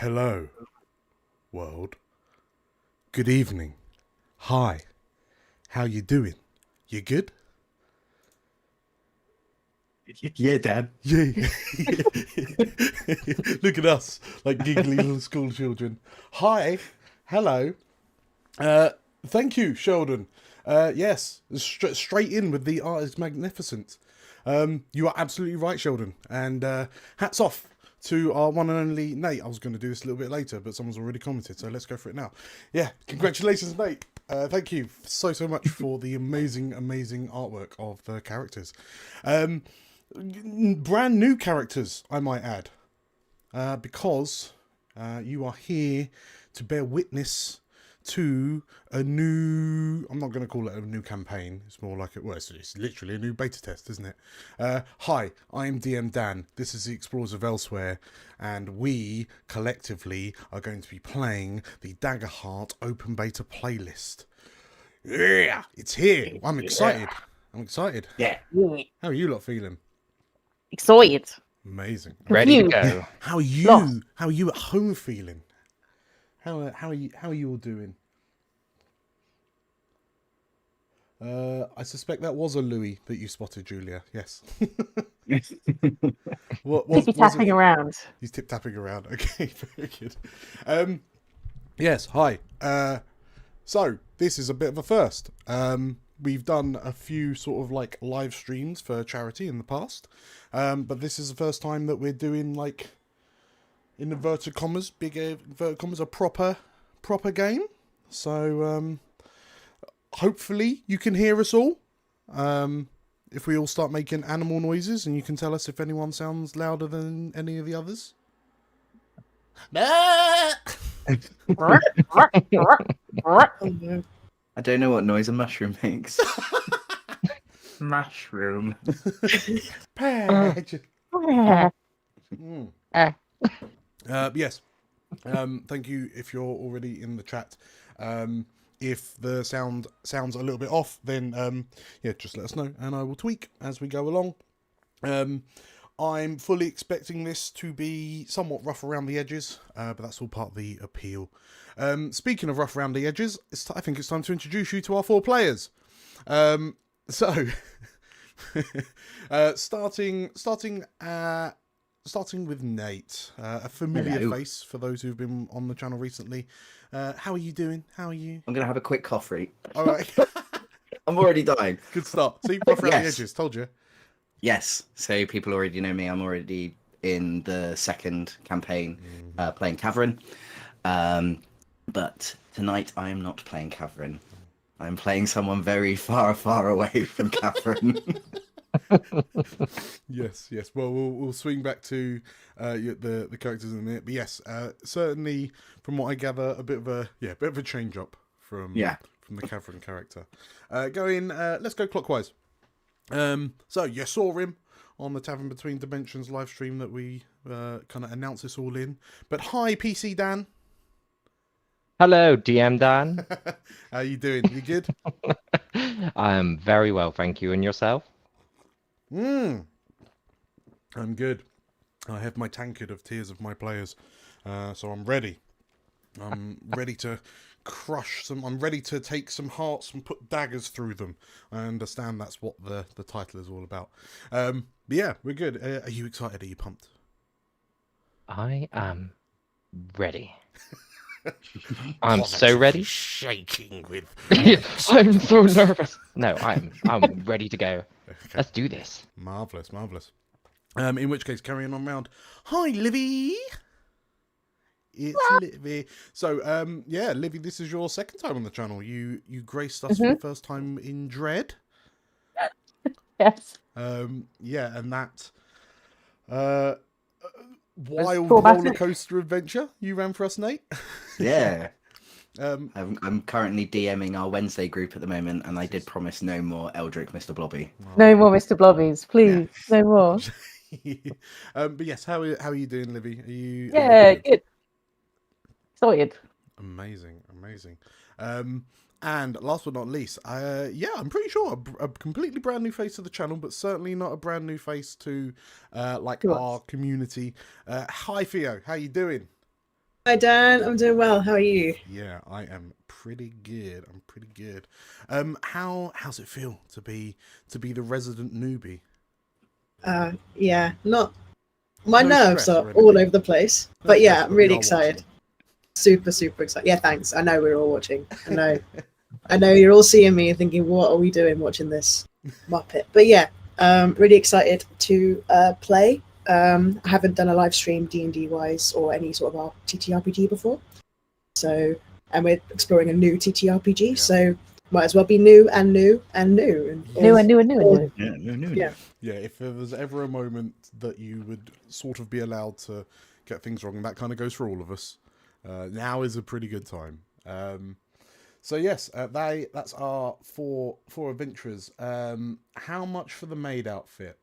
Hello, world. Good evening. Hi. How you doing? You good? Yeah, Dad. Yeah. Look at us, like giggly little school children. Hi. Hello. Thank you, Sheldon. Yes, straight in with the art is magnificent. You are absolutely right, Sheldon. And hats off to our one and only Nate. I was going to do this a little bit later, but someone's already commented, so let's go for it now. Yeah, congratulations, Nate. Thank you so much for the amazing artwork of the characters. Brand new characters, I might add, because you are here to bear witness to a new, I'm not going to call it a new campaign, it's more like it's literally a new beta test, isn't it? Hi, I'm DM Dan, this is the Explorers of Elsewhere, and we collectively are going to be playing the Daggerheart Open Beta playlist. Yeah, it's here. I'm excited. Yeah. How are you lot feeling? Excited. Amazing. Ready to go. How are you? Lost. How are you at home feeling? How are you all doing? I suspect that was a Louis that you spotted, Julia. Yes. Tippy tapping around. He's tip tapping around. Okay, very good. Yes. Hi. So this is a bit of a first. We've done a few sort of like live streams for charity in the past, but this is the first time that we're doing, like, in inverted commas, big inverted commas, a proper game. So hopefully you can hear us all. If we all start making animal noises, and you can tell us if anyone sounds louder than any of the others. I don't know what noise a mushroom makes. Mushroom. Yes. Thank you if you're already in the chat. If the sounds a little bit off, then yeah, just let us know and I will tweak as we go along. I'm fully expecting this to be somewhat rough around the edges, but that's all part of the appeal. Speaking of rough around the edges, I think it's time to introduce you to our 4 players. So, starting with Nate, a familiar face for those who've been on the channel recently. How are you doing? How are you? I'm going to have a quick cough rate. All right. I'm already dying. Good start. See, rough around the edges, told you. Yes, so people already know me. I'm already in the second campaign playing Cavern. But tonight I am not playing Cavern. I'm playing someone very far away from Cavern. Yes. Well, we'll swing back to the characters in a minute. But yes, certainly from what I gather, a bit of a change up from the Cavern character. Let's go clockwise. So you saw him on the Tavern Between Dimensions live stream that we kind of announced this all in. But hi, PC Dan. Hello, DM Dan. How you doing? You good? I'm very well, thank you. And yourself? I'm good. I have my tankard of tears of my players, so I'm ready. I'm ready to crush some. I'm ready to take some hearts and put daggers through them. I understand that's what the title is all about. But yeah, we're good. Are you excited? Are you pumped? I am ready. I'm so ready. Shaking with. I'm so nervous. No, I'm ready to go. Okay. Let's do this. Marvelous. In which case, carrying on round. Hi, Livy. It's Livy. So, yeah, Livy, this is your second time on the channel. You graced us for the first time in Dread. Yes. Yeah, and that wild roller coaster adventure you ran for us, Nate. Yeah. I'm currently DMing our Wednesday group at the moment, and I did promise no more Eldrick Mr. Blobby. No more Mr. Blobbies, please. Yeah. No more. But yes, how are you doing, Livy? Are you? Good. Excited. Amazing. And last but not least, I'm pretty sure a completely brand new face to the channel, but certainly not a brand new face to our community. Hi, Theo. How you doing? Hi Dan, I'm doing well. How are you? Yeah, I am pretty good. I'm pretty good. How's it feel to be the resident newbie? Yeah, not my No nerves stress are or all anything. over the place, No but stress, yeah, I'm we really are excited. watching. Super excited. Yeah, thanks. I know we're all watching. I know you're all seeing me and thinking, what are we doing watching this Muppet? But yeah, really excited to play. I haven't done a live stream D&D wise or any sort of TTRPG before, so and we're exploring a new TTRPG, Yeah. so might as well be new and new and new and New and new and new and new. Yeah, no. Yeah. Yeah, if there was ever a moment that you would sort of be allowed to get things wrong, and that kind of goes for all of us, now is a pretty good time. So yes, that's our four adventurers. How much for the maid outfit?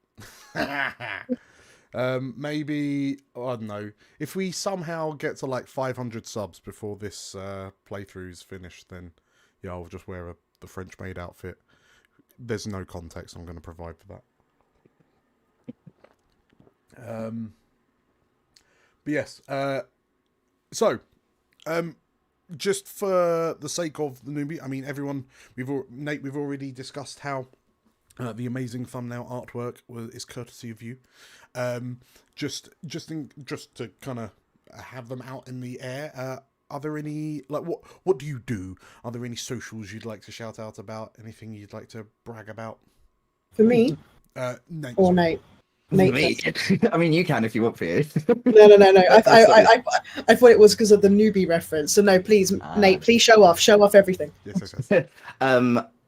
Maybe, I don't know, if we somehow get to like 500 subs before this playthrough's finished, then yeah, I'll just wear the French maid outfit. There's no context I'm going to provide for that. But yes, so just for the sake of the newbie, I mean, everyone, Nate, we've already discussed how the amazing thumbnail artwork is courtesy of you. Just to kind of have them out in the air. Are there any, like, what do you do? Are there any socials you'd like to shout out about? Anything you'd like to brag about? For me Nate. or Nate? Me? I mean, you can if you want for you. No. I thought it was because of the newbie reference. So no, please, Nate, please show off everything. Yes.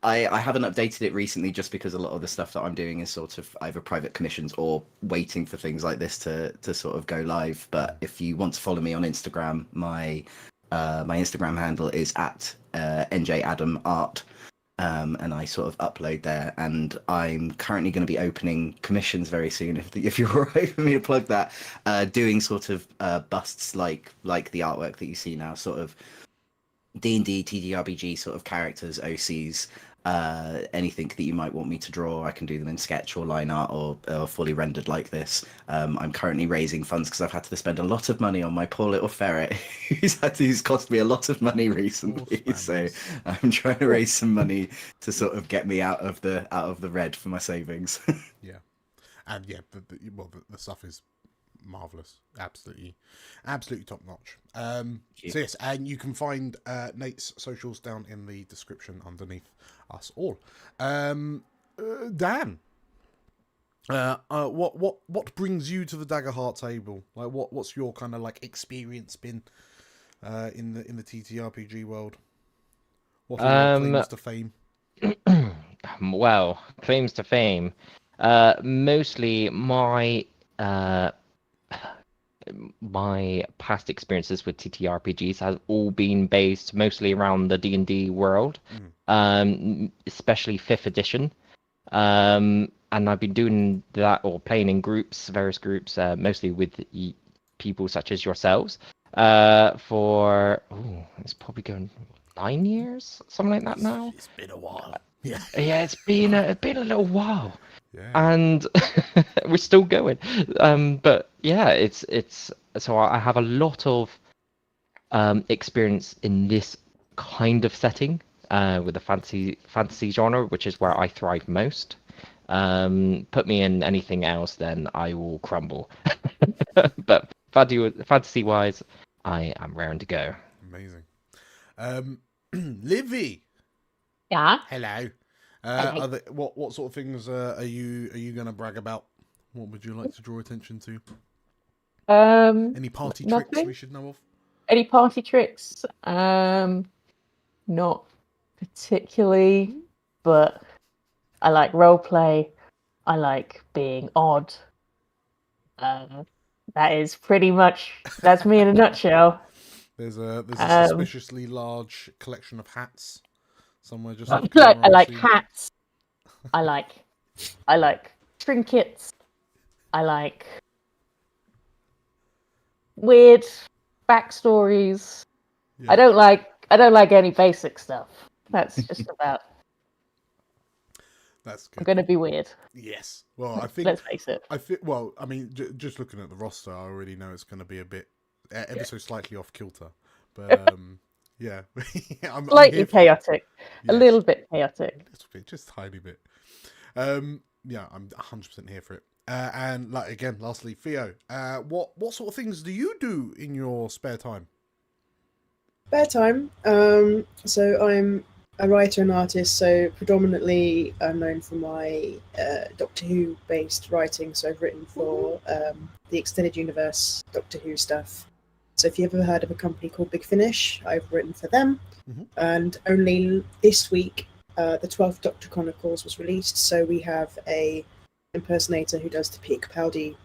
I haven't updated it recently just because a lot of the stuff that I'm doing is sort of either private commissions or waiting for things like this to sort of go live. But if you want to follow me on Instagram, my Instagram handle is at njadamart. And I sort of upload there, and I'm currently going to be opening commissions very soon. If you're all right for me to plug that, doing sort of busts like the artwork that you see now, sort of D&D, TTRPG sort of characters, OCs, anything that you might want me to draw, I can do them in sketch or line art or fully rendered like this. I'm currently raising funds because I've had to spend a lot of money on my poor little ferret who's cost me a lot of money recently. So I'm trying to raise some money to sort of get me out of the red for my savings. Yeah, and yeah, the stuff is marvelous, absolutely top notch. So yes, and you can find Nate's socials down in the description underneath us all. Dan, what brings you to the Daggerheart table? Like, what's your kind of like experience been in the TTRPG world? What are your claims to fame? Well, claims to fame. Mostly my past experiences with TTRPGs has all been based mostly around the D&D world, especially 5th edition. And I've been doing that or playing in various groups, mostly with people such as yourselves, for it's probably going 9 years, something like that now. It's been a while. Yeah, it's been a little while. Yeah. And we're still going. But yeah, it's so I have a lot of experience in this kind of setting with the fantasy genre, which is where I thrive most. Put me in anything else, then I will crumble. But fantasy wise, I am raring to go. Amazing. Livy. Yeah. Hello. Hello. What sort of things are you going to brag about? What would you like to draw attention to? Any party tricks nothing. we should know of? Any party tricks? Not particularly, but I like roleplay. I like being odd. That is pretty much that's me in a nutshell. There's a suspiciously large collection of hats somewhere just. I like hats. I like trinkets. I like weird backstories. Yeah. I don't like any basic stuff. That's just about. That's good. I'm gonna be weird. Yes. Well, I think. Let's face it. Well, I mean, just looking at the roster, I already know it's going to be a bit ever so slightly off kilter, but yeah, I'm Slightly here for it. chaotic. A Yes. little bit chaotic. A little bit, just a tiny bit. Yeah, I'm 100% here for it. And like again, lastly, Theo, what sort of things do you do in your spare time? Spare time. So I'm a writer and artist. So predominantly, I'm known for my Doctor Who based writing. So I've written for the extended universe Doctor Who stuff. So if you ever heard of a company called Big Finish, I've written for them. Mhm. And only this week, the 12th Doctor Chronicles was released. So we have a impersonator who does the Peter Capaldi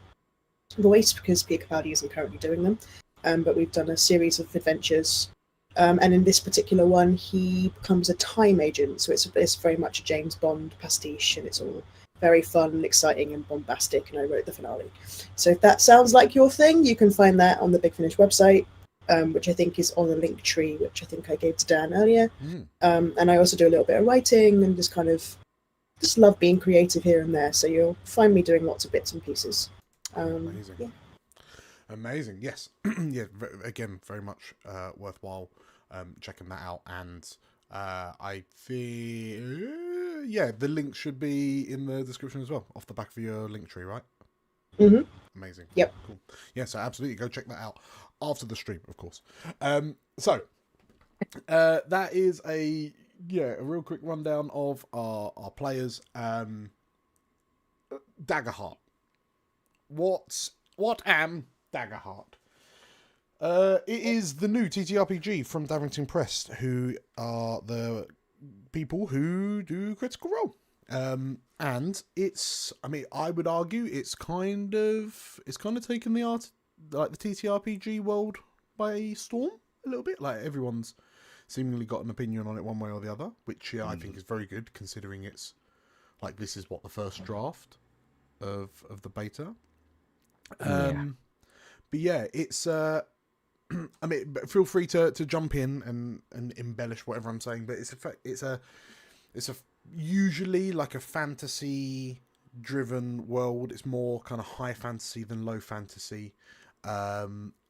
voice, because Peter Capaldi isn't currently doing them. But we've done a series of adventures. And in this particular one, he becomes a time agent. So it's very much a James Bond pastiche, and it's all very fun and exciting and bombastic. And I wrote the finale. So if that sounds like your thing, you can find that on the Big Finish website, which I think is on the link tree, which I think I gave to Dan earlier. And I also do a little bit of writing and just love being creative here and there. So you'll find me doing lots of bits and pieces. Amazing. Yeah. Amazing. Yes. Yeah. Again, very much worthwhile checking that out. And I think the link should be in the description as well, off the back of your link tree, right? Mm-hmm. Amazing. Yep. Cool. Yeah. So absolutely go check that out after the stream, of course. So that is a real quick rundown of our players. Daggerheart. What am Daggerheart? It is the new ttrpg from Darrington Press, who are the people who do Critical Role. And I would argue it's kind of taken the art, like the TTRPG world, by storm a little bit. Like, everyone's seemingly got an opinion on it one way or the other, which I think is very good, considering it's like, this is what, the first draft of the beta. But yeah, it's feel free to jump in and embellish whatever I'm saying, but it's a usually like a fantasy driven world. It's more kind of high fantasy than low fantasy.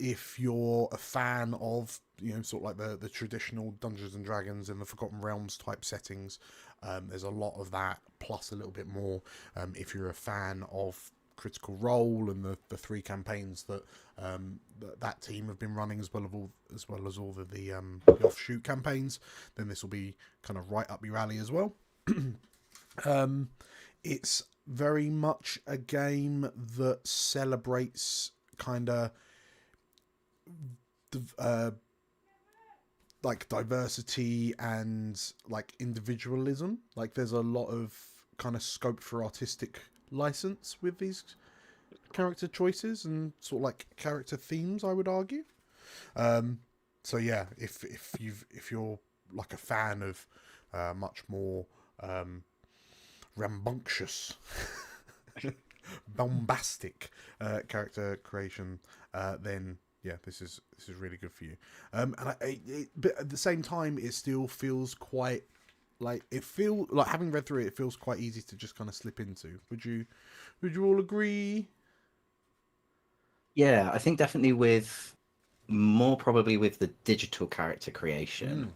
If you're a fan of, sort of like the traditional Dungeons and Dragons and the Forgotten Realms type settings, there's a lot of that, plus a little bit more. If you're a fan of Critical Role and the 3 campaigns that that team have been running, as well as all the offshoot campaigns, then this will be kind of right up your alley as well. It's very much a game that celebrates kind of like diversity and like individualism. Like, there's a lot of kind of scope for artistic license with these character choices and sort of like character themes, I would argue. So yeah, if you're like a fan of much more rambunctious bombastic character creation, then yeah, this is really good for you. But at the same time, it still feels quite like, having read through it, it feels quite easy to just kind of slip into. Would you all agree? Yeah, I think definitely probably with the digital character creation.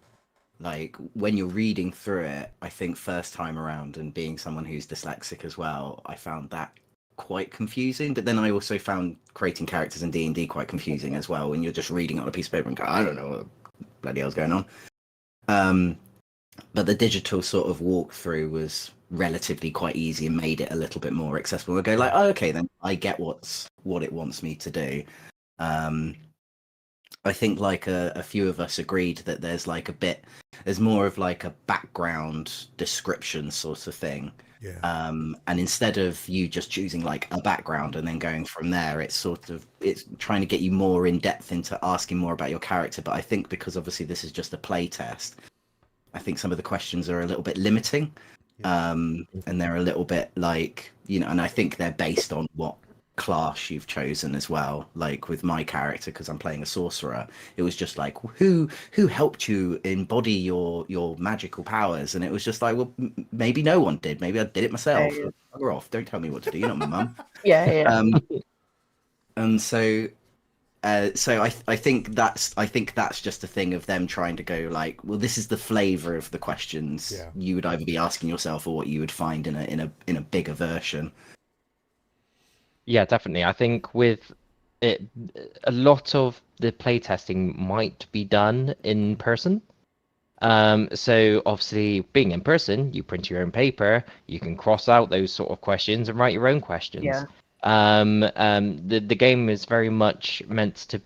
Like, when you're reading through it, I think first time around, and being someone who's dyslexic as well, I found that quite confusing. But then I also found creating characters in D&D quite confusing as well, when you're just reading on a piece of paper and go, I don't know what bloody hell's going on. But the digital sort of walkthrough was relatively quite easy and made it a little bit more accessible. I go like, oh, okay, then I get what it wants me to do. I think like a few of us agreed that there's more of like a background description sort of thing. Yeah. And instead of you just choosing like a background and then going from there, it's trying to get you more in depth into asking more about your character. But I think because obviously this is just a play test, I think some of the questions are a little bit limiting. And they're a little bit like, and I think they're based on what class you've chosen as well. Like with my character, because I'm playing a sorcerer, it was just like, who helped you embody your magical powers? And it was just like, well, maybe no one did. Maybe I did it myself. Bugger off, don't tell me what to do. You're not my mum. Yeah. And so So I think that's just a thing of them trying to go like, well, this is the flavor of the questions you would either be asking yourself or what you would find in a bigger version. Yeah, definitely. I think with it, a lot of the playtesting might be done in person. So obviously, being in person, you print your own paper, you can cross out those sort of questions and write your own questions. Yeah. The game is very much meant to.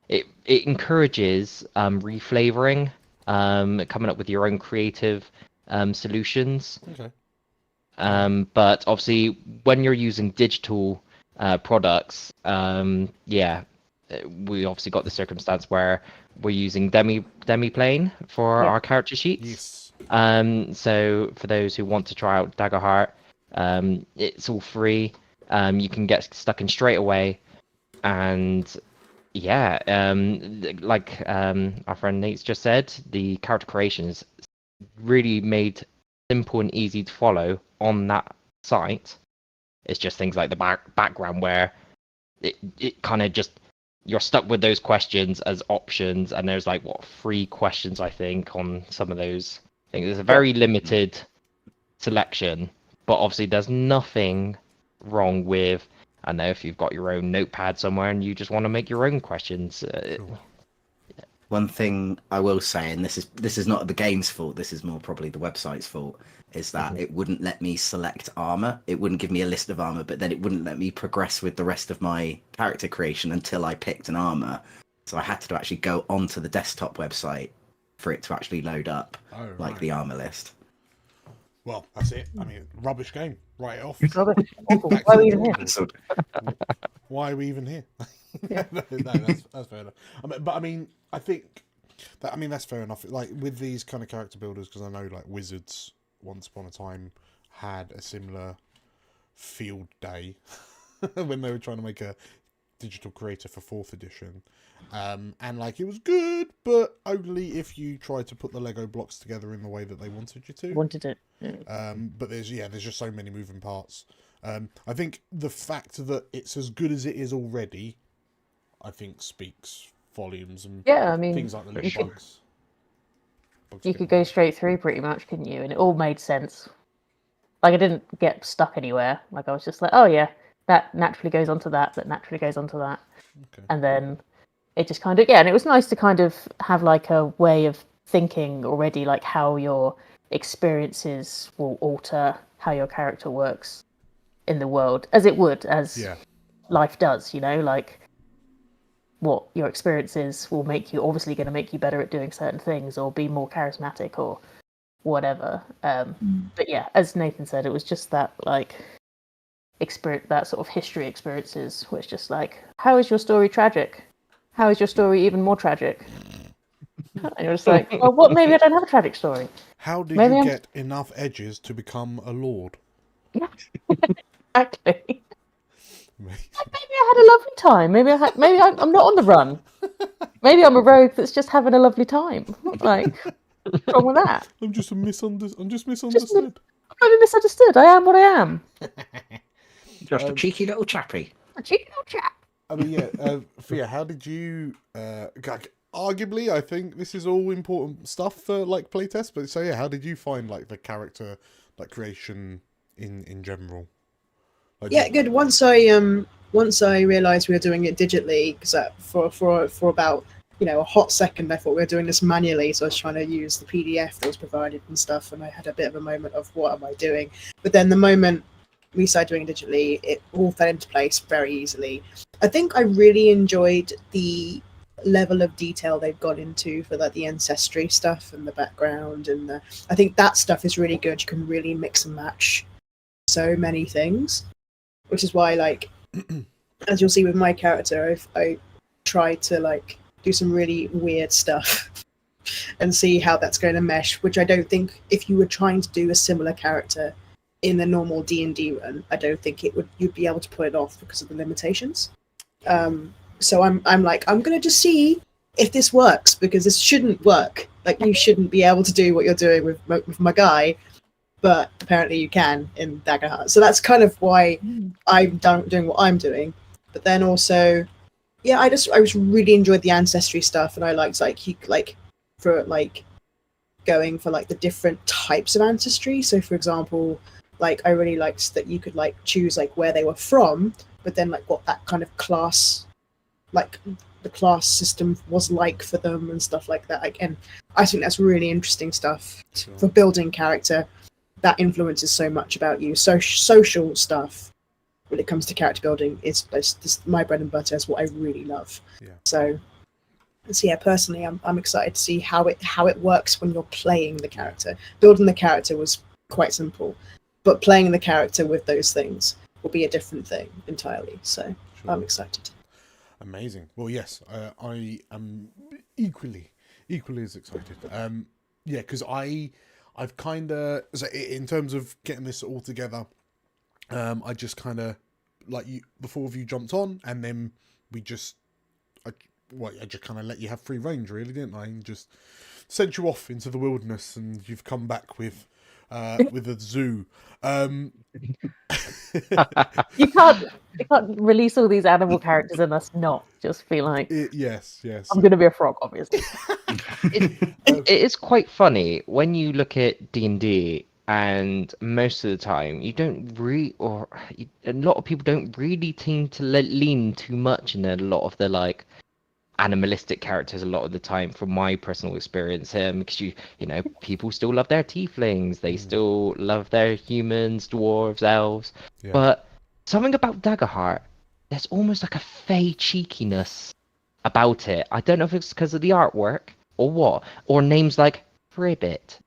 It encourages reflavoring, coming up with your own creative solutions. Okay. But obviously, when you're using digital products, we obviously got the circumstance where we're using demi-plane for our character sheets. Yes. So for those who want to try out Daggerheart, it's all free. You can get stuck in straight away, and like our friend Nate's just said, the character creation is really made simple and easy to follow on that site. It's just things like the background where it kind of just, you're stuck with those questions as options, and there's like 3 questions I think on some of those things. There's a very limited selection, but obviously there's nothing wrong with, I know, if you've got your own notepad somewhere and you just want to make your own questions. One thing I will say, and this is not the game's fault, this is more probably the website's fault, is that it wouldn't let me select armor. It wouldn't give me a list of armor, but then it wouldn't let me progress with the rest of my character creation until I picked an armor. So I had to actually go onto the desktop website for it to actually load up the armor list. Well, that's it. I mean, rubbish game. Write it off. Why are we even here? Why are we even here? No, that's fair enough. I think that's fair enough. Like with these kind of character builders, because I know like Wizards once upon a time had a similar field day when they were trying to make a digital creator for 4th edition, and like it was good, but only if you tried to put the Lego blocks together in the way that they wanted you to. Wanted it. Yeah. But there's just so many moving parts. I think the fact that it's as good as it is already, I think speaks volumes. And things like the little bugs. You could go straight through pretty much, couldn't you? And it all made sense. Like I didn't get stuck anywhere. Like I was just like, oh yeah, that naturally goes onto that. That naturally goes onto that. Okay. And then it just kind of and it was nice to kind of have like a way of thinking already, like how your experiences will alter how your character works in the world, as it would, as life does, like what your experiences will make you, obviously going to make you better at doing certain things or be more charismatic or whatever. But yeah, as Nathan said, it was just that like experience, that sort of history experiences, which just like, how is your story tragic? How is your story even more tragic? And you're just like, well, what? Maybe I don't have a tragic story. How did you get enough edges to become a lord? Yeah, exactly. Maybe I had a lovely time. Maybe I'm not on the run. Maybe I'm a rogue that's just having a lovely time. Like, what's wrong with that? I'm just misunderstood. I'm not misunderstood. I am what I am. Just a cheeky little chappy. A cheeky little chap. I mean, Fia, how did you? Arguably, I think this is all important stuff for like playtest. But so yeah, how did you find like the character like creation in general? Like, good. Once I realised we were doing it digitally, because for about a hot second I thought we were doing this manually, so I was trying to use the PDF that was provided and stuff, and I had a bit of a moment of what am I doing? But then the moment we started doing it digitally, it all fell into place very easily. I think I really enjoyed the level of detail they've gone into for like the ancestry stuff and the background, and I think that stuff is really good. You can really mix and match so many things, which is why, like, as you'll see with my character, I try to like do some really weird stuff and see how that's going to mesh, which I don't think if you were trying to do a similar character in the normal D&D run, I don't think you'd be able to pull it off because of the limitations. So I'm like, I'm going to just see if this works, because this shouldn't work. Like, you shouldn't be able to do what you're doing with my guy, but apparently you can in Daggerheart. So that's kind of why I'm doing what I'm doing. But then also, yeah, I just really enjoyed the ancestry stuff, and I liked going for like the different types of ancestry. So for example, like I really liked that you could like choose like where they were from, but then like what that kind of class, like the class system was like for them and stuff like that. Again, I think that's really interesting stuff for building character. That influences so much about you. So social stuff when it comes to character building is my bread and butter. Is what I really love. Yeah. So yeah, personally, I'm excited to see how it works when you're playing the character. Building the character was quite simple, but playing the character with those things will be a different thing entirely. So I'm excited. Amazing. Well, yes, I am equally as excited. Yeah, because I've kind of, so in terms of getting this all together, I just kind of like the four of you jumped on, and then I just kind of let you have free range, really, didn't I? And just sent you off into the wilderness, and you've come back with a zoo. You can't release all these animal characters and us not just be like, yes. I'm going to be a frog, obviously. It is quite funny when you look at D&D, and most of the time a lot of people don't really seem to lean too much in a lot of the like animalistic characters a lot of the time, from my personal experience, because you know, people still love their tieflings, they still love their humans, dwarves, elves. Yeah. But something about Daggerheart, there's almost like a fey cheekiness about it. I don't know if it's because of the artwork or what, or names like Ribbit.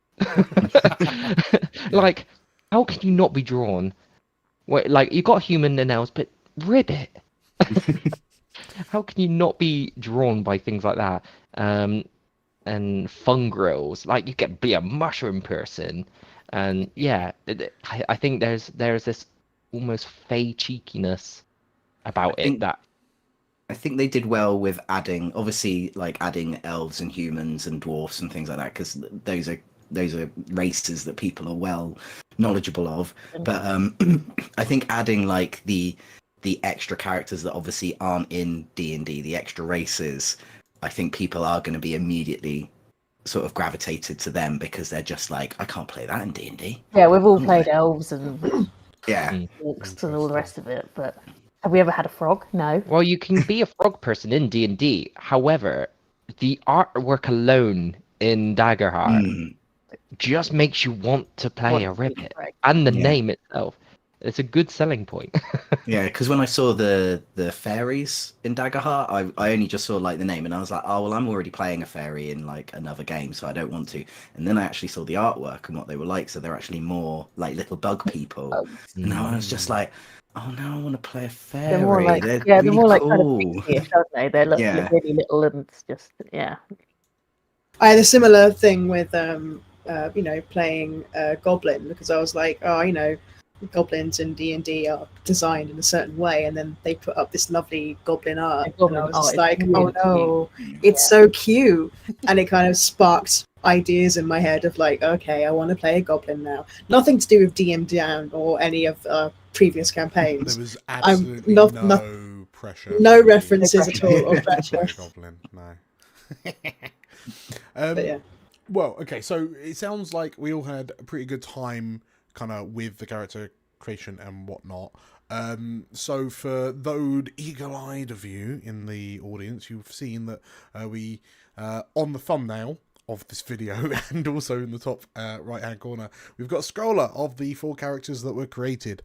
Like, how can you not be drawn? Like, you got human and elves, but Ribbit. How can you not be drawn by things like that? And fungrils, like, you can be a mushroom person, and yeah, I think there's this almost fey cheekiness about it that I think they did well with adding elves and humans and dwarfs and things like that, because those are races that people are well knowledgeable of. But I think adding like the extra characters that obviously aren't in D&D, the extra races, I think people are going to be immediately sort of gravitated to them, because they're just like, I can't play that in D&D. Yeah, we've all played elves and orcs and all the rest of it, but have we ever had a frog? No. Well, you can be a frog person in D&D. However, the artwork alone in Daggerheart just makes you want to play a Ribbit, and the name itself. It's a good selling point. Yeah, because when I saw the fairies in Daggerheart, I only just saw like the name, and I was like, oh well, I'm already playing a fairy in like another game, so I don't want to. And then I actually saw the artwork and what they were like, so they're actually more like little bug people. And I was just like, oh no, I want to play a fairy. They're more like, they're they're really more like cool. kind of pixie-ish, aren't they? They look really little and just I had a similar thing with playing Goblin, because I was like, oh, goblins in D&D are designed in a certain way, and then they put up this lovely goblin art, and I was just like, oh no, it's so cute. And it kind of sparked ideas in my head of like, okay, I want to play a goblin now. Nothing to do with DM Down or any of previous campaigns. There was absolutely no pressure. No references at all or pressure. Goblin, no. But yeah. Well, okay, so it sounds like we all had a pretty good time kind of with the character creation and whatnot. So for those eagle-eyed of you in the audience, you've seen that we, on the thumbnail of this video and also in the top right-hand corner, we've got a scroller of the 4 characters that were created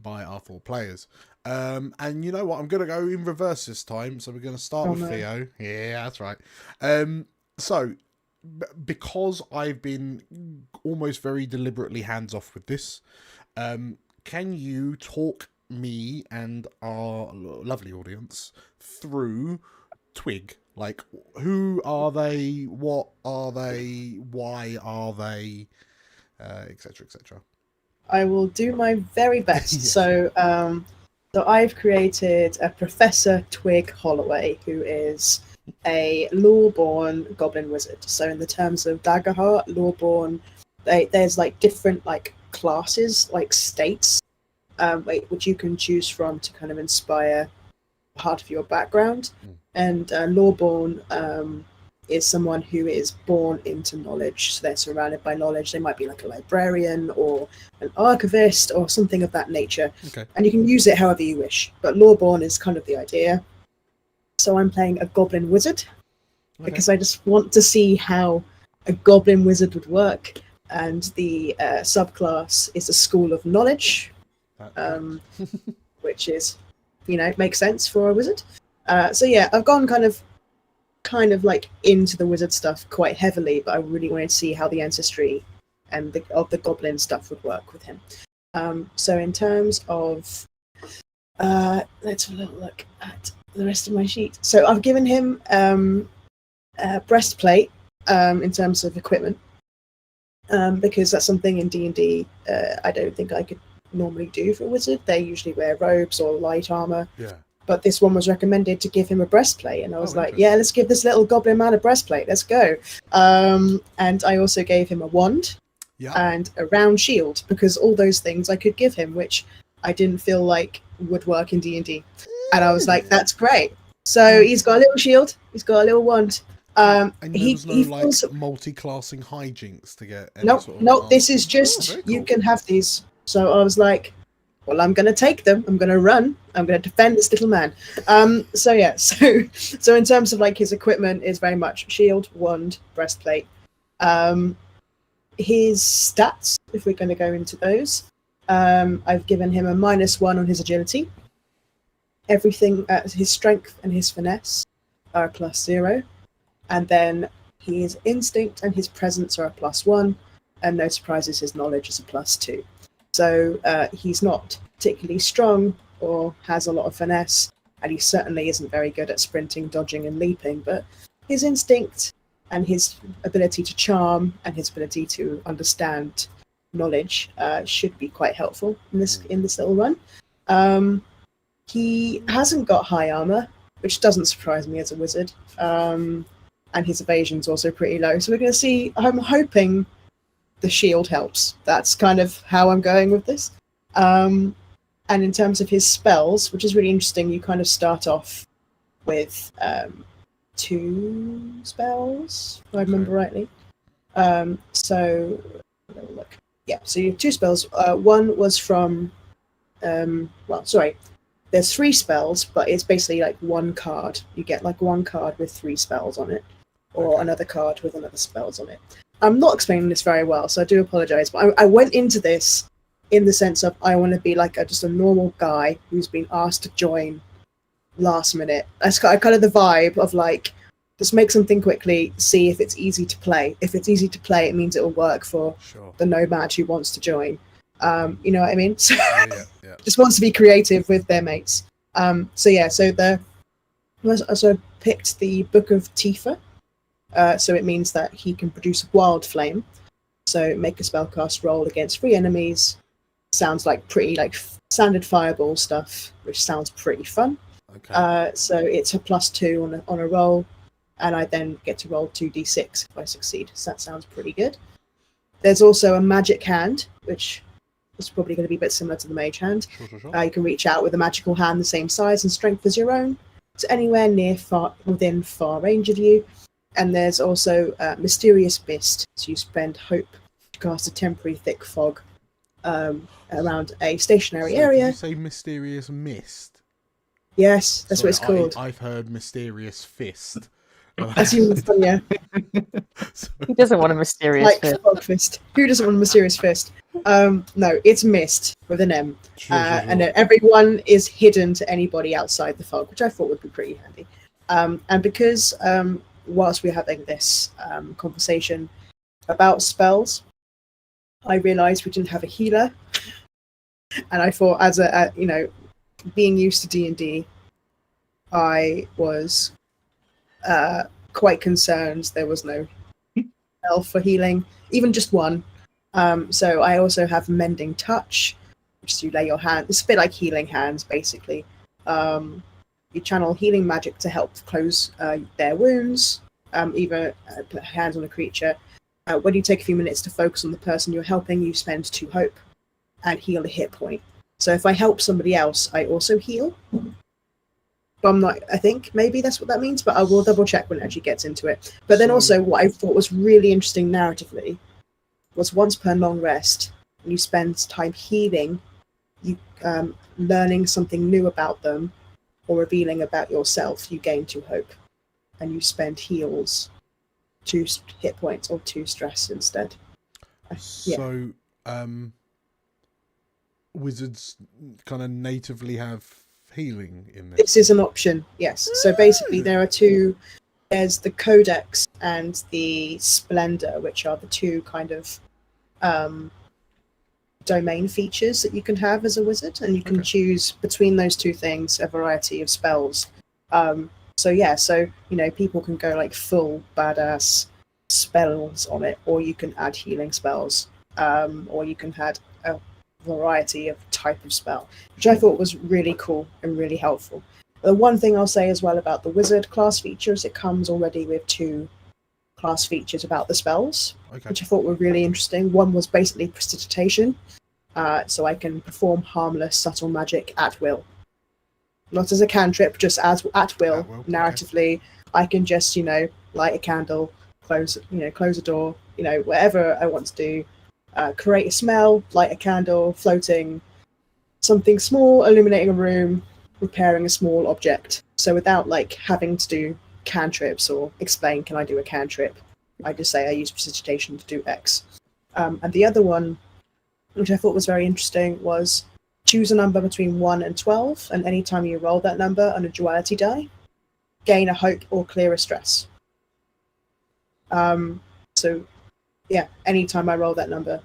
by our 4 players. And you know what? I'm going to go in reverse this time. So we're going to start with Theo. Yeah, that's right. So because I've been almost very deliberately hands-off with this, can you talk me and our lovely audience through Twigg? Like, who are they? What are they? Why are they? Etc. Etc. I will do my very best. Yes. So I've created a Professor Twigg Holloway, who is a law-born goblin wizard. So in the terms of Daggerheart, law-born, there's like different like classes, like states, which you can choose from to kind of inspire part of your background. And Lawborn is someone who is born into knowledge. So they're surrounded by knowledge. They might be like a librarian or an archivist or something of that nature. Okay. And you can use it however you wish. But Lawborn is kind of the idea. So I'm playing a goblin wizard because I just want to see how a goblin wizard would work. And the subclass is a school of knowledge, which is, makes sense for a wizard. So yeah, I've gone kind of like into the wizard stuff quite heavily, but I really wanted to see how the ancestry and the goblin stuff would work with him. So in terms of, let's have a little look at the rest of my sheet. So I've given him a breastplate in terms of equipment, because that's something in D&D I don't think I could normally do for a wizard. They usually wear robes or light armor. Yeah. But this one was recommended to give him a breastplate, and I was like, yeah, let's give this little goblin man a breastplate. Let's go. And I also gave him a wand and a round shield, because all those things I could give him, which I didn't feel like would work in D&D. And I was like, that's great. So he's got a little shield. He's got a little wand. And there was no multi-classing hijinks to get. Nope. This is just you can have these. So I was like, well, I'm going to take them. I'm going to run. I'm going to defend this little man. So yeah. So in terms of like his equipment is very much shield, wand, breastplate. His stats, if we're going to go into those, I've given him a -1 on his agility. Everything, his strength and his finesse are +0. And then his instinct and his presence are a +1, and no surprises, his knowledge is a +2. So he's not particularly strong or has a lot of finesse, and he certainly isn't very good at sprinting, dodging, and leaping. But his instinct and his ability to charm and his ability to understand knowledge should be quite helpful in this little run. He hasn't got high armor, which doesn't surprise me as a wizard. And his evasion's also pretty low. So we're going to see, I'm hoping the shield helps. That's kind of how I'm going with this. And in terms of his spells, which is really interesting, you kind of start off with 2 spells, if I remember rightly. So, look. Yeah, so you have 2 spells. One was from, there's 3 spells, but it's basically like 1 card. You get like 1 card with 3 spells on it, or another card with another spells on it. I'm not explaining this very well, so I do apologize. But I went into this in the sense of I want to be like just a normal guy who's been asked to join last minute. That's kind of the vibe of like, just make something quickly, see if it's easy to play. If it's easy to play, it means it will work for the nomad who wants to join. You know what I mean? So just wants to be creative with their mates. So I picked the Book of Tifa. So it means that he can produce wild flame. So make a spellcast roll against 3 enemies. Sounds like pretty like standard fireball stuff, which sounds pretty fun. So it's a +2 on a roll, and I then get to roll 2d6 if I succeed. So that sounds pretty good. There's also a magic hand, which is probably going to be a bit similar to the mage hand. Sure. You can reach out with a magical hand the same size and strength as your own, to anywhere within far range of you. And there's also Mysterious Mist, so you spend hope to cast a temporary thick fog around a stationary area. Did you say Mysterious Mist? Yes, that's what it's called. I've heard Mysterious Fist. That's even funnier. Who doesn't want a mysterious fist? Fog fist. Who doesn't want a mysterious fist? No, it's mist with an M. Sure. And everyone is hidden to anybody outside the fog, which I thought would be pretty handy. And because whilst we're having this conversation about spells, I realised we didn't have a healer. And I thought, as being used to D&D, I was quite concerned there was no spell for healing, even just one. So I also have Mending Touch, which is you lay your hand. It's a bit like Healing Hands, basically. You channel healing magic to help close their wounds, either put hands on a creature. When you take a few minutes to focus on the person you're helping, you spend 2 hope and heal a hit point. So if I help somebody else, I also heal. but I'm not. I think maybe that's what that means, but I will double check when it actually gets into it. But then So- also, what I thought was really interesting narratively was once per long rest, you spend time healing, you learning something new about them, or revealing about yourself. You gain 2 hope, and you spend heals 2 hit points or 2 stress instead. Yeah. So, wizards kind of natively have healing in this. This is an option, yes. So basically, there are 2. There's the Codex and the Splendor, which are the 2 kind of domain features that you can have as a wizard, and you can choose between those 2 things a variety of spells. So people can go like full badass spells on it, or you can add healing spells, or you can add a variety of type of spell, which I thought was really cool and really helpful. The one thing I'll say as well about the wizard class features, it comes already with 2 class features about the spells, which I thought were really interesting. One was basically prestidigitation, so I can perform harmless, subtle magic at will. Not as a cantrip, just as at will. Narratively, I can just, light a candle, close a door, whatever I want to do. Create a smell, light a candle, floating, something small, illuminating a room, repairing a small object. So without having to do cantrips or explain, can I do a cantrip? I just say I use prestidigitation to do X. And the other one, which I thought was very interesting, was choose a number between 1 and 12, and anytime you roll that number on a duality die, gain a hope or clear a stress. Anytime I roll that number,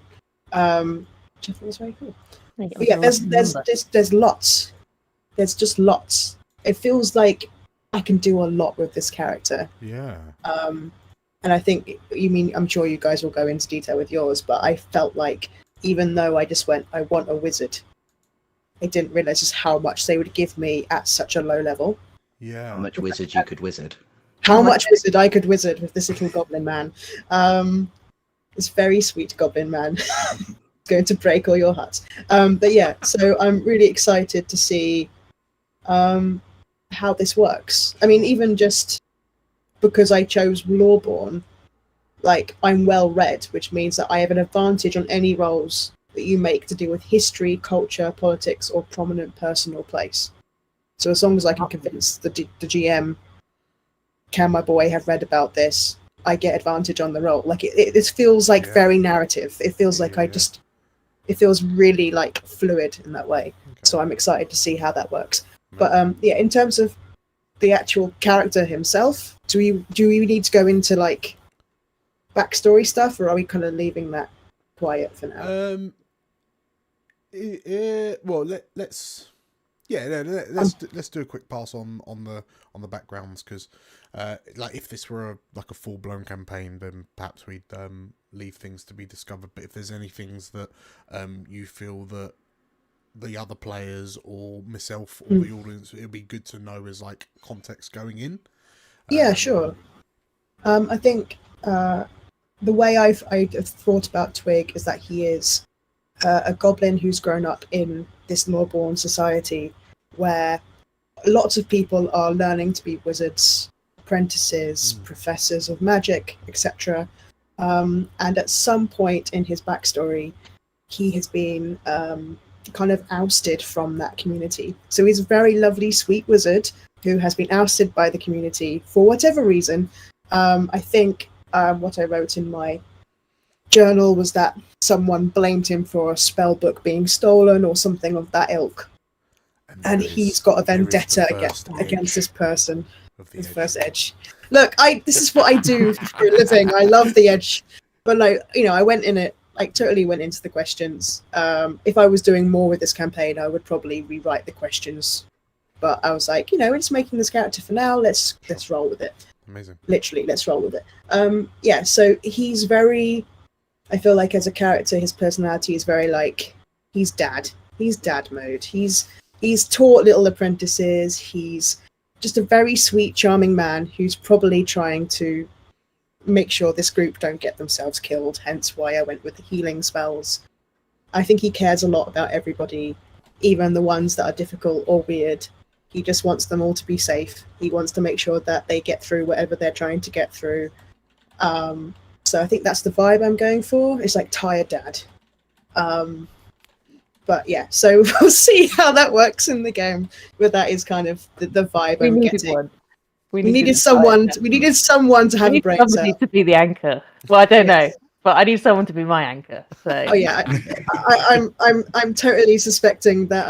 which I thought was very cool. But yeah, there's lots. There's just lots. It feels like I can do a lot with this character. Yeah. And I think I'm sure you guys will go into detail with yours, but I felt like even though I just went, I want a wizard, I didn't realize just how much they would give me at such a low level. Yeah. How much wizard you could wizard. How much wizard I could wizard with this little goblin man. This very sweet goblin man. Going to break all your hearts. But yeah, so I'm really excited to see how this works. I mean, even just because I chose Lawborn, I'm well read, which means that I have an advantage on any roles that you make to do with history, culture, politics, or prominent person or place. So as long as I can convince the GM, can my boy have read about this, I get advantage on the roll. It feels very narrative. It feels like it feels really fluid in that way. Okay. So I'm excited to see how that works. But in terms of the actual character himself, do we need to go into backstory stuff, or are we kind of leaving that quiet for now? Let's do a quick pass on the backgrounds, because if this were a full blown campaign, then perhaps we'd leave things to be discovered. But if there's any things that you feel that the other players or myself or the audience, it'd be good to know as context going in. Yeah, sure. I think the way I've thought about Twigg is that he is a goblin who's grown up in this lawborn society where lots of people are learning to be wizards, apprentices, professors of magic, etc. And at some point in his backstory, he has been kind of ousted from that community. So he's a very lovely, sweet wizard who has been ousted by the community for whatever reason. I think what I wrote in my journal was that someone blamed him for a spell book being stolen or something of that ilk. And he's got a vendetta against this person. His first edge. Look, this is what I do for a living. I love the edge. But I went in it, totally went into the questions. If I was doing more with this campaign, I would probably rewrite the questions. But I was like, we're just making this character for now. Let's roll with it. Amazing. Literally, let's roll with it. So he's very, I feel like as a character, his personality is very he's dad. He's dad mode. He's taught little apprentices. He's just a very sweet, charming man who's probably trying to make sure this group don't get themselves killed, hence why I went with the healing spells. I think he cares a lot about everybody, even the ones that are difficult or weird. He just wants them all to be safe. He wants to make sure that they get through whatever they're trying to get through. So I think that's the vibe I'm going for. It's like tired dad. But yeah, so we'll see how that works in the game. But that is kind of the vibe I'm getting. One. We needed someone. We needed someone to have a brain somebody cell. to be the anchor. Well, I don't Yes. know, but I need someone to be my anchor. So Oh yeah, I'm totally suspecting that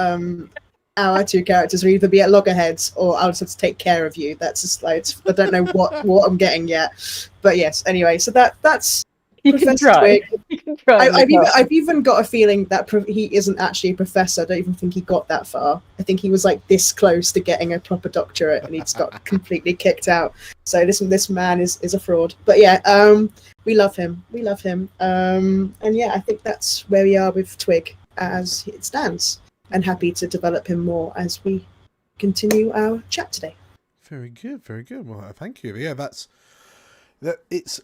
our two characters will either be at loggerheads or I'll just have to take care of you. That's just like I don't know what I'm getting yet, but yes. Anyway, so that's you can Professor try. Twigg. You can try. I've even got a feeling that he isn't actually a professor. I don't even think he got that far. I think he was like this close to getting a proper doctorate, and he's got completely kicked out. So this man is a fraud. But yeah, we love him. We love him. And yeah, I think that's where we are with Twigg as it stands, and happy to develop him more as we continue our chat today. Very good, very good. Well, thank you. Yeah, it's.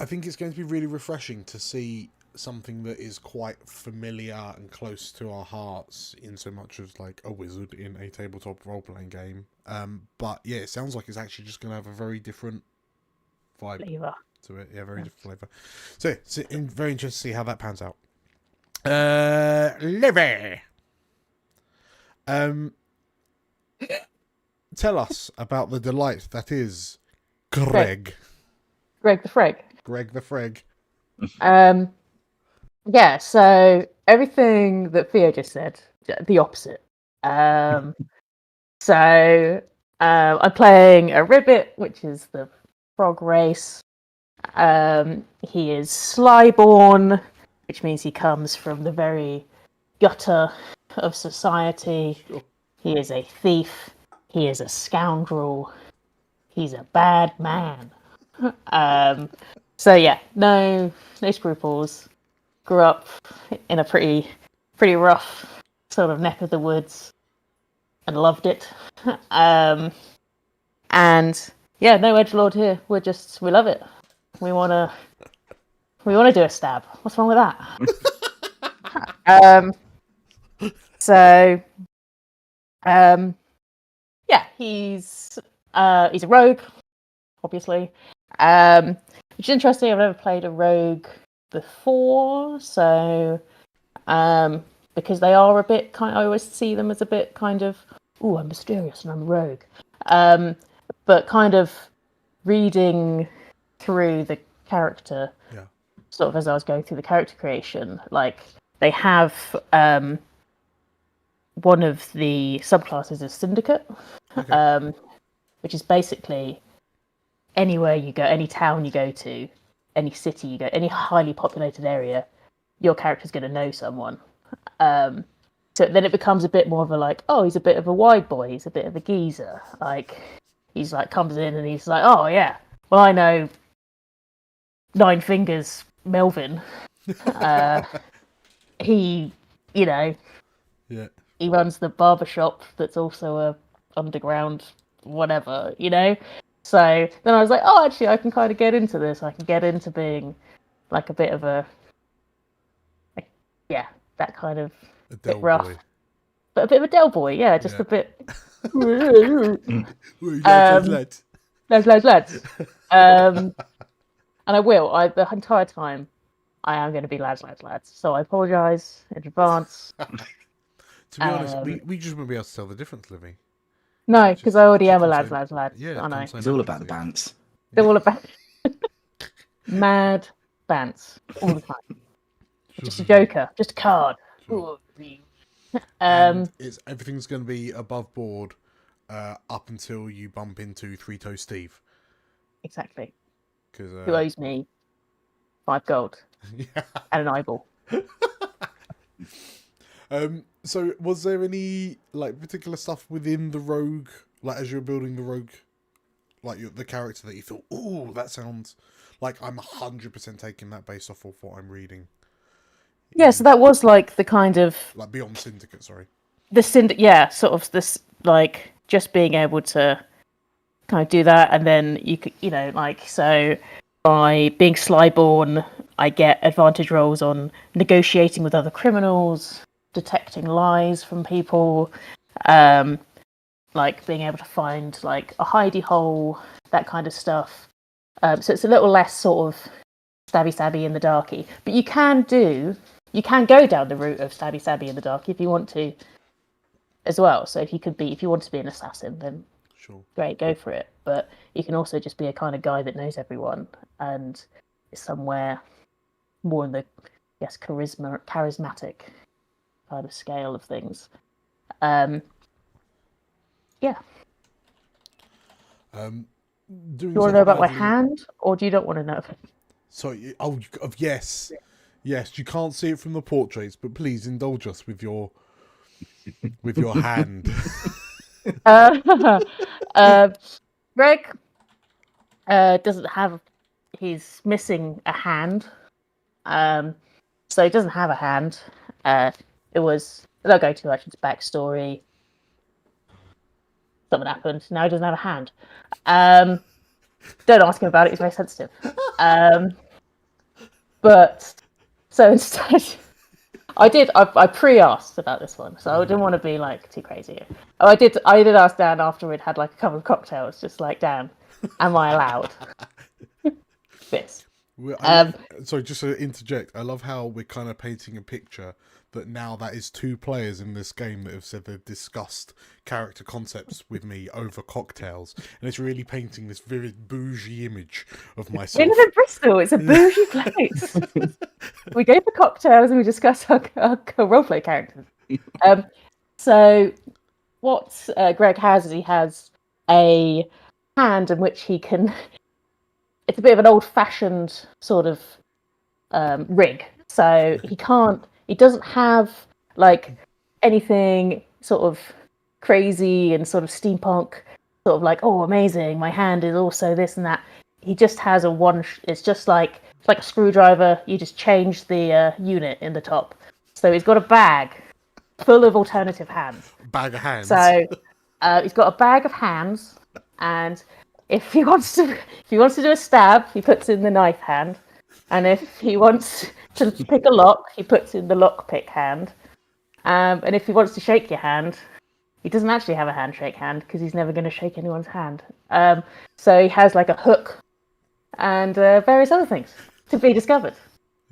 I think it's going to be really refreshing to see something that is quite familiar and close to our hearts in so much as like a wizard in a tabletop role-playing game. But yeah, it sounds like it's actually just going to have a very different vibe Flavor. to it. Yeah, very different flavour. So yeah, it's very interesting to see how that pans out. Livy! Tell us about the delight that is Greg. Greg the Freg. Greg the Freg. Yeah, so everything that Theo just said, the opposite. So I'm playing a Ribbit, which is the frog race. He is Slyborn, which means he comes from the very gutter of society. Sure. He is a thief. He is a scoundrel. He's a bad man. So yeah, no scruples. Grew up in a pretty rough sort of neck of the woods, and loved it. And yeah, no edgelord here. We love it. We wanna do a stab. What's wrong with that? Yeah, he's a rogue, obviously. Which is interesting. I've never played a rogue before, so because they are a bit kind. I always see them as a bit kind of, oh, I'm mysterious and I'm a rogue. But kind of reading through the character, Yeah. sort of as I was going through the character creation, like they have one of the subclasses is syndicate, Okay. which is basically anywhere you go, any town you go to, any city you go, any highly populated area, your character's going to know someone. So then it becomes a bit more of a like, oh, he's a bit of a wide boy, he's a bit of a geezer. Like, he's like, comes in and he's like, oh yeah, well, I know Nine Fingers Melvin. He, Yeah. he runs the barbershop that's also a underground whatever, So then I was like, oh, actually, I can kind of get into this. I can get into being like a bit of that kind of A bit Del rough. boy. But a bit of a Del boy, yeah, just Yeah. a bit. Lads. Lads. And I will. The entire time, I am going to be lads. So I apologise in advance. To be honest, we just won't be able to tell the difference, Livy. No, because I already am a Just lads. Yeah, I know. It's all about the bants. They're all about mad bants all the time. Just a joker, just a card. Sure. Ooh. And everything's going to be above board up until you bump into Three Toe Steve. Exactly. Cause, Who owes me 5 gold yeah. and an eyeball? So was there any like particular stuff within the rogue, like as you're building the rogue, like the character that you thought, oh, that sounds like I'm 100% taking that based off of what I'm reading? Yeah, so that was like the kind of Like beyond Syndicate, sorry. sort of this like just being able to kind of do that, and then you could, so by being Slyborn, I get advantage rolls on negotiating with other criminals, detecting lies from people, like being able to find like a hidey hole, that kind of stuff. So it's a little less sort of stabby in the darky, but you can go down the route of stabby in the darky if you want to as well. So if you want to be an assassin, then Sure. great, go for it. But you can also just be a kind of guy that knows everyone and is somewhere more in the charismatic kind of scale of things. Yeah. Doing Do you want to know so about my badly- hand, or do you not want to know? So, yes. Yes, you can't see it from the portraits, but please indulge us with your hand. Greg doesn't have. He's missing a hand. So he doesn't have a hand. It was. Without going too much into backstory, something happened. Now he doesn't have a hand. Don't ask him about it. He's very sensitive. But so instead, I pre-asked about this one, so I didn't want to be like too crazy. Oh, I did ask Dan after we'd had like a couple of cocktails, just like, Dan, am I allowed this? Sorry, just to interject, I love how we're kind of painting a picture that now that is 2 players in this game that have said they've discussed character concepts with me over cocktails, and it's really painting this very bougie image of myself. We live in Bristol. It's a bougie place. We go for cocktails and we discuss our roleplay characters. So what Greg has is he has a hand in which he can. It's a bit of an old-fashioned sort of rig. So he can't. He doesn't have like anything sort of crazy and sort of steampunk, sort of like, oh, amazing, my hand is also this and that. He just has it's just like a screwdriver. You just change the unit in the top. So he's got a bag full of alternative hands. Bag of hands. So he's got a bag of hands, and if he wants to do a stab, he puts in the knife hand, and if he wants to pick a lock, he puts in the lockpick hand, and if he wants to shake your hand, he doesn't actually have a handshake hand because he's never going to shake anyone's hand. So he has like a hook and various other things to be discovered.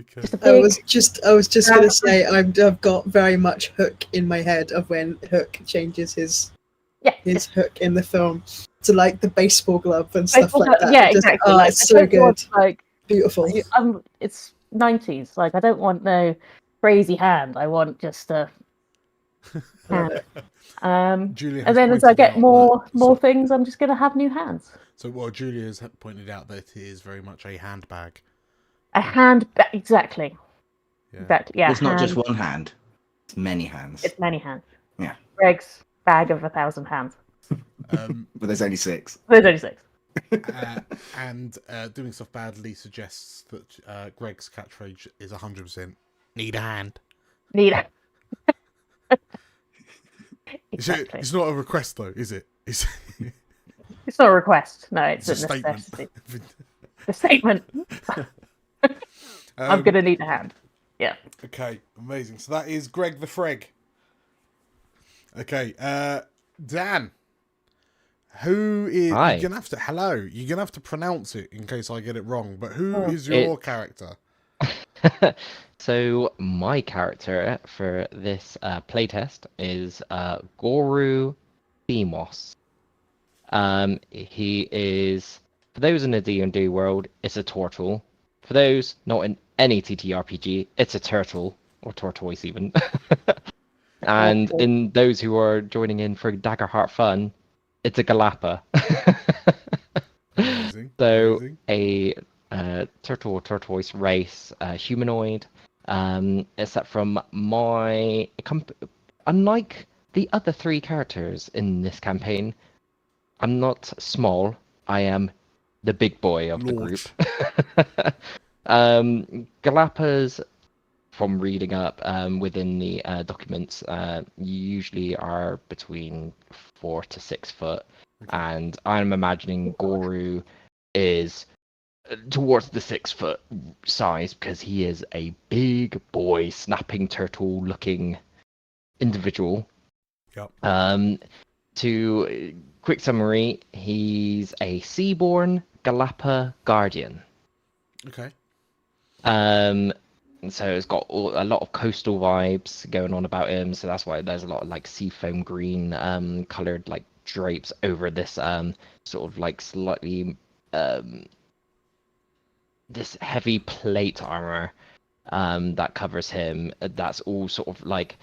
Okay. Just a I big, was just going to say I've got very much Hook in my head of when Hook changes his hook in the film to like the baseball glove and stuff like that. Yeah, Just, exactly. Oh, it's so good. Like Beautiful. it's 90s. Like I don't want no crazy hand. I want just a hand. Julia has And then as pointed I get out more things, I'm just going to have new hands. So, well, Julia has pointed out that it is very much a handbag. A hand, exactly. Yeah. Exactly. Yeah. It's not just one hand. It's many hands. It's many hands. Yeah. Greg's bag of 1,000 hands. But there's only 6. There's only 6. And doing stuff badly suggests that Greg's catchphrase is 100% need a hand. Need it. Exactly. It's not a request though, is it? It's not a request. No, it's a a statement. necessity. The statement. I'm going to need a hand. Yeah. Okay, amazing. So that is Greg the Freg. Okay, Dan. Who is... Hi. You're going to have to pronounce it in case I get it wrong, but who is your character? So my character for this playtest is Gorou Themos. He is, for those in the D&D world, it's a turtle. For those not in any TTRPG, it's a turtle, or tortoise even. And in those who are joining in for Daggerheart fun, it's a Galapa. Amazing. So Amazing. a turtle or tortoise race, humanoid. Except from my unlike the other 3 characters in this campaign, I'm not small. I am the big boy of the group. Galapas, from reading up within the documents, usually are between 4 to 6 foot, and I'm imagining Gorou is towards the 6 foot size because he is a big boy, snapping turtle looking individual. Yep. Quick summary, he's a Seaborn Galapa Guardian. Okay. So it's got a lot of coastal vibes going on about him. So that's why there's a lot of like seafoam green colored like drapes over this sort of like slightly this heavy plate armor that covers him. That's all sort of like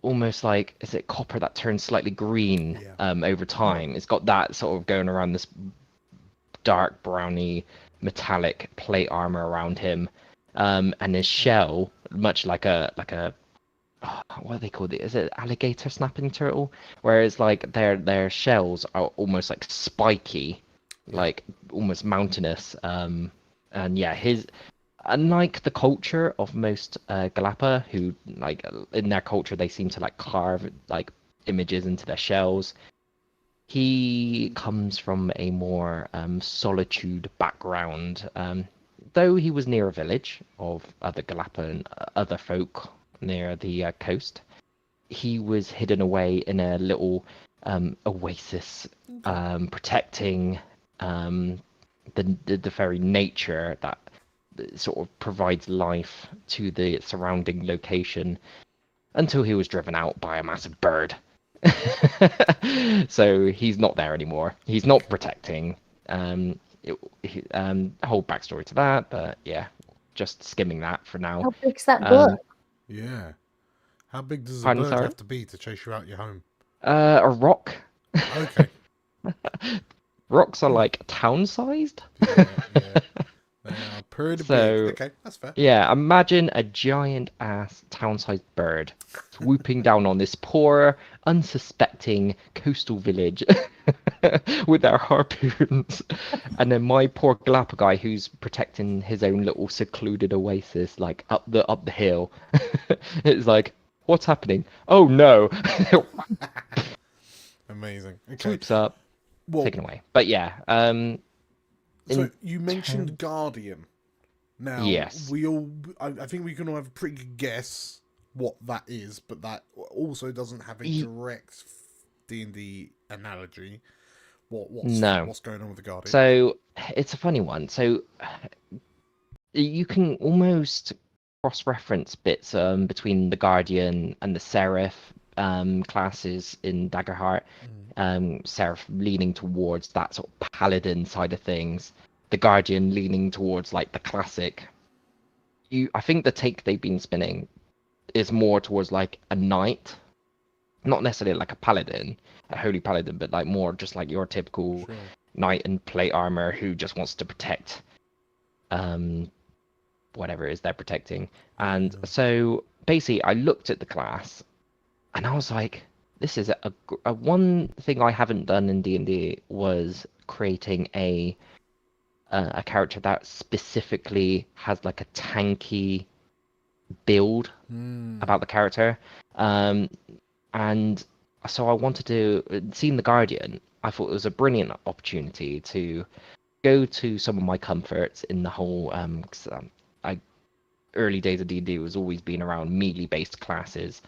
almost like, is it copper that turns slightly green over time? It's got that sort of going around this dark browny metallic plate armor around him, and his shell, much like a what are they called? Is it alligator snapping turtle? Whereas like their shells are almost like spiky, like almost mountainous. And yeah, his unlike the culture of most Galapa, who like in their culture they seem to like carve like images into their shells. He comes from a more solitude background, though he was near a village of other Galapa and other folk near the coast. He was hidden away in a little oasis, protecting the very nature that sort of provides life to the surrounding location until he was driven out by a massive bird. So he's not there anymore. He's not protecting. Whole backstory to that, but yeah, just skimming that for now. How big's that bird? Yeah. How big does a Pardon, bird sorry? have to be to chase you out your home? A rock. Okay. Rocks are like town-sized. Yeah. They are pretty So- big. Okay, that's fair. Yeah, imagine a giant ass town-sized bird swooping down on this poor, unsuspecting coastal village with their harpoons. And then my poor Galapa guy who's protecting his own little secluded oasis, like up the hill. It's like, what's happening? Oh no. Amazing. Okay. Swoops up, Well, taken away. But yeah, so in you mentioned Guardian. Now, Yes. I think we can all have a pretty good guess what that is, but that also doesn't have a direct D&D analogy. No. What's going on with the Guardian? So it's a funny one. So you can almost cross-reference bits between the Guardian and the Seraph classes in Daggerheart. Seraph leaning towards that sort of paladin side of things. The Guardian leaning towards like the classic. I think the take they've been spinning is more towards like a knight, not necessarily like a paladin, a holy paladin, but like more just like your typical Sure. knight in plate armor who just wants to protect whatever it is they're protecting. And so basically I looked at the class and I was like, this is a one thing I haven't done in D&D was creating a character that specifically has like a tanky build about the character. And so I wanted to, seeing the Guardian, I thought it was a brilliant opportunity to go to some of my comforts in the whole early days of D&D was always been around melee based classes.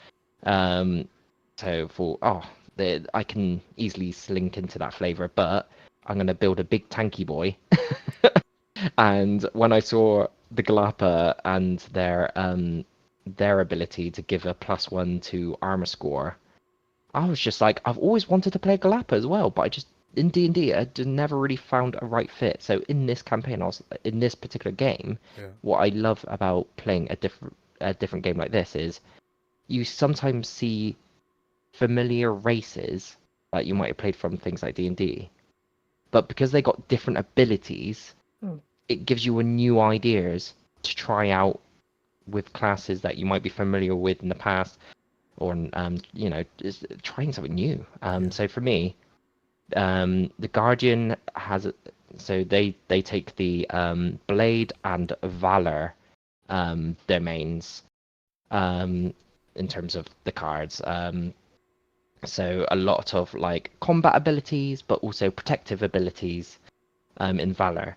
So for I can easily slink into that flavor, but I'm gonna build a big tanky boy. And when I saw the Galapa and their ability to give a +1 to armor score, I was just like, I've always wanted to play Galapa as well, but I just in D&D I just never really found a right fit. So in this campaign, in this particular game, what I love about playing a different game like this is you sometimes see familiar races that you might have played from things like D&D, but because they got different abilities, it gives you a new ideas to try out with classes that you might be familiar with in the past, or just trying something new. So for me, the Guardian has so they take the Blade and Valor domains in terms of the cards. So a lot of like combat abilities, but also protective abilities in Valor.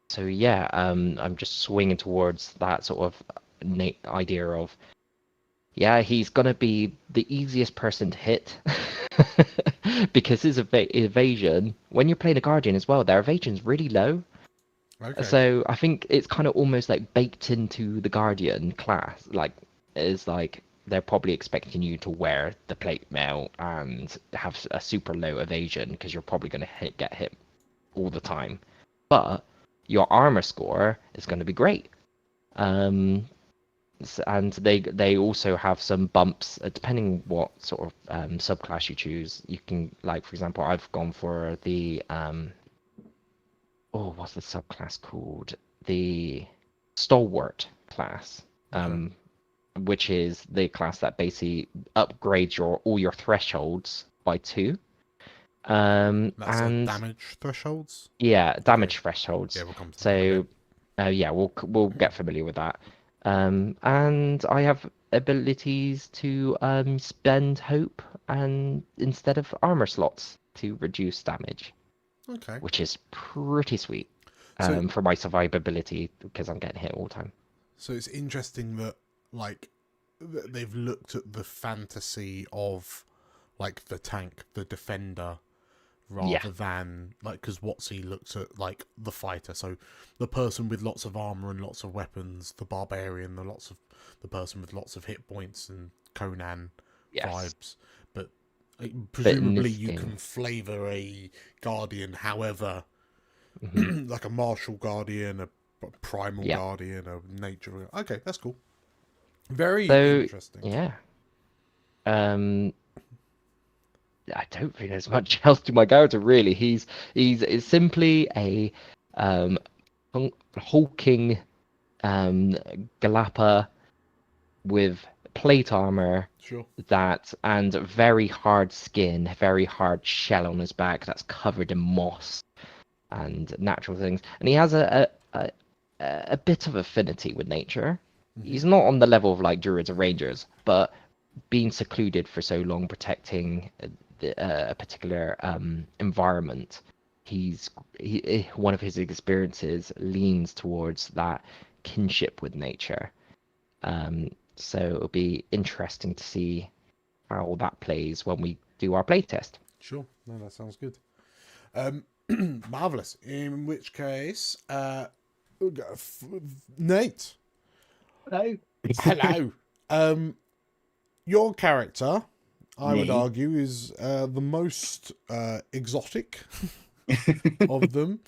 So yeah, I'm just swinging towards that sort of idea of Yeah, he's gonna be the easiest person to hit because his evasion, when you're playing a Guardian as well, their evasion's really low. Okay. So I think it's kind of almost like baked into the Guardian class. Like, is like they're probably expecting you to wear the plate mail and have a super low evasion because you're probably gonna get hit all the time. But your armor score is going to be great. And they also have some bumps depending what sort of subclass you choose. You can, like, for example, I've gone for the what's the subclass called? The Stalwart class, which is the class that basically upgrades all your thresholds by 2. That's And damage thresholds. yeah, damage thresholds. Yeah, we'll come to that. So yeah, we'll get familiar with that. And I have abilities to spend hope and instead of armor slots to reduce damage, Okay. which is pretty sweet. So- For my survivability because I'm getting hit all the time. So it's interesting that, like, they've looked at the fantasy of, like, the tank, the defender, rather than, like, because WotC looks at, like, the fighter. So the person with lots of armor and lots of weapons, the barbarian, the person with lots of hit points and Conan vibes. But presumably you can flavor a guardian however, like a martial guardian, a primal guardian, a nature. Okay, that's cool. Very interesting. Yeah. I don't think there's much else to my character really. He's simply a hulking Galapa with plate armor. Sure. And very hard skin, very hard shell on his back that's covered in moss and natural things. And he has a bit of affinity with nature. He's not on the level of like druids or rangers, but being secluded for so long, protecting a particular environment, one of his experiences leans towards that kinship with nature. So it'll be interesting to see how that plays when we do our playtest. Sure. No, that sounds good. Marvelous. In which case, Nate. Hello. Hello. Your character, I would Me? argue, is the most exotic of them.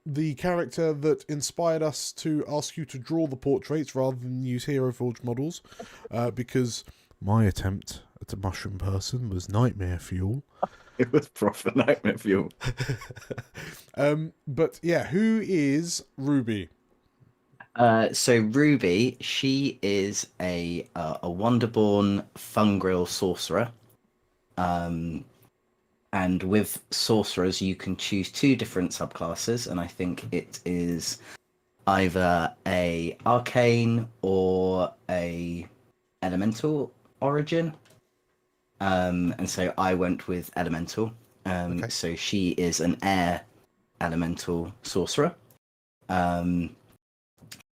The character that inspired us to ask you to draw the portraits rather than use Hero Forge models, because my attempt at a mushroom person was nightmare fuel. It was proper nightmare fuel. But yeah, who is Ruby? So Ruby, she is a Wonderborn Fungril sorcerer. And with sorcerers, you can choose 2 different subclasses, and I think it is either a arcane or a elemental origin. And so I went with elemental. Okay. So she is an air elemental sorcerer.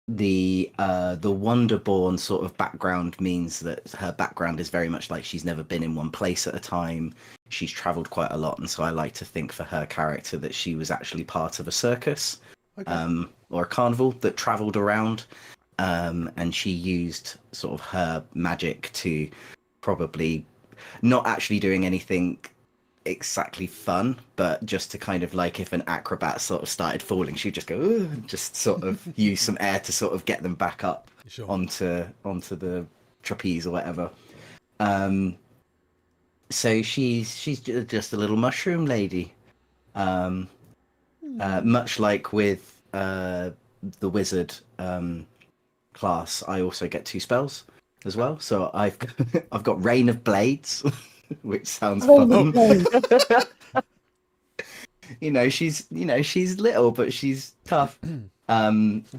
The Wonderborn sort of background means that her background is very much like she's never been in one place at a time. She's traveled quite a lot, and so I like to think for her character that she was actually part of a circus, or a carnival that traveled around, and she used sort of her magic to probably not actually doing anything exactly fun, but just to kind of like if an acrobat sort of started falling, she'd just go, "Ooh," and just sort of use some air to sort of get them back up onto the trapeze or whatever. So she's just a little mushroom lady, much like with the wizard class. I also get 2 spells as well. So I've got Rain of Blades, which sounds fun. She's little, but she's tough.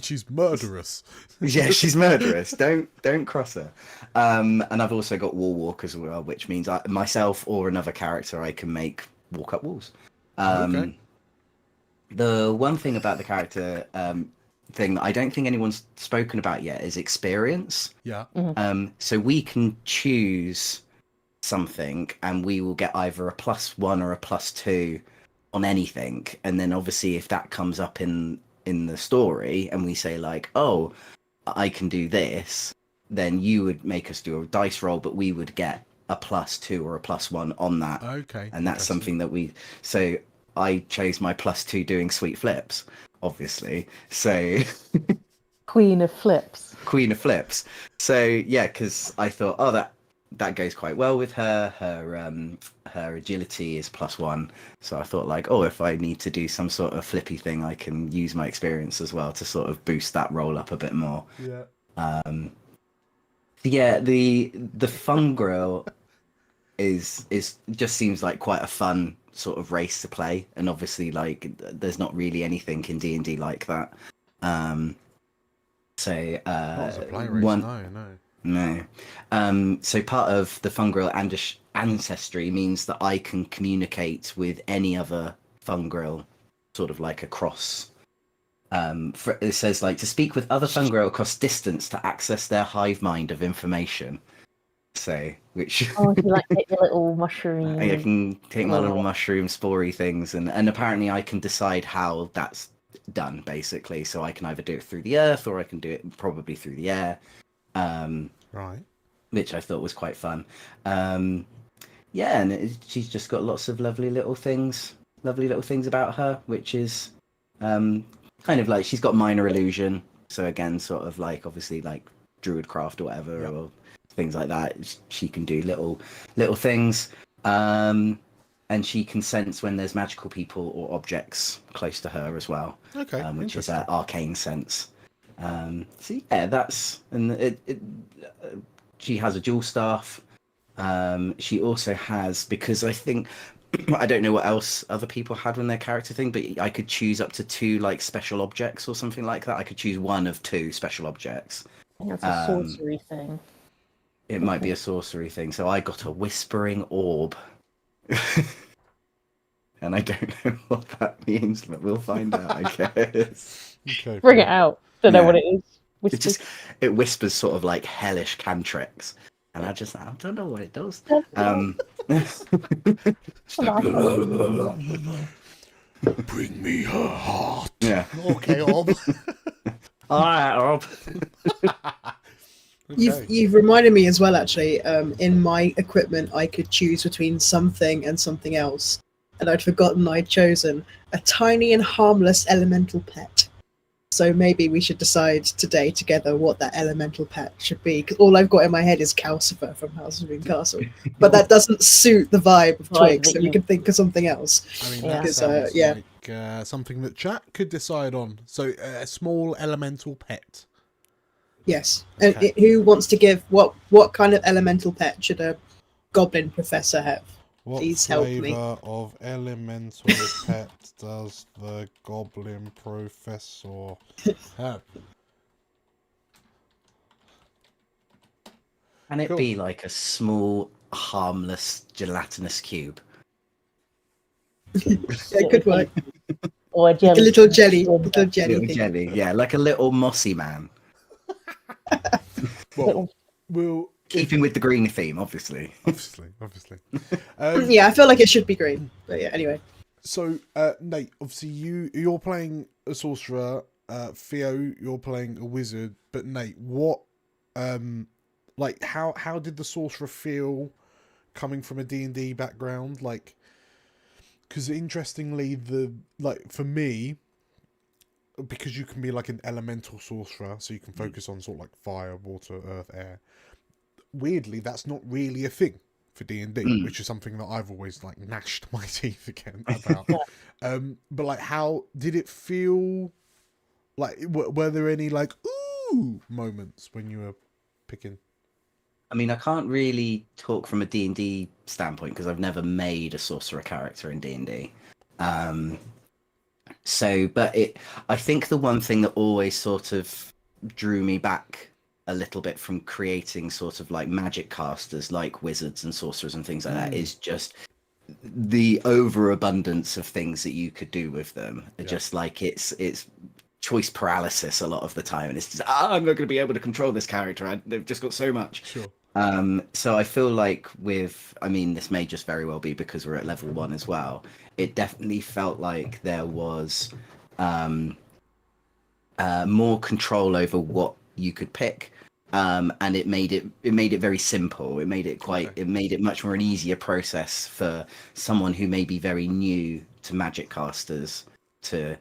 She's murderous. Yeah, she's murderous. Don't cross her. And I've also got Wall Walk as well, which means myself or another character I can make walk up walls. Okay. The one thing about the character, thing that I don't think anyone's spoken about yet is experience. Yeah. So we can choose something, and we will get either a +1 or a +2 on anything. And then obviously, if that comes up in the story, and we say like, "Oh, I can do this," then you would make us do a dice roll, but we would get a +2 or a +1 on that. Okay. And that's something that we. So I chose my +2 doing sweet flips, obviously. So Queen of Flips. Queen of Flips. So yeah, because I thought, oh, that goes quite well with her. Her agility is +1. So I thought like, oh, if I need to do some sort of flippy thing, I can use my experience as well to sort of boost that roll up a bit more. Yeah. Yeah, the Fungril is just seems like quite a fun sort of race to play, and obviously like there's not really anything in D&D like that. So Not as a play race, no. So part of the Fungril ancestry means that I can communicate with any other Fungril, sort of like across. It says like to speak with other Fungril across distance to access their hive mind of information. So, which Oh, you like take your little mushroom. I can take my little mushroom spory things, and apparently I can decide how that's done basically. So I can either do it through the earth, or I can do it probably through the air. Right. Which I thought was quite fun. Yeah, and she's just got lots of lovely little things about her, which is kind of like she's got minor illusion. So again, sort of like obviously like druidcraft or whatever, Yep. or things like that. She can do little things, and she can sense when there's magical people or objects close to her as well. Okay. Which is that arcane sense. So yeah, that's and she has a dual staff. She also has, because I think I don't know what else other people had when their character thing, but I could choose up to 2 like special objects or something like that. I could choose 1 of 2 special objects. I think that's a sorcery thing. It might be a sorcery thing. So I got a whispering orb. And I don't know what that means, but we'll find out, I guess. Okay. Bring it out. Don't know Yeah. what it is. It whispers sort of like hellish cantrics. And I don't know what it does. Bring me her heart. Yeah. Okay, Ob. All right, Rob. Okay. You've reminded me as well, actually. In my equipment, I could choose between something and something else, and I'd forgotten I'd chosen a tiny and harmless elemental pet. So maybe we should decide today together what that elemental pet should be. Because all I've got in my head is Calcifer from House of Green Castle, but that doesn't suit the vibe of Right, Twigg. but So we can think of something else. I mean, Yeah. that Because, sounds yeah. like something that chat could decide on. So, a small elemental pet. Yes. And Okay. who wants to give what kind of elemental pet should a goblin professor have? What Please help me. flavour of elemental pet does the goblin professor have? Can it Cool. be like a small, harmless, gelatinous cube? It could work. Or a Like jelly. a little jelly Little thing. jelly, yeah, like a little mossy man. Well, we'll Keeping with the green theme, obviously. obviously. Yeah, I feel like it should be green. But yeah, anyway. So, Nate, obviously you're playing a sorcerer. Theo, you're playing a wizard. But Nate, what, like, how did the sorcerer feel coming from a D&D background? Like, because interestingly, for me, because you can be like an elemental sorcerer, so you can focus on sort of like fire, water, earth, air. Weirdly, that's not really a thing for D&D, which is something that I've always like gnashed my teeth again about. But like, how did it feel? Like, were there any like ooh moments when you were picking? I mean, I can't really talk from a D&D standpoint because I've never made a sorcerer character in D&D. I think the one thing that always sort of drew me back a little bit from creating sort of like magic casters like wizards and sorcerers and things like that is just the overabundance of things that you could do with them. Yeah. Just like it's choice paralysis a lot of the time, and it's just I'm not going to be able to control this character. They've just got so much. Sure. So I feel like this may just very well be because we're at level 1 as well. It definitely felt like there was more control over what you could pick, and it made it very simple. It made it much more an easier process for someone who may be very new to magic casters to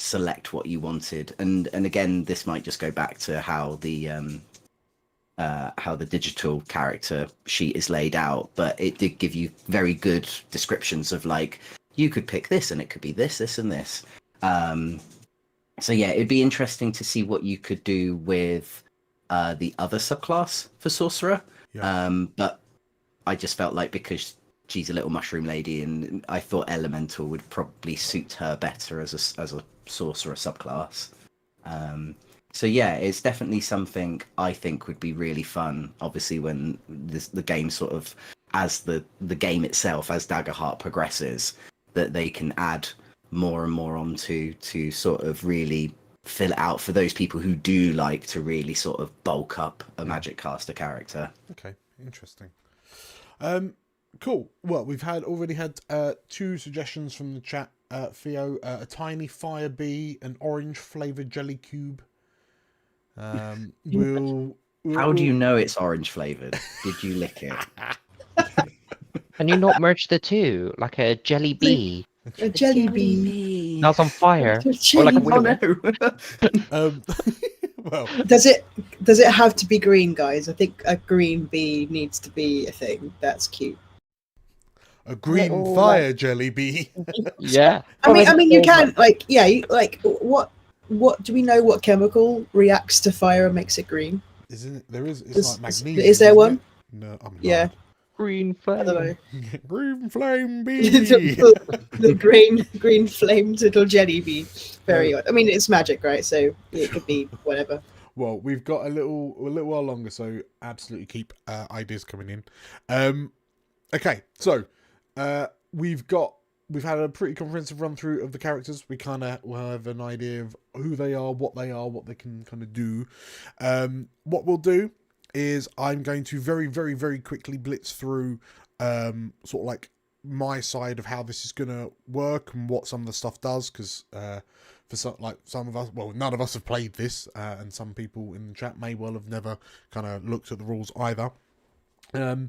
select what you wanted. And again, this might just go back to how the digital character sheet is laid out, but it did give you very good descriptions of like, you could pick this and it could be this, this and this. So yeah, it'd be interesting to see what you could do with the other subclass for Sorcerer. Yeah. But I just felt like because she's a little mushroom lady, and I thought Elemental would probably suit her better as a Sorcerer subclass. So yeah, it's definitely something I think would be really fun. Obviously, when the game sort of, as the game itself, as Daggerheart progresses, that they can add more and more onto to sort of really fill it out for those people who do like to really sort of bulk up a magic caster character. Okay, interesting. Cool. Well, we've already had 2 suggestions from the chat. Theo, a tiny fire bee, an orange flavoured jelly cube. How do you know it's orange flavoured? Did you lick it? Can you not merge the two, like a jelly bee? A jelly bee. That's on fire. Or like a well, does it have to be green, guys? I think a green bee needs to be a thing. That's cute. A green fire jelly bee. Yeah. I mean, you can what do we know? What chemical reacts to fire and makes it green? Isn't it? There is. It's like magnesium. Is there one? No. Yeah. Green flame. I don't know. Green flame bee. the green flamed little jelly bee. Very odd. I mean, it's magic, right? So it could be whatever. Well, we've got a little while longer, so absolutely keep ideas coming in. Okay, so we've had a pretty comprehensive run through of the characters. We kind of have an idea of who they are, what they can kind of do. What we'll do is I'm going to very, very, very quickly blitz through sort of like my side of how this is going to work and what some of the stuff does, because for some of us, well, none of us have played this, and some people in the chat may well have never kind of looked at the rules either. Yeah,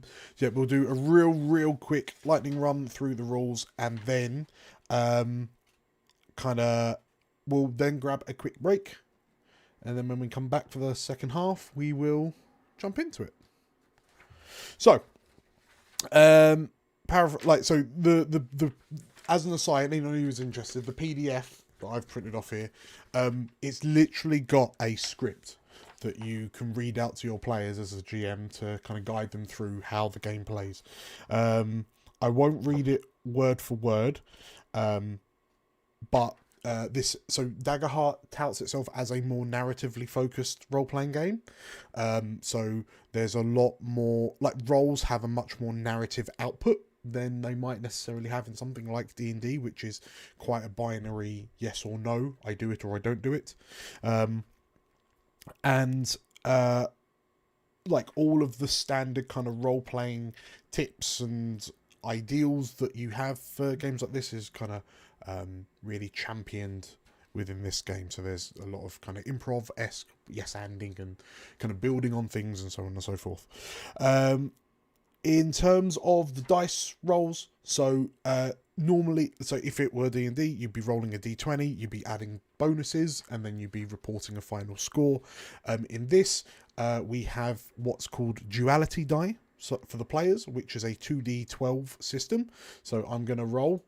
we'll do a real quick lightning run through the rules, and then we'll then grab a quick break, and then when we come back for the second half, we will jump into it. So, the as an aside, anyone who's interested, the PDF that I've printed off here, it's literally got a script that you can read out to your players as a GM to kind of guide them through how the game plays. I won't read it word for word, but Daggerheart touts itself as a more narratively focused role-playing game. So there's a lot more, like, roles have a much more narrative output than they might necessarily have in something like D&D, which is quite a binary yes or no, I do it or I don't do it. Like all of the standard kind of role-playing tips and ideals that you have for games like this is kind of really championed within this game. So there's a lot of kind of improv-esque yes-anding and kind of building on things and so on and so forth. In terms of the dice rolls, so normally, so if it were D&D, you'd be rolling a d20, you'd be adding bonuses, and then you'd be reporting a final score. In this, we have what's called duality die for the players, which is a 2d12 system. So I'm going to roll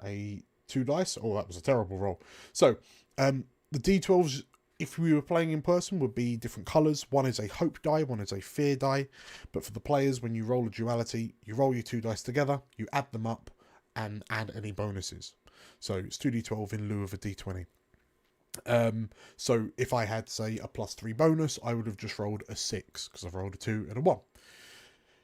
a 2 dice. Oh, that was a terrible roll. So the d12s, if we were playing in person, would be different colours. One is a hope die, one is a fear die. But for the players, when you roll a duality, you roll your 2 dice together, you add them up, and add any bonuses. So it's 2d12 in lieu of a d20. So if I had, say, a +3 bonus, I would have just rolled a 6, because I've rolled a 2 and a 1.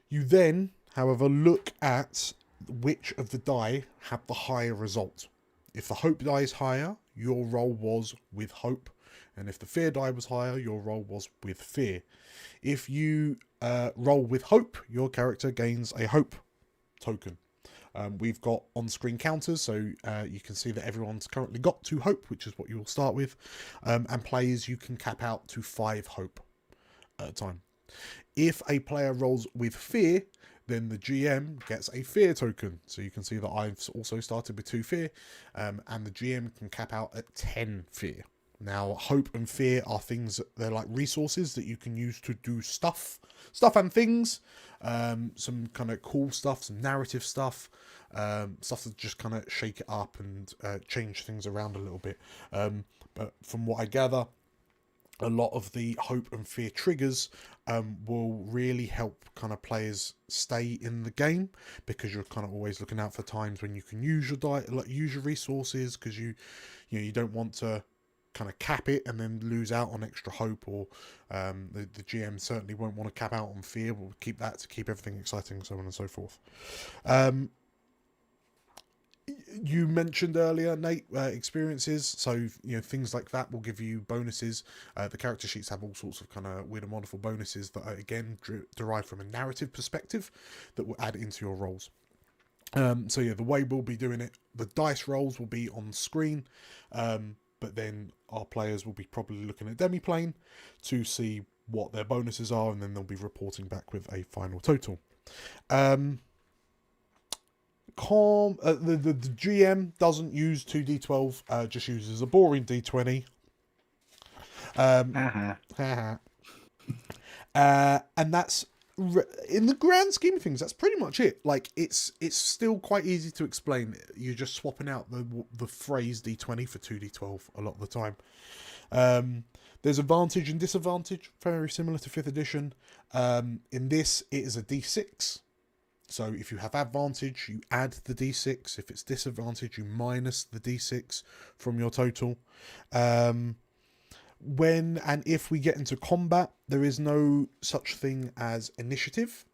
You then, however, look at which of the die have the higher result. If the hope die is higher, your roll was with hope. And if the fear die was higher, your roll was with fear. If you roll with hope, your character gains a hope token. We've got on-screen counters, so you can see that everyone's currently got 2 hope, which is what you will start with. And players, you can cap out to 5 hope at a time. If a player rolls with fear, then the GM gets a fear token. So you can see that I've also started with 2 fear, and the GM can cap out at 10 fear. Now, hope and fear are things, they're like resources that you can use to do stuff and things. Some kind of cool stuff, some narrative stuff, stuff that just kind of shake it up and change things around a little bit. But from what I gather, a lot of the hope and fear triggers will really help kind of players stay in the game, because you're kind of always looking out for times when you can use your resources, because you don't want to kind of cap it and then lose out on extra hope, or the GM certainly won't want to cap out on fear. We'll keep that to keep everything exciting, so on and so forth. You mentioned earlier, Nate, experiences, so things like that will give you bonuses. The character sheets have all sorts of kind of weird and wonderful bonuses that are again derived from a narrative perspective that will add into your rolls. So yeah, the way we'll be doing it, the dice rolls will be on screen, but then our players will be probably looking at Demiplane to see what their bonuses are, and then they'll be reporting back with a final total. The GM doesn't use 2d12, just uses a boring d20. And that's, in the grand scheme of things, that's pretty much it. Like, it's still quite easy to explain. You're just swapping out the phrase d20 for 2d12 a lot of the time. There's advantage and disadvantage, very similar to 5th edition. In this, it is a d6. So if you have advantage, you add the d6. If it's disadvantage, you minus the d6 from your total. When and if we get into combat, there is no such thing as initiative.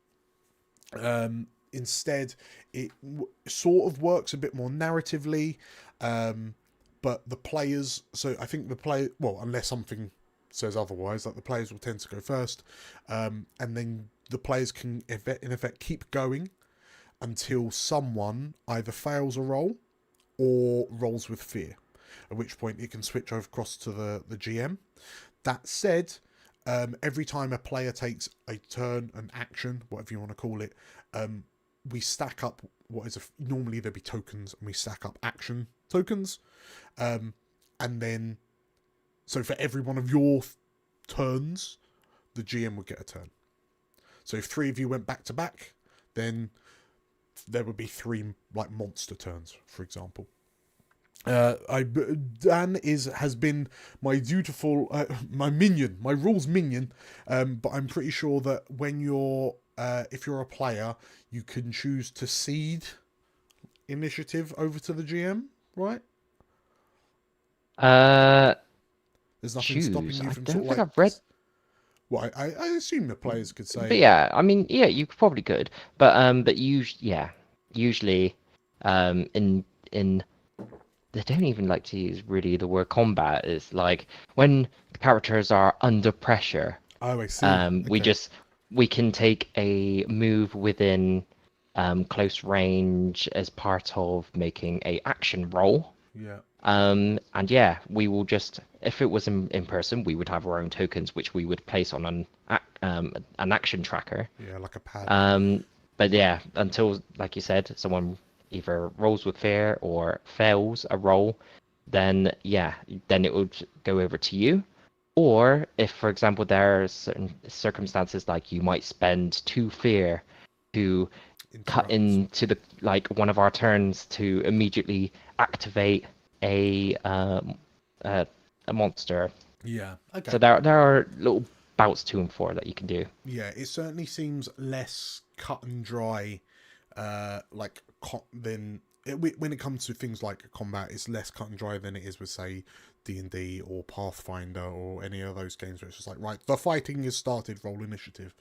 Instead, it sort of works a bit more narratively, but the players, so I think unless something says otherwise, like the players will tend to go first, and then the players can in effect keep going until someone either fails a roll or rolls with fear, at which point it can switch over across to the GM. That said, every time a player takes a turn, an action, whatever you want to call it, we stack up normally there'd be tokens, and we stack up action tokens, and then so for every one of your turns, the GM would get a turn. So if 3 of you went back to back, then there would be 3 like monster turns, for example. Dan has been my dutiful my rules minion, but I'm pretty sure that when you're if you're a player, you can choose to cede initiative over to the GM, right? There's nothing stopping you from sort of like. I've read. Well, I assume the players could say. But yeah, I mean, yeah, you probably could, but usually, in they don't even like to use really the word combat. It's like when the characters are under pressure. Oh, I see. Okay. We can take a move within close range as part of making a action roll. Yeah. And yeah, we will just, if it was in person, we would have our own tokens, which we would place on an action tracker. Yeah, like a pad. But yeah, until, like you said, someone either rolls with fear or fails a roll, then it would go over to you. Or if, for example, there are certain circumstances like you might spend 2 fear to cut into the one of our turns to immediately activate a monster. Yeah. Okay. So there are little bouts 2 and 4 that you can do. Yeah, it certainly seems less cut and dry, when it comes to things like combat, it's less cut and dry than it is with, say, D&D or Pathfinder or any of those games where it's just like, right, the fighting is started, roll initiative.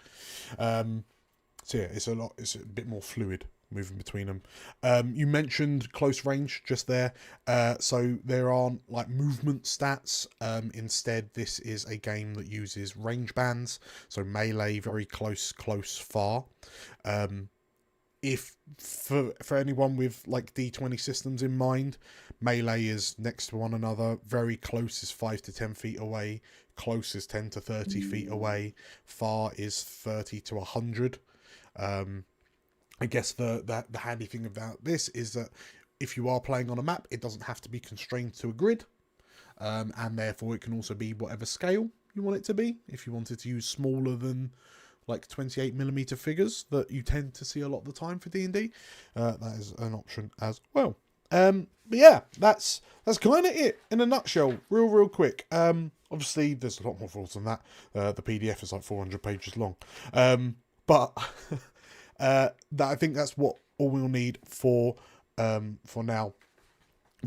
So yeah, it's a bit more fluid moving between them. You mentioned close range just there. So there aren't like movement stats. Instead, this is a game that uses range bands. So melee, very close, far. If for anyone with like D20 systems in mind, melee is next to one another. Very close is 5 to 10 feet away. Close is 10 to 30 feet away. Far is 30 to 100. I guess the handy thing about this is that if you are playing on a map, it doesn't have to be constrained to a grid, and therefore it can also be whatever scale you want it to be. If you wanted to use smaller than like 28mm figures that you tend to see a lot of the time for D&D, that is an option as well. But yeah, that's kind of it in a nutshell, real quick. Obviously, there's a lot more rules than that. The PDF is like 400 pages long, but I think that's what all we'll need for now.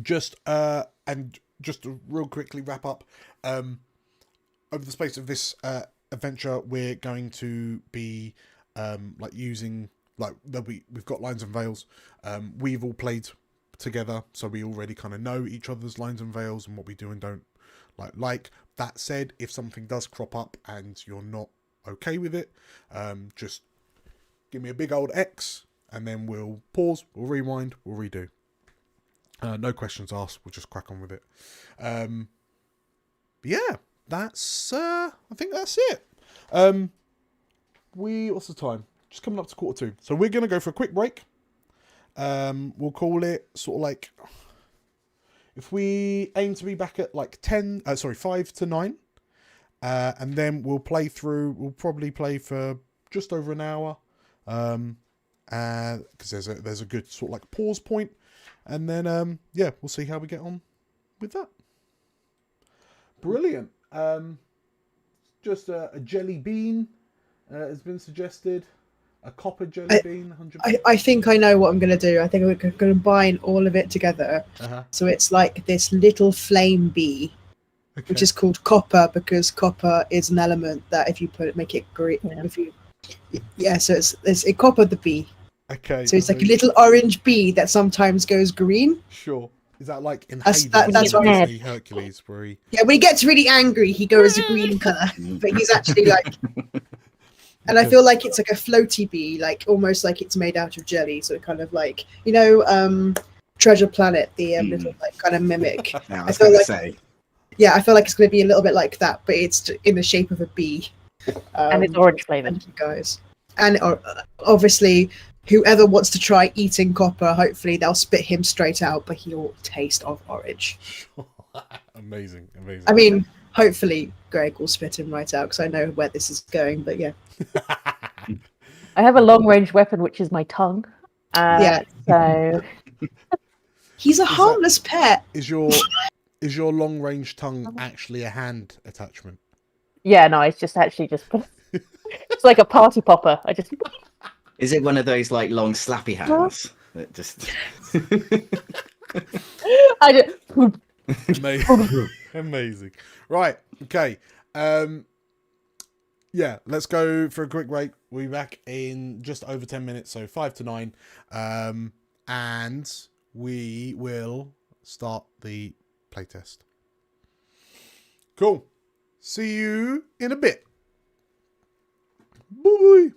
Just to real quickly wrap up, over the space of this adventure, we're going to be like using like we've got lines and veils. We've all played together, so we already kind of know each other's lines and veils and what we do and don't like. That said, if something does crop up and you're not okay with it, just give me a big old X, and then we'll pause, we'll rewind, we'll redo. No questions asked, we'll just crack on with it. But yeah, that's I think that's it. What's the time? Just coming up to 1:45. So we're gonna go for a quick break. We'll call it sort of like, if we aim to be back at like 5 to 9, and then we'll play through. We'll probably play for just over an hour. Because there's a good sort of like pause point, and then yeah, we'll see how we get on with that. Brilliant. Just a jelly bean has been suggested. A copper jelly bean. 100%. I think I know what I'm going to do. I think we're going to combine all of it together. So it's like this little flame bee, which is called copper, because copper is an element that if you make it green, so it's a copper the bee. Okay. So it's like a little orange bee that sometimes goes green. Sure. Is that like in that's what Hercules, where he... Yeah, when he gets really angry, he goes a green colour. But he's actually like... And I feel like it's like a floaty bee, like almost like it's made out of jelly. So kind of like, Treasure Planet, the little like kind of mimic. Yeah, I feel like yeah, I feel like it's going to be a little bit like that, but it's in the shape of a bee. And it's orange flavoured. Guys. And obviously, whoever wants to try eating copper, hopefully they'll spit him straight out, but he'll taste of orange. Amazing. I mean, hopefully Greg will spit him right out, because I know where this is going, but yeah. I have a long-range weapon, which is my tongue. So... He's a harmless pet. Is your long-range tongue actually a hand attachment? Yeah, no, it's just actually just... It's like a party popper. I just... Is it one of those like long slappy hands that just? I just... Amazing. Right. Okay. Yeah. Let's go for a quick break. We'll be back in just over 10 minutes, so 5 to 9, and we will start the playtest. Cool. See you in a bit. Bye.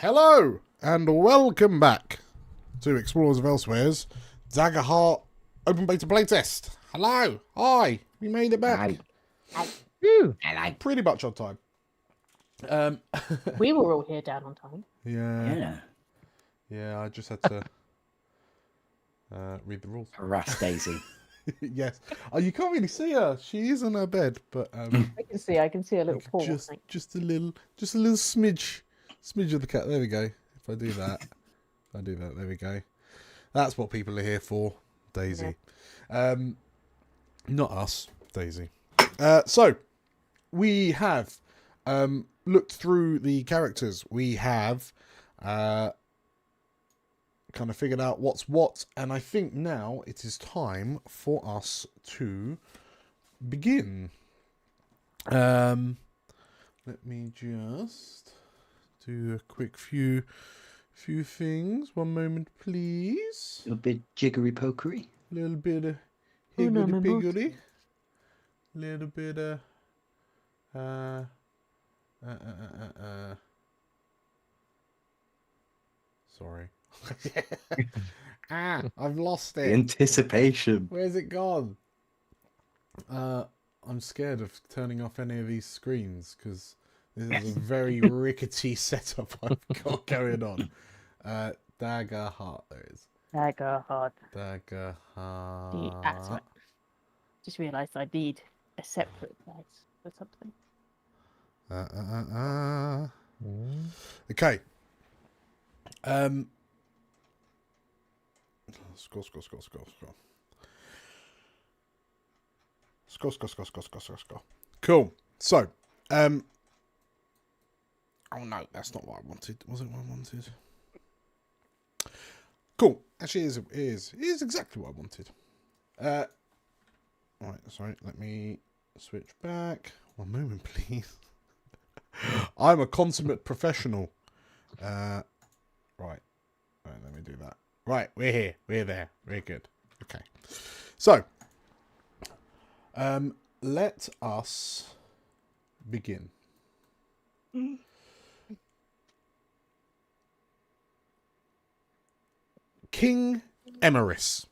Hello, and welcome back to Explorers of Elsewhere's Daggerheart Open Beta Playtest. Hello, hi, we made it back. Hello. Pretty much on time. We were all here down on time. Yeah, I just had to read the rules. Harass Daisy. Yes. Oh, you can't really see her. She is in her bed, but I can see a little paw. Just a little smidge of the cat. There we go. If I do that, there we go. That's what people are here for, Daisy. Not us, Daisy. So, we have looked through the characters. We have kind of figured out what's what, and I think now it is time for us to begin. Let me just do a quick few things. One moment, please. A little bit jiggery pokery. A little bit of Una higgledy mimosa. piggledy. Little bit of sorry. I've lost The it. anticipation. Where's it gone? I'm scared of turning off any of these screens because this is a very rickety setup I've got going on. Daggerheart, there it is. Daggerheart. Daggerheart. Sorry. Just realised I need a separate place for something. Okay. Scroll. Cool. So, oh no, that's not what I wanted. Was it what I wanted? Cool. Actually, it is exactly what I wanted. Right, sorry, let me switch back. One moment, please. I'm a consummate professional. Right, let me do that. Right, we're here. We're there. We're good. Okay. So, let us begin. King Emeris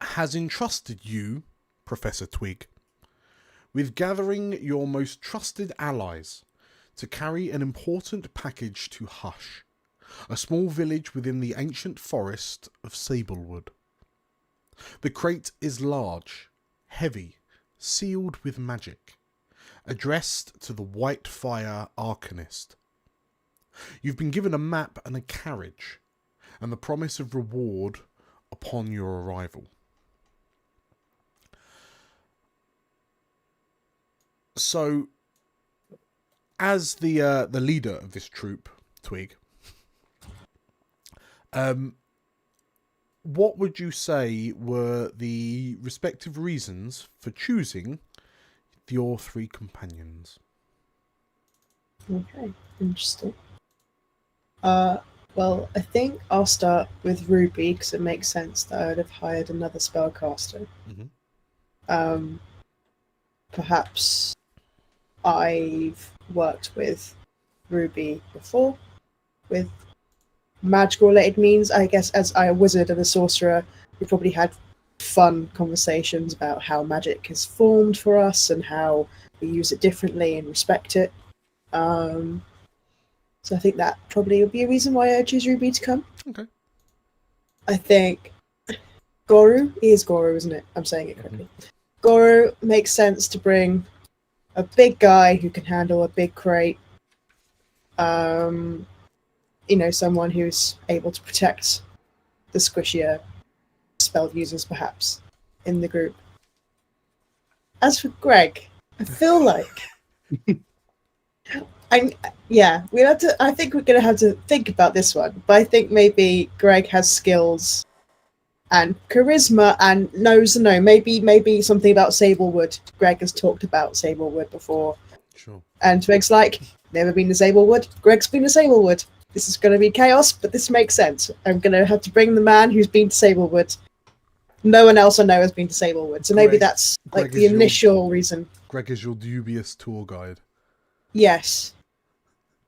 has entrusted you, Professor Twigg, with gathering your most trusted allies to carry an important package to Hush, a small village within the ancient forest of Sablewood. The crate is large, heavy, sealed with magic, addressed to the Whitefire Arcanist. You've been given a map and a carriage, and the promise of reward upon your arrival. So, as the leader of this troop, Twig, what would you say were the respective reasons for choosing your three companions? Okay, interesting. Well, I think I'll start with Ruby because it makes sense that I would have hired another spellcaster. Mm-hmm. Perhaps I've worked with Ruby before with magical related means. I guess as a wizard and a sorcerer, we probably had fun conversations about how magic is formed for us and how we use it differently and respect it. So I think that probably would be a reason why I choose Ruby to come. Okay. I think Gorou is Gorou, isn't it? I'm saying it correctly. Gorou makes sense to bring a big guy who can handle a big crate. Someone who's able to protect the squishier spell users, perhaps, in the group. As for Greg, I feel like I think we're gonna have to think about this one. But I think maybe Greg has skills and charisma and maybe something about Sablewood. Greg has talked about Sablewood before. Sure. And Twig's like, never been to Sablewood. Greg's been to Sablewood. This is gonna be chaos, but this makes sense. I'm gonna have to bring the man who's been to Sablewood. No one else I know has been to Sablewood. So maybe that's like the initial reason. Greg is your dubious tour guide. Yes.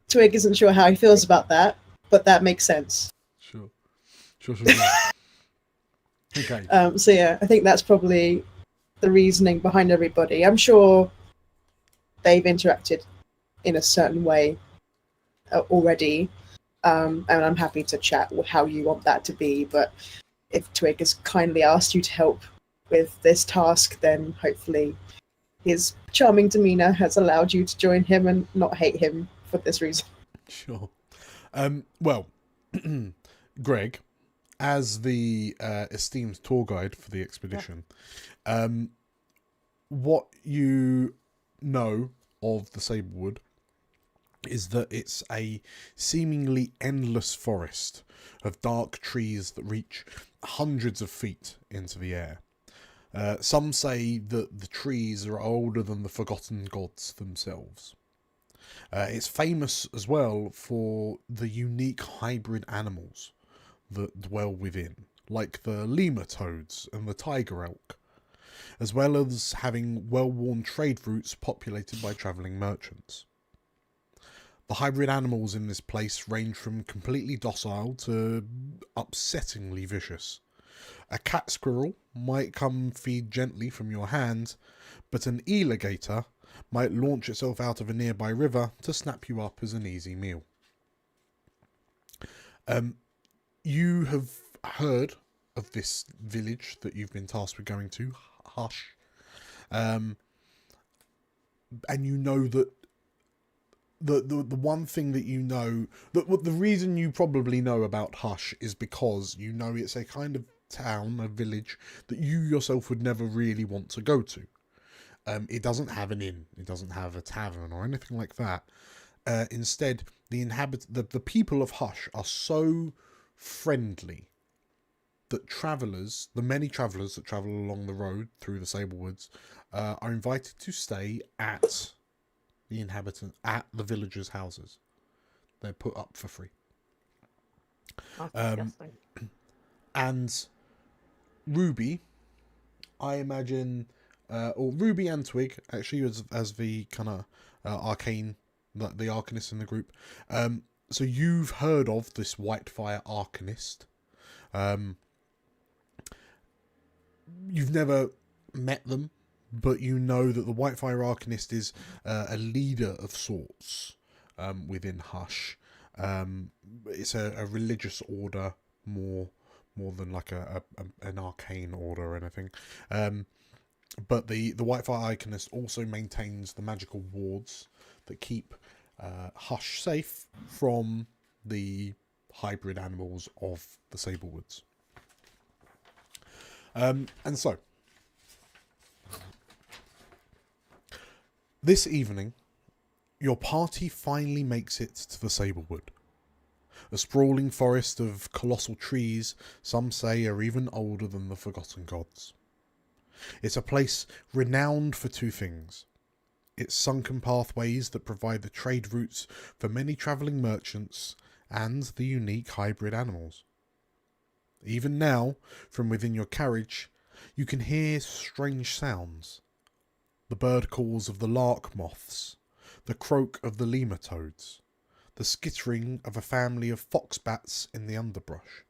Twig isn't sure how he feels about that, but that makes sense. Sure. Okay. So yeah, I think that's probably the reasoning behind everybody. I'm sure they've interacted in a certain way already, and I'm happy to chat with how you want that to be. But if Twig has kindly asked you to help with this task, then hopefully his charming demeanor has allowed you to join him and not hate him for this reason. Sure. Well, Greg, as the esteemed tour guide for the expedition, what you know of the Sablewood is that it's a seemingly endless forest of dark trees that reach hundreds of feet into the air. Some say that the trees are older than the forgotten gods themselves. It's famous as well for the unique hybrid animals that dwell within, like the lemur toads and the tiger elk, as well as having well-worn trade routes populated by travelling merchants. The hybrid animals in this place range from completely docile to upsettingly vicious. A cat squirrel might come feed gently from your hand, but an alligator might launch itself out of a nearby river to snap you up as an easy meal. You have heard of this village that you've been tasked with going to, Hush, and you know that the one thing that you know, that the reason you probably know about Hush is because you know it's a kind of town, a village that you yourself would never really want to go to. It doesn't have an inn, it doesn't have a tavern or anything like that. Instead, the people of Hush are so friendly that the many travellers that travel along the road through the Sablewoods, are invited to stay at the villagers' houses. They're put up for free. That's disgusting. And Ruby, I imagine, or Ruby and Twig, actually, as the kind of arcane, the arcanist in the group. So you've heard of this Whitefire arcanist. You've never met them, but you know that the Whitefire arcanist is a leader of sorts within Hush. It's a religious order more than like an arcane order or anything. But the Whitefire arcanist also maintains the magical wards that keep Hush safe from the hybrid animals of the Sablewoods. And so, this evening, your party finally makes it to the Sablewood. A sprawling forest of colossal trees, some say are even older than the Forgotten Gods. It's a place renowned for two things: its sunken pathways that provide the trade routes for many travelling merchants, and the unique hybrid animals. Even now, from within your carriage, you can hear strange sounds. The bird calls of the lark moths, the croak of the lemur toads, the skittering of a family of fox bats in the underbrush.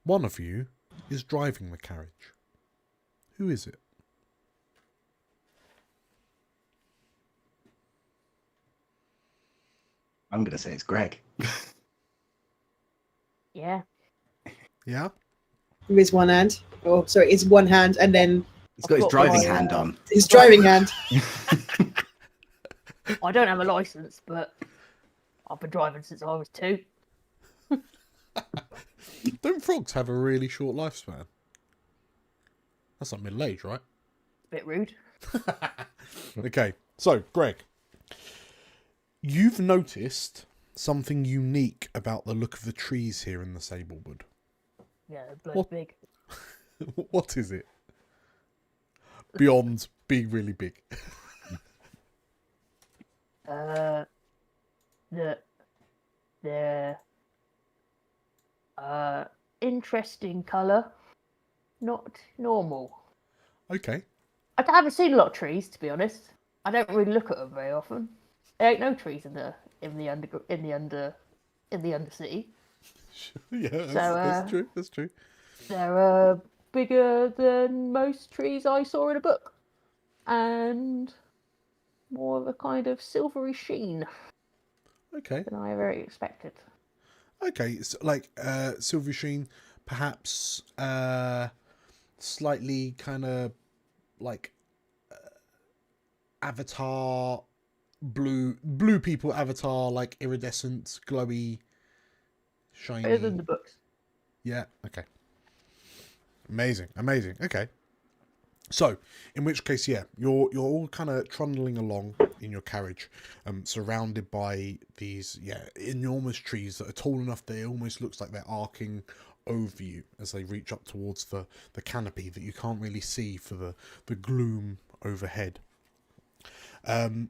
One of you is driving the carriage. Who is it? I'm going to say it's Greg. Yeah. Yeah? With his one hand. Oh, sorry, it's one hand and then He's got his I've got driving my, hand on. his driving hand. I don't have a license, but I've been driving since I was 2. Don't frogs have a really short lifespan? That's not middle age, right? Bit rude. Okay, so, Greg, you've noticed something unique about the look of the trees here in the Sablewood. Yeah, they're bloody What? big. What is it? Beyond being really big. They're interesting colour, not normal. Okay. I haven't seen a lot of trees, to be honest. I don't really look at them very often. There ain't no trees in the undercity. Yeah, So, that's true. That's true. They're bigger than most trees I saw in a book, and more of a kind of silvery sheen Okay. than I ever expected. Okay. So, like silver sheen, perhaps slightly kind of like Avatar blue people Avatar, like iridescent, glowy, shiny. Better than the books. Yeah. Okay. Amazing. Okay. So, in which case, yeah, you're all kind of trundling along in your carriage, surrounded by these enormous trees that are tall enough that it almost looks like they're arcing over you as they reach up towards the canopy that you can't really see for the gloom overhead. And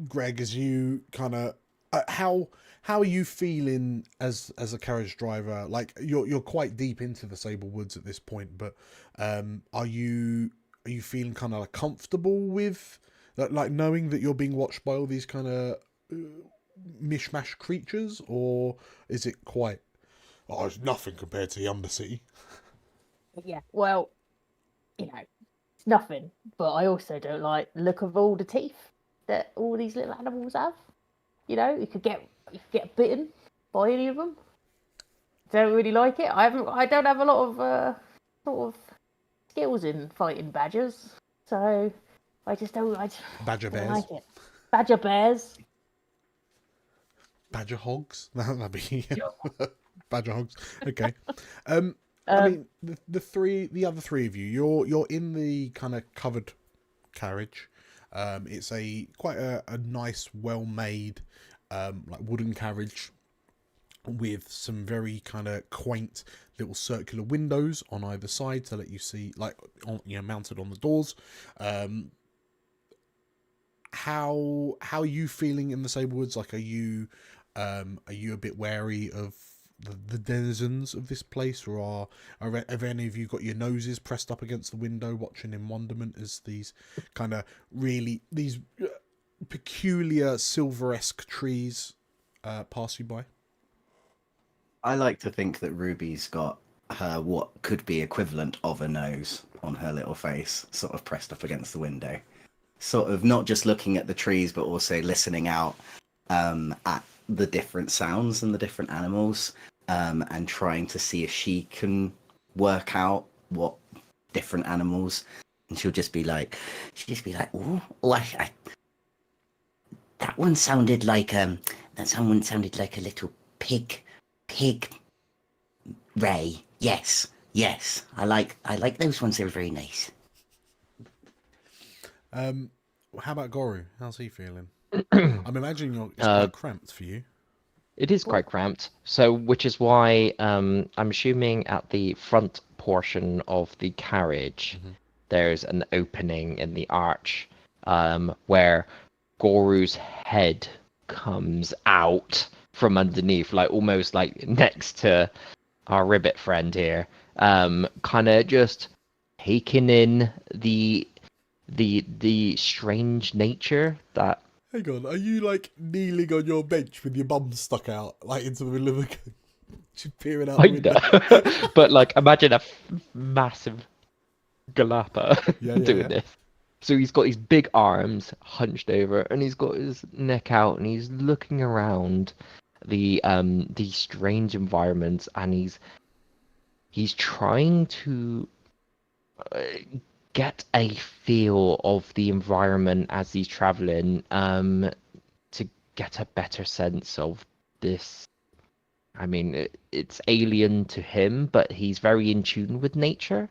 Greg, as you kind of how are you feeling as a carriage driver? Like you're quite deep into the Sable Woods at this point, but are you feeling kind of like comfortable with like knowing that you're being watched by all these kind of mishmash creatures, or is it quite it's nothing compared to the Undercity? Yeah, well, it's nothing, but I also don't like the look of all the teeth that all these little animals have. You could get bitten by any of them. Don't really like it. I don't have a lot of sort of skills in fighting badgers, so I just don't. Badger don't bears. like it. Badger bears. Badger hogs. That'd be badger hogs. Okay. I mean, the other three of you, you're in the kind of covered carriage. It's quite a nice, well-made, like wooden carriage with some very kind of quaint little circular windows on either side to let you see, like, mounted on the doors. How are you feeling in the Sable Woods? Like, are you a bit wary of the denizens of this place, or have any of you got your noses pressed up against the window watching in wonderment as these kind of these peculiar silver-esque trees pass you by? I like to think that Ruby's got her what could be equivalent of a nose on her little face, sort of pressed up against the window, sort of not just looking at the trees but also listening out at the different sounds and the different animals, and trying to see if she can work out what different animals. And she'll just be like, oh, that one sounded like someone sounded like a little pig ray. Yes, I like those ones. They're very nice. How about Gorou? How's he feeling? I'm imagining it's quite cramped for you. It is quite cramped, so which is why I'm assuming at the front portion of the carriage there's an opening in the arch where Gorou's head comes out from underneath, like almost like next to our Ribbit friend here, kind of just taking in the strange nature that. Hang on, are you like kneeling on your bench with your bum stuck out, like into the middle of the just peering out the window? But like, imagine a massive Galapa doing this. So he's got his big arms hunched over, and he's got his neck out, and he's looking around the strange environments, and he's trying to get a feel of the environment as he's traveling, to get a better sense of this. I mean, it's alien to him, but he's very in tune with nature.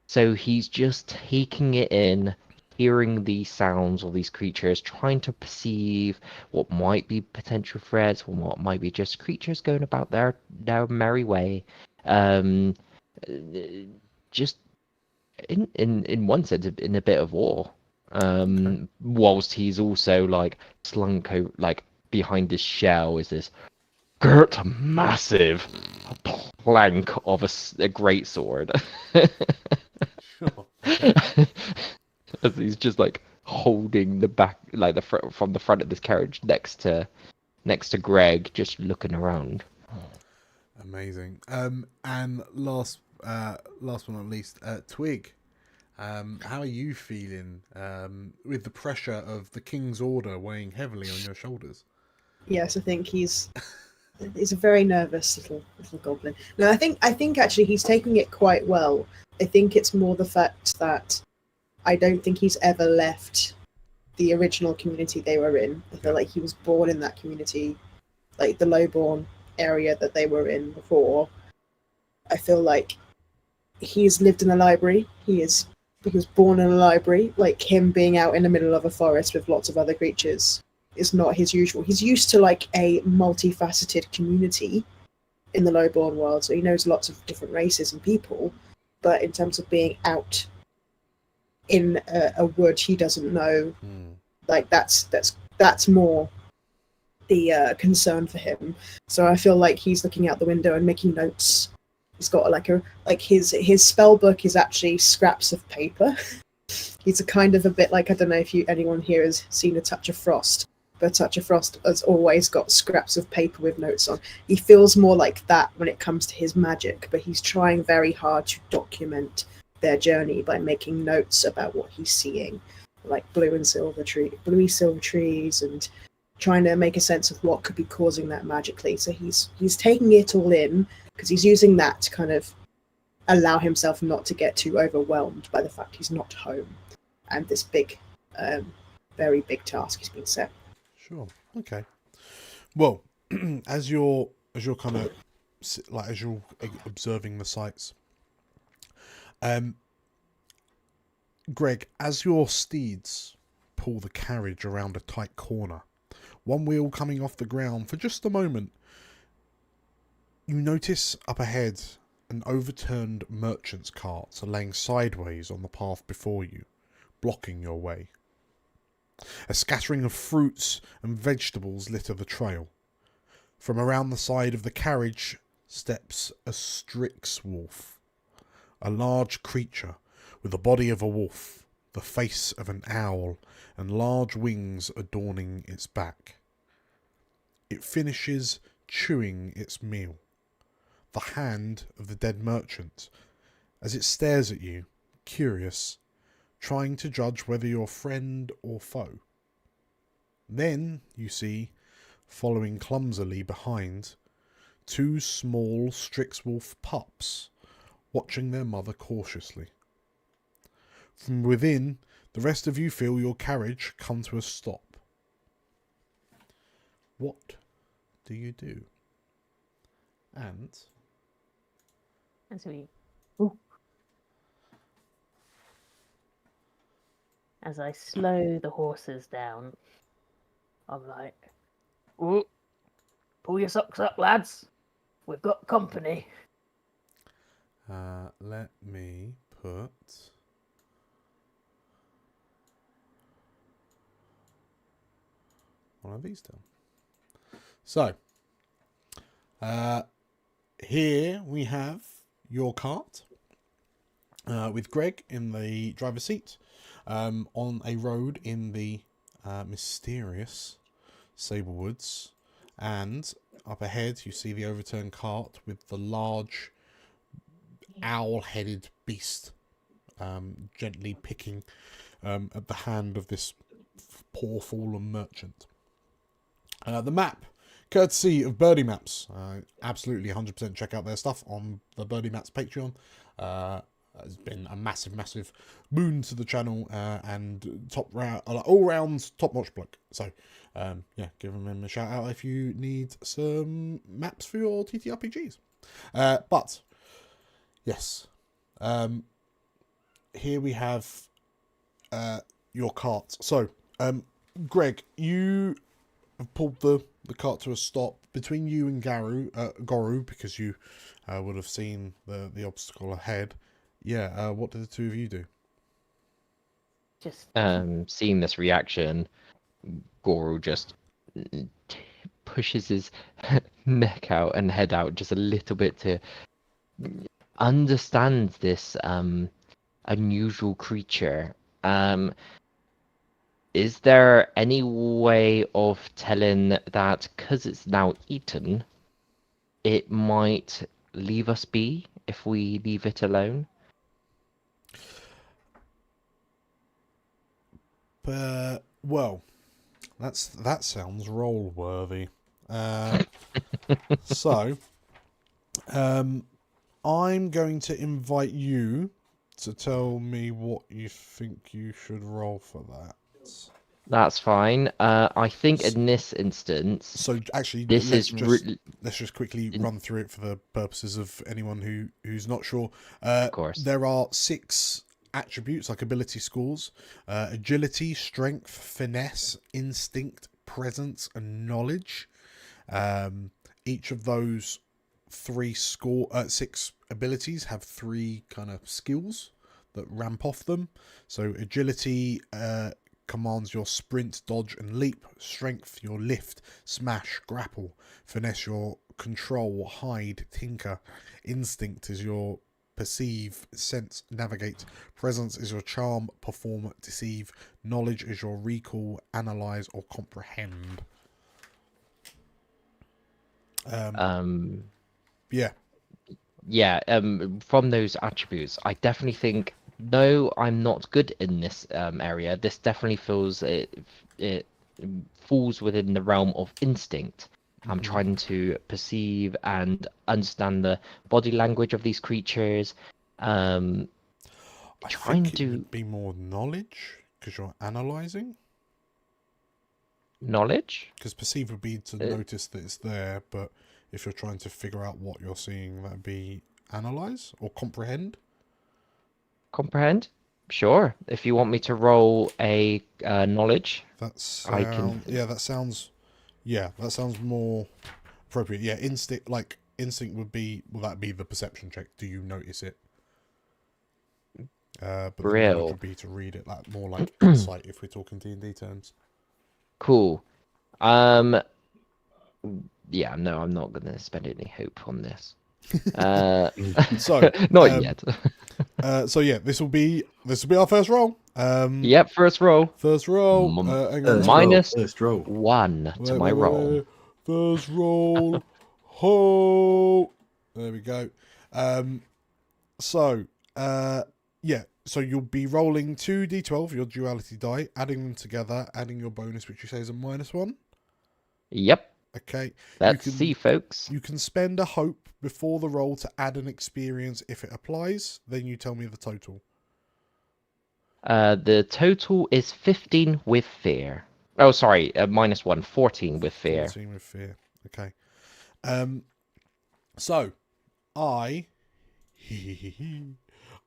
So he's just taking it in, hearing these sounds of these creatures, trying to perceive what might be potential threats, or what might be just creatures going about their merry way. Just in one sense, in a bit of awe, whilst he's also like slunk like behind his shell is this massive plank of a great sword. Sure. Okay. As he's just like holding the back, like from the front of this carriage next to Greg, just looking around. Amazing. And last but not least, Twigg. How are you feeling with the pressure of the King's Order weighing heavily on your shoulders? Yes, I think he's a very nervous little goblin. No, I think actually he's taking it quite well. I think it's more the fact that I don't think he's ever left the original community they were in. I feel like he was born in that community, like the Lowborn area that they were in before, I feel like he's lived in a library. He was born in a library. Like, him being out in the middle of a forest with lots of other creatures is not his usual. He's used to like a multifaceted community in the lowborn world, so he knows lots of different races and people. But in terms of being out in a wood he doesn't know, like that's more the concern for him. So I feel like he's looking out the window and making notes. He's got his spell book is actually scraps of paper. He's a kind of a bit like, I don't know if anyone here has seen A Touch of Frost, but A Touch of Frost has always got scraps of paper with notes on. He feels more like that when it comes to his magic, but he's trying very hard to document their journey by making notes about what he's seeing, like bluey silver trees, and trying to make a sense of what could be causing that magically. So he's taking it all in, because he's using that to kind of allow himself not to get too overwhelmed by the fact he's not home and this big, very big task has been set. Sure. Okay. Well, as you're kind of like, as you're observing the sights, Greg, as your steeds pull the carriage around a tight corner, one wheel coming off the ground for just a moment, you notice up ahead an overturned merchant's cart laying sideways on the path before you, blocking your way. A scattering of fruits and vegetables litter the trail. From around the side of the carriage steps a Strix wolf, a large creature with the body of a wolf, the face of an owl, and large wings adorning its back. It finishes chewing its meal, the hand of the dead merchant, as it stares at you, curious, trying to judge whether you're friend or foe. Then you see, following clumsily behind, two small Strixwolf pups, watching their mother cautiously. From within, the rest of you feel your carriage come to a stop. What do you do? And as I slow the horses down, I'm like, "Ooh, pull your socks up, lads. We've got company." let me put one of these down. So, here we have your cart with Greg in the driver's seat on a road in the mysterious Sablewoods, and up ahead you see the overturned cart with the large owl-headed beast gently picking at the hand of this poor fallen merchant. The map, courtesy of Birdie Maps. Absolutely 100% check out their stuff on the Birdie Maps Patreon. Has been a massive boon to the channel, and all round top-notch bloke. So, yeah, give him a shout out if you need some maps for your TTRPGs. But, yes, here we have your cart. So, Greg, you have pulled the cart to a stop between you and Gorou, because you would have seen the obstacle ahead. Yeah, what did the two of you do? Just Seeing this reaction, Gorou just pushes his neck out and head out just a little bit to understand this unusual creature. Is there any way of telling that because it's now eaten, it might leave us be if we leave it alone? Well, that sounds roll worthy. So, I'm going to invite you to tell me what you think you should roll for that. That's fine. I think in this instance, So actually, this is let's just quickly run through it for the purposes of anyone who's not sure. of course. There are 6 attributes, like ability scores: agility, strength, finesse, instinct, presence, and knowledge. Each of those 6 abilities have 3 kind of skills that ramp off them. So agility commands your sprint, dodge, and leap. Strength, your lift, smash, grapple. Finesse, your control, hide, tinker. Instinct is your perceive, sense, navigate. Presence is your charm, perform, deceive. Knowledge is your recall, analyze, or comprehend. Yeah. Yeah. From those attributes, I definitely think no, I'm not good in this area. This definitely feels it falls within the realm of instinct. I'm trying to perceive and understand the body language of these creatures. I think it would be more knowledge because you're analysing. Knowledge? Because perceive would be to notice that it's there, but if you're trying to figure out what you're seeing, that'd be analyse or comprehend. Comprehend? Sure. If you want me to roll a knowledge, I can. Yeah, that sounds more appropriate. Yeah, instinct would be. Will that be the perception check? Do you notice it? But the knowledge would be to read it, like more like insight if we're talking D&D terms. Cool. Yeah, no, I'm not gonna spend any hope on this. So not yet. So yeah, this will be our first roll. Yep, first roll. First roll. Minus first roll. 1 to my roll. First roll. Ho. There we go. So so you'll be rolling 2d12, your duality die, adding them together, adding your bonus, which you say is a -1. Yep. Okay. Let's see, folks. You can spend a hope before the roll to add an experience if it applies. Then you tell me the total. The total is 15 with fear. Oh, sorry, -1, 14 with fear. 14 with fear. Okay. So, I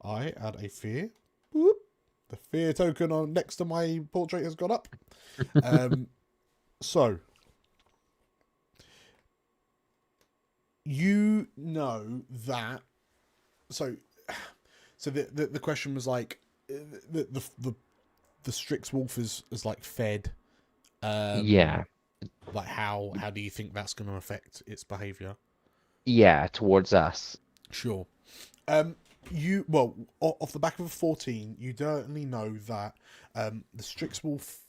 add a fear. Whoop. The fear token on next to my portrait has gone up. So, you know that. So the question was like, the Strix wolf is like fed. Yeah. Like how do you think that's going to affect its behavior? Yeah, towards us. Sure. Off the back of a 14, you certainly know that the Strix wolf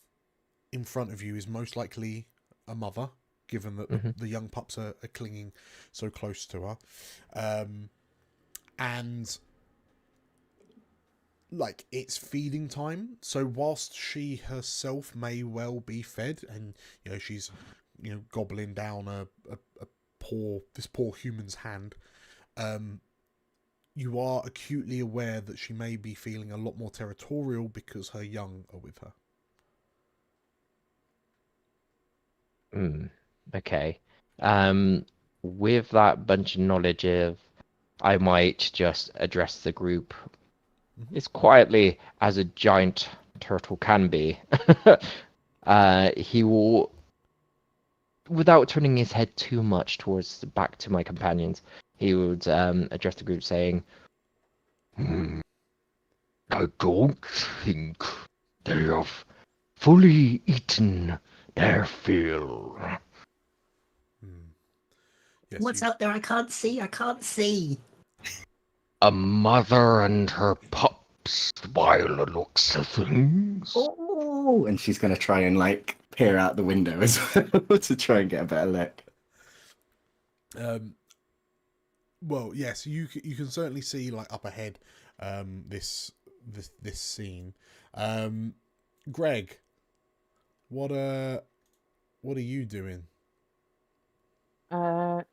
in front of you is most likely a mother, given that the young pups are clinging so close to her. And like it's feeding time, so whilst she herself may well be fed, and she's gobbling down this poor human's hand, you are acutely aware that she may be feeling a lot more territorial because her young are with her. Okay. With that bunch of knowledge I might just address the group as quietly as a giant turtle can be. He will, without turning his head too much towards back to my companions, he would address the group saying, I don't think they have fully eaten their fill. Yes, What's out there? I can't see. A mother and her pups, by the looks of things. Oh, and she's going to try and like peer out the window as well to try and get a better look. Well, yes, you can certainly see like up ahead this scene. Greg, what are you doing?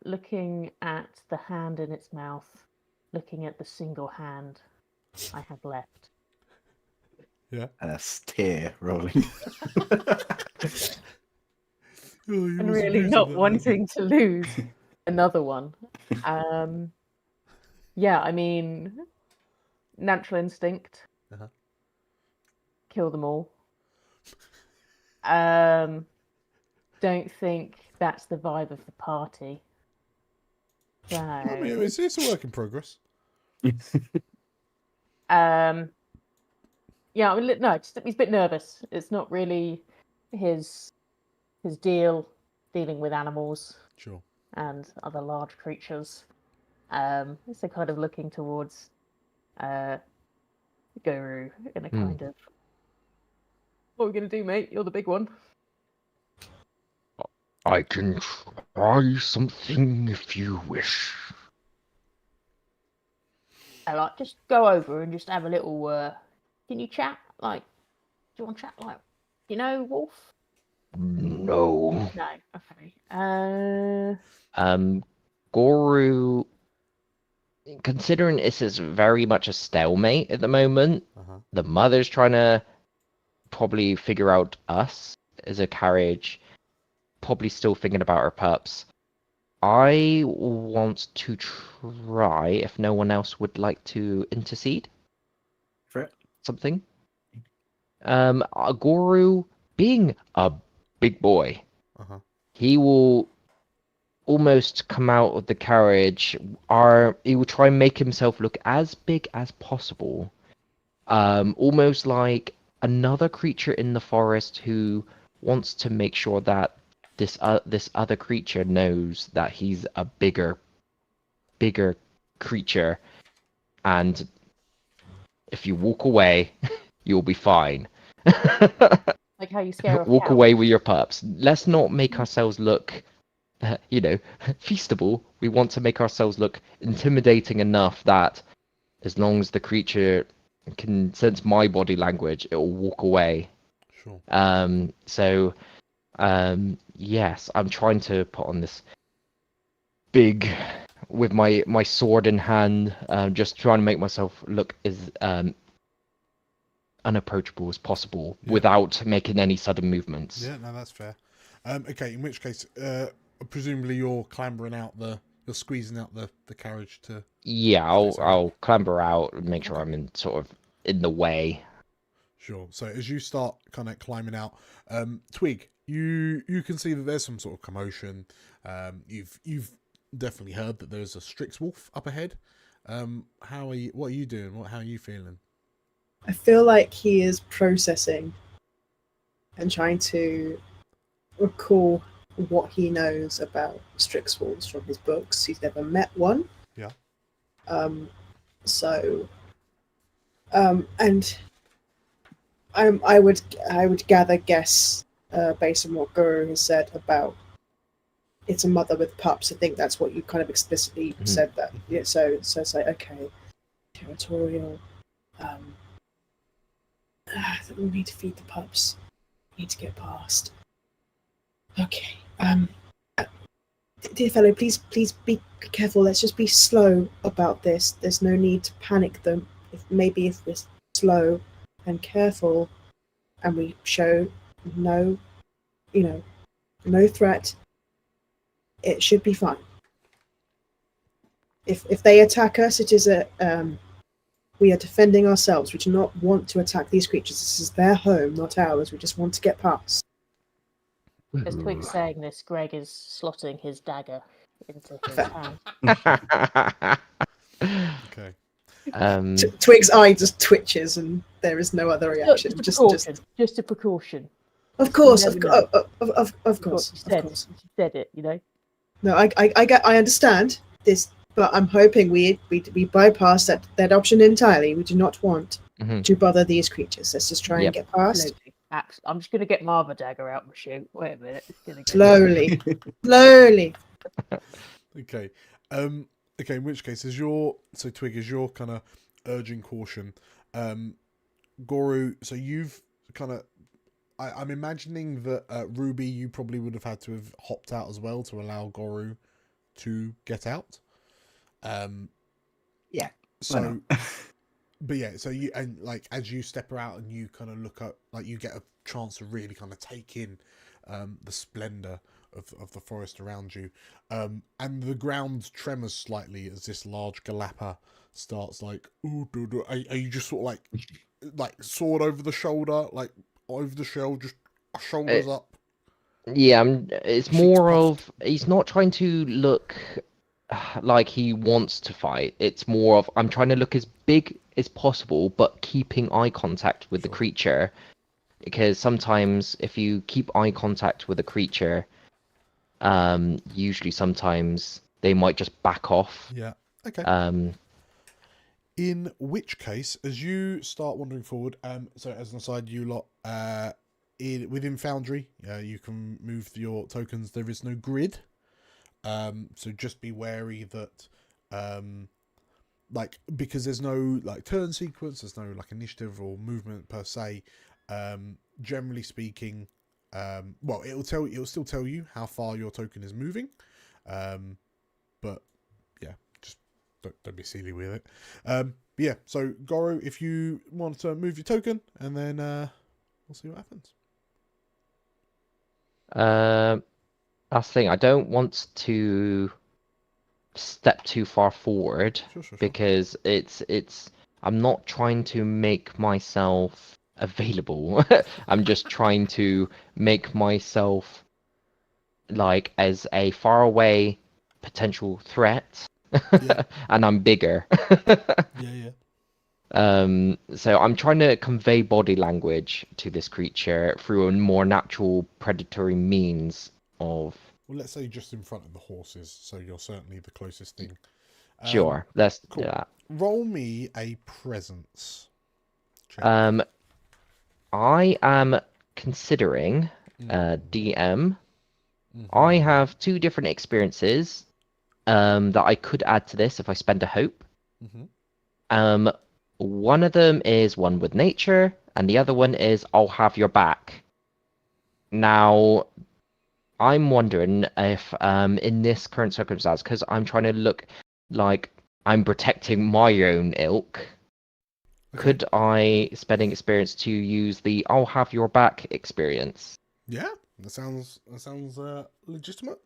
Looking at the hand in its mouth, looking at the single hand I have left. Yeah. And a tear rolling. Oh, you And must really lose not it, wanting to lose another one. Yeah, I mean, natural instinct. Uh-huh. Kill them all. Don't think that's the vibe of the party. So, I mean, it's a work in progress. yeah, I mean, no, he's a bit nervous. It's not really his dealing with animals Sure. and other large creatures. So kind of looking towards Gorou in a kind of, what are we gonna do, mate? You're the big one. I can try something if you wish. I like just go over and just have a little. Can you chat? Like, do you want to chat? Like, Wolf? No. No. Okay. Gorou, considering this is very much a stalemate at the moment, Uh-huh. the mother's trying to probably figure out us as a carriage, probably still thinking about her pups. I want to try, if no one else would like to intercede, For it. something. Gorou, being a big boy, Uh-huh. he will almost come out of the carriage, he will try and make himself look as big as possible. Almost like another creature in the forest who wants to make sure that this other creature knows that he's a bigger creature, and if you walk away, you'll be fine. like how you scare off Walk cows. away with your pups. Let's not make ourselves look feastable. We want to make ourselves look intimidating enough that as long as the creature can sense my body language, it will walk away. Sure. Yes, I'm trying to put on this big, with my sword in hand, just trying to make myself look as unapproachable as possible without making any sudden movements. Yeah, no, that's fair. Okay, in which case, presumably you're you're squeezing out the carriage to. Yeah, I'll clamber out and make sure I'm in the way. Sure. So as you start kind of climbing out, Twig, you can see that there's some sort of commotion. You've definitely heard that there's a Strix wolf up ahead. How are you? What are you doing? How are you feeling? I feel like he is processing and trying to recall what he knows about Strix wolves from his books. He's never met one. Yeah. And I would guess based on what Gorou has said about it's a mother with pups. I think that's what you kind of explicitly said that. Yeah. So it's like, okay, territorial. We need to feed the pups. We need to get past. Okay. Dear fellow, please be careful. Let's just be slow about this. There's no need to panic them. If we're slow and careful, and we show no threat, it should be fine. If they attack us, it is we are defending ourselves. We do not want to attack these creatures. This is their home, not ours. We just want to get past. As Twig's saying this, Greg is slotting his dagger into his hand. Okay. Twig's eye just twitches, and there is no other reaction. Just a precaution. Of course, You of never course. You said it. No, I understand this, but I'm hoping we bypass that option entirely. We do not want to bother these creatures. Let's just try and get past. I'm just going to get Marva dagger out and shoot. Wait a minute. Slowly. Okay. Okay. In which case, Twig, as you're kind of urging caution, Gorou. So you've kind of. I'm imagining that Ruby, you probably would have had to have hopped out as well to allow Gorou to get out. Yeah. So but yeah, so you, and like as you step out and you kind of look up, like you get a chance to really kind of take in the splendor of the forest around you, and the ground tremors slightly as this large Galapa starts like, ooh, are you just sort of like sword over the shoulder, like over the shell, just shoulders up? Yeah, it's Cheeks more puffed. of he's not trying to look like he wants to fight. It's more of I'm trying to look as big as possible, but keeping eye contact with the Sure. creature. Because sometimes if you keep eye contact with a creature, usually sometimes they might just back off. Yeah. Okay. In which case, as you start wandering forward, so as an aside, you lot, within Foundry, you can move your tokens. There is no grid, so just be wary that, like, because there's no like turn sequence, there's no like initiative or movement per se. Generally speaking, well, it'll still tell you how far your token is moving, but yeah, just don't be silly with it. Yeah, so Gorou, if you want to move your token, and then we'll see what happens. That's the thing. I don't want to step too far forward Sure. because it's I'm not trying to make myself available. I'm just trying to make myself like as a faraway potential threat. Yeah. And I'm bigger. Yeah. So I'm trying to convey body language to this creature through a more natural predatory means of. Well, let's say just in front of the horses, so you're certainly the closest thing. Sure, let's Cool. do that. Roll me a presence check. I am considering DM. I have 2 different experiences that I could add to this if I spend a hope. One of them is one with nature, and the other one is I'll have your back. Now, I'm wondering if in this current circumstance, because I'm trying to look like I'm protecting my own ilk, could I spend an experience to use the I'll have your back experience? Yeah, that sounds legitimate.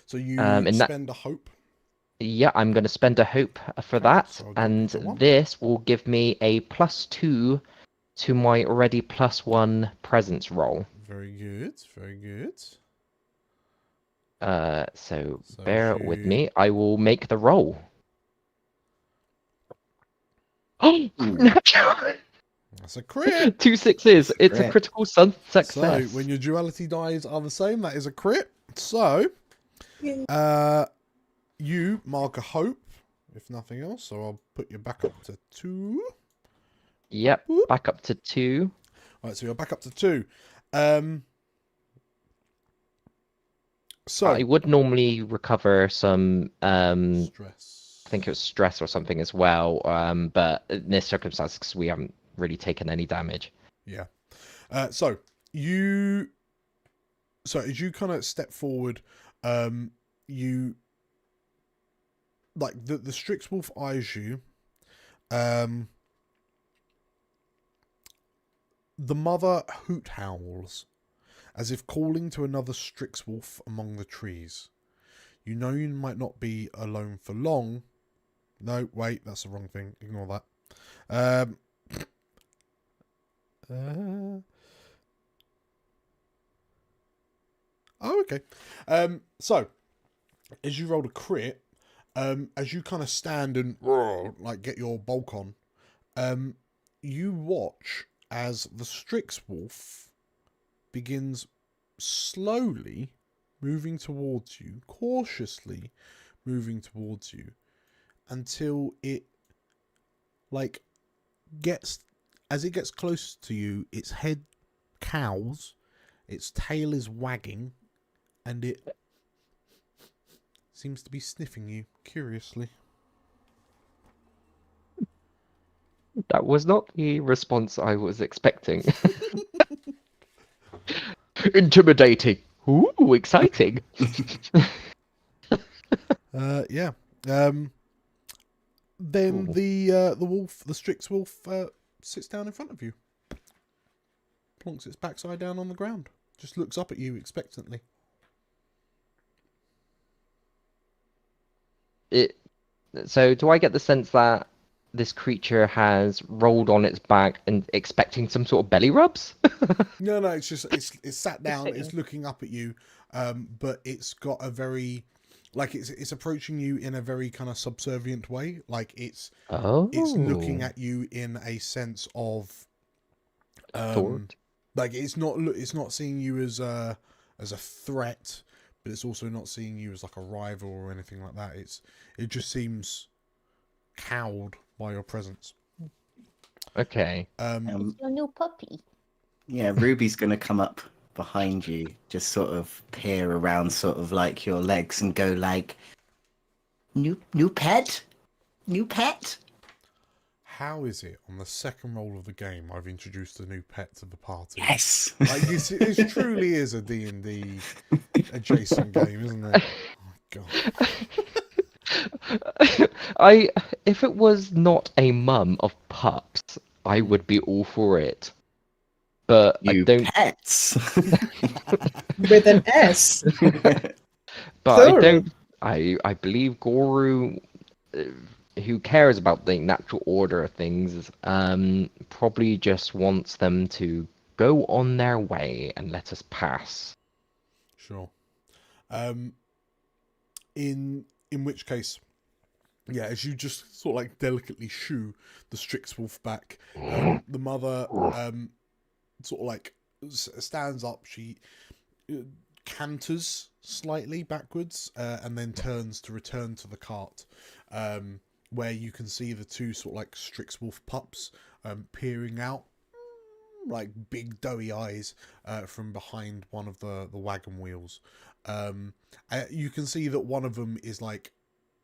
So you spend a hope. Yeah, I'm going to spend a hope for Okay, that, so I'll and give you one. this will give me a +2 to my already +1 presence roll. Very good. So bear with me. I will make the roll. Oh, That's a crit. 2 6s. It's a crit. critical success. So when your duality dies are the same, that is a crit. So, you mark a hope, if nothing else. So I'll put you back up to 2. Yep, back up to 2. Right, so you're back up to 2. So I would normally recover some stress. I think it was stress or something as well. But in this circumstance, because we haven't really taken any damage. Yeah. So as you kind of step forward, you like the Strix Wolf eyes you. The mother hoot howls, as if calling to another Strix Wolf among the trees. You know you might not be alone for long. No, wait, that's the wrong thing. Ignore that. Oh, okay. So, as you rolled a crit, as you kind of stand and like get your bulk on, you watch as the Strix Wolf begins slowly moving towards you, cautiously moving towards you, until it like gets, as it gets close to you, its head cows, its tail is wagging, and it seems to be sniffing you curiously. That was not the response I was expecting. Intimidating. Ooh, exciting. Yeah. Then Ooh. the wolf, the Strix wolf, sits down in front of you. Plonks its backside down on the ground. Just looks up at you expectantly. So do I get the sense that this creature has rolled on its back and expecting some sort of belly rubs? No, it's just it's sat down. sitting. It's looking up at you, but it's got a very like it's approaching you in a very kind of subservient way. Like it's looking at you in a sense of Thought. like it's not seeing you as a threat, but it's also not seeing you as like a rival or anything like that. It just seems cowed by your presence. Okay. It's your new puppy. Yeah, Ruby's gonna come up behind you, just sort of peer around, sort of like your legs, and go like, "New pet, new pet." How is it on the second roll of the game I've introduced a new pet to the party? Yes. Like it truly is a D&D adjacent game, isn't it? Oh God. If it was not a mum of pups, I would be all for it. But New I don't. pets. With an S. But Plural. I don't. I believe Gorou, who cares about the natural order of things, probably just wants them to go on their way and let us pass. Sure. In which case, yeah, as you just sort of like delicately shoo the Strix wolf back, the mother sort of like stands up. She canters slightly backwards and then turns to return to the cart, where you can see the two sort of like Strix wolf pups peering out, like big doughy eyes from behind one of the wagon wheels. You can see that one of them is like,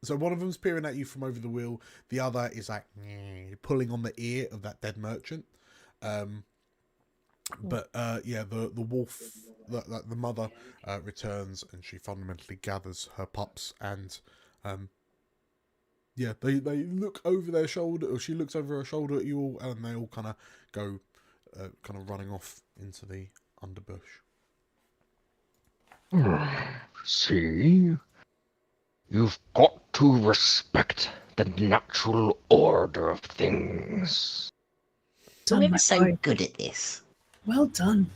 so one of them's peering at you from over the wheel, the other is like pulling on the ear of that dead merchant. But yeah, the wolf, the mother returns, and she fundamentally gathers her pups, and yeah, they look over their shoulder, or she looks over her shoulder at you all, and they all kind of go kind of running off into the underbush. See? You've got to respect the natural order of things. Done, I'm my so boy. good at this. Well done.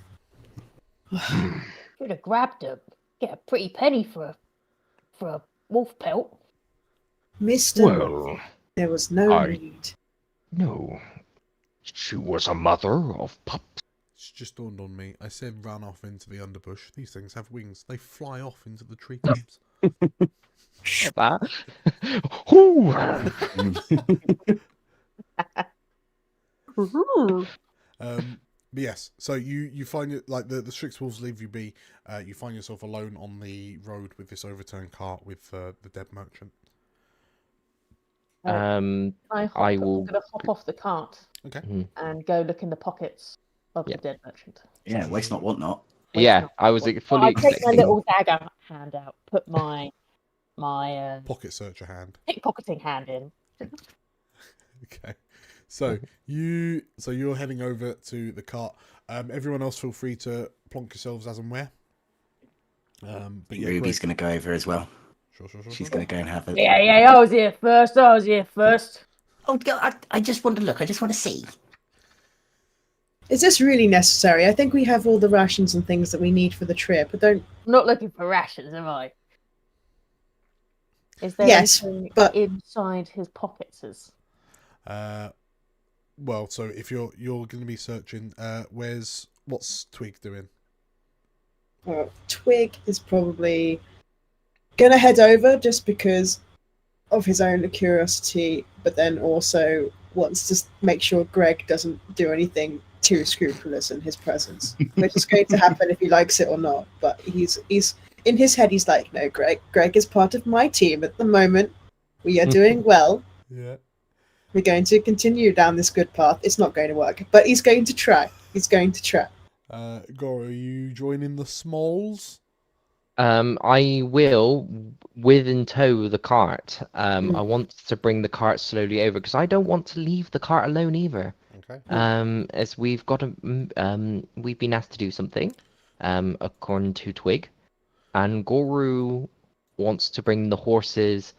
Could have grabbed her. Get a pretty penny for a wolf pelt. Mister, Well, there was no I- need. no. She was a mother of pups. It's just dawned on me. I said run off into the underbush. These things have wings. They fly off into the treetops. That. Who? But yes, so you find it like the Strix wolves leave you be. You find yourself alone on the road with this overturned cart with the dead merchant. Um. I will- I'm gonna hop off the cart Okay. and go look in the pockets of Yeah. the dead merchant. Yeah, waste not, want not. Wait, Yeah, no. I was Well, fully I take my expecting. little dagger hand out, put my Pocket searcher hand. pickpocketing hand in. Okay. So you're heading over to the cart. Everyone else feel free to plonk yourselves as and where. But yeah, Ruby's great. going to go over as well. Sure. She's going to go and have a... Yeah, I was here first. Oh, God, I just want to look. I just want to see. Is this really necessary? I think we have all the rations and things that we need for the trip. But don't. I'm not looking for rations, am I? Is there Yes, anything but- inside his pockets? Well, so if you're going to be searching, what's Twig doing? Well, Twig is probably gonna head over just because of his own curiosity, but then also wants to make sure Greg doesn't do anything too scrupulous in his presence, which is going to happen if he likes it or not. But he's in his head, he's like, no, Greg is part of my team at the moment. We are doing well. Yeah. We're going to continue down this good path. It's not going to work, but he's going to try. Gorou, are you joining the Smalls? I will, within tow the cart. I want to bring the cart slowly over because I don't want to leave the cart alone either. Okay. As we've got we've been asked to do something, according to Twigg, and Gorou wants to bring the horses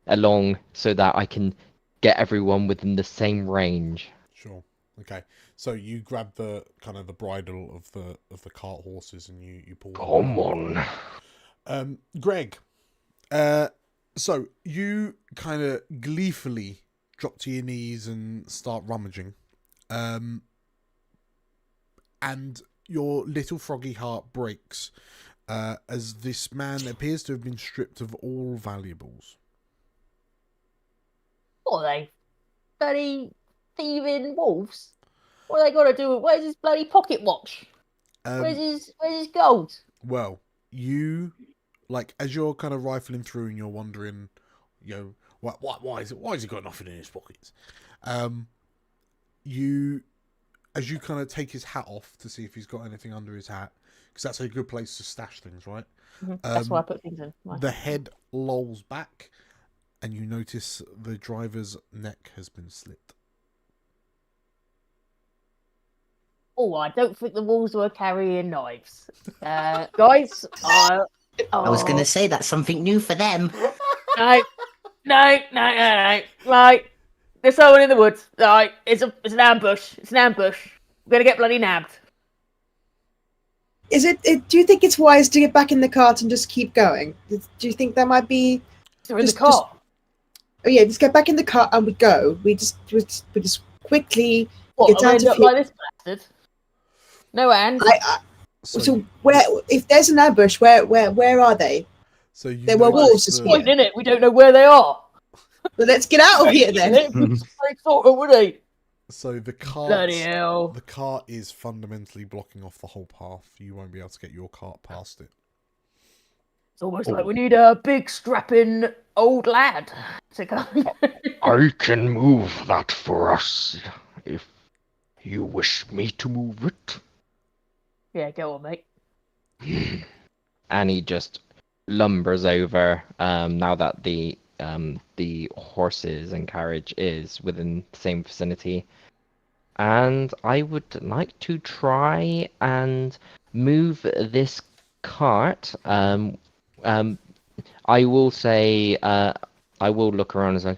along so that I can get everyone within the same range. Sure. Okay. So you grab the kind of the bridle of the cart horses and you pull them. Come on. Greg. So you kind of gleefully drop to your knees and start rummaging. And your little froggy heart breaks as this man appears to have been stripped of all valuables. What are they? Bloody thieving wolves? What are they got to do? Where's his bloody pocket watch? Where's his gold? Well, you, like, as you're kind of rifling through and you're wondering, you know, why has he got nothing in his pockets? As you kind of take his hat off to see if he's got anything under his hat, because that's a good place to stash things, right? That's why I put things in. Right. The head lolls back, and you notice the driver's neck has been slit. Oh, I don't think the wolves were carrying knives. Guys, I was going to say that's something new for them. No. Right, there's someone in the woods. Right, it's an ambush. It's an ambush. We're gonna get bloody nabbed. Is it? Do you think it's wise to get back in the cart and just keep going? Do you think that might be? They're in the car. Oh yeah, just get back in the cart and we go. We just quickly What? get down End to up like this bastard? No hands. So where? If there's an ambush, where are they? So you There were wolves There's as point well. in it. We don't know where they are. But let's get out of here then. They thought it would they? So the cart, Bloody hell. the cart is fundamentally blocking off the whole path. You won't be able to get your cart past it. It's almost like we need a big strapping old lad to go. I can move that for us if you wish me to move it. Yeah, go on, mate. And he just lumbers over now that the horses and carriage is within the same vicinity. And I would like to try and move this cart. I will say, I will look around and say,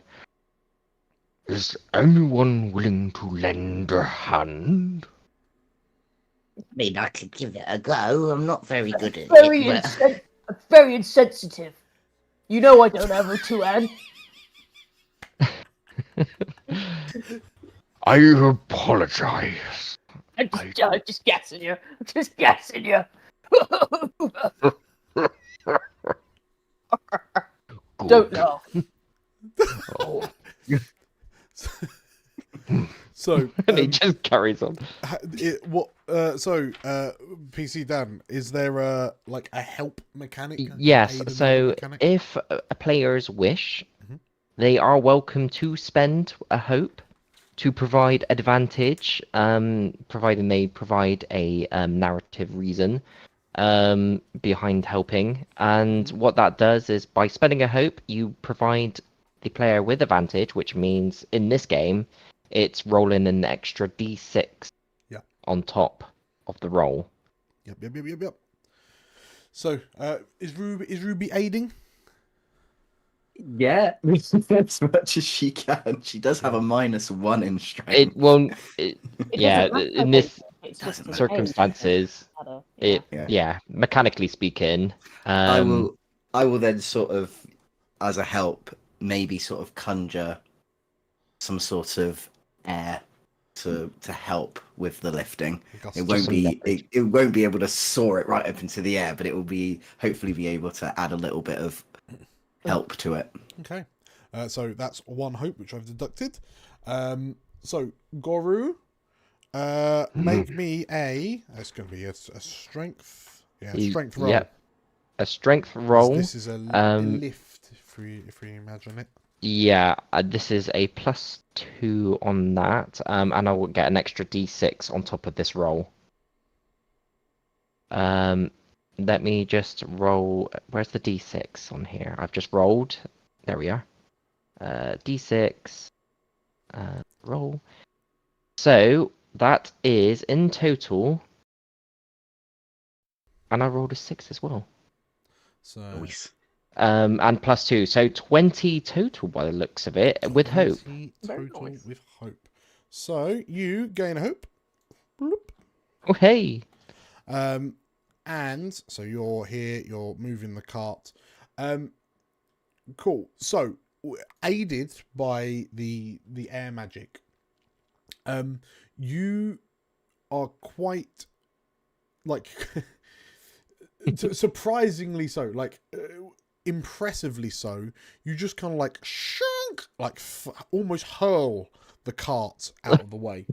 Is anyone willing to lend a hand? I mean, I could give it a go. I'm not very good at Very, it. very insensitive. You know I don't have a two-hand. I apologize. I'm just gassing you. I'm just gassing you. Don't laugh. Oh, So and he just carries on. PC Dan, is there a help mechanic? Yes, Aid in so the mechanic? if players wish, Mhm. they are welcome to spend a hope to provide advantage, providing they provide a narrative reason behind helping. And what that does is, by spending a hope, you provide the player with advantage, which means in this game, it's rolling an extra d6 on top of the roll. Yep. So, is Ruby aiding? Yeah, as much as she can. She does have a -1 in strength. It won't. Yeah, doesn't matter, in this It's just Doesn't an circumstances, aid. Doesn't it matter. yeah, mechanically speaking, I will then sort of, as a help, maybe sort of conjure some sort of air to help with the lifting. Gust. It won't some be leverage. it won't be able to soar it right up into the air, but it will be hopefully be able to add a little bit of help to it. Okay. So that's one hope which I've deducted. So Gorou, make me it's going to be a strength. Yeah, strength roll. Yep. A strength roll. This is a lift, if we imagine it. Yeah, this is a +2 on that, and I will get an extra d6 on top of this roll. let me just roll. Where's the d6 on here? I've just rolled. There we are. D6. Roll. So that is in total. And I rolled a 6 as well. So Nice. And +2, so 20 total by the looks of it, with hope. 20 Very total nice. with hope. So you gain hope. Bloop. Oh, hey. And so you're here, you're moving the cart. Cool. So aided by the air magic, you are quite like surprisingly so, like impressively so. You just kind of like shunk, like almost hurl the cart out of the way.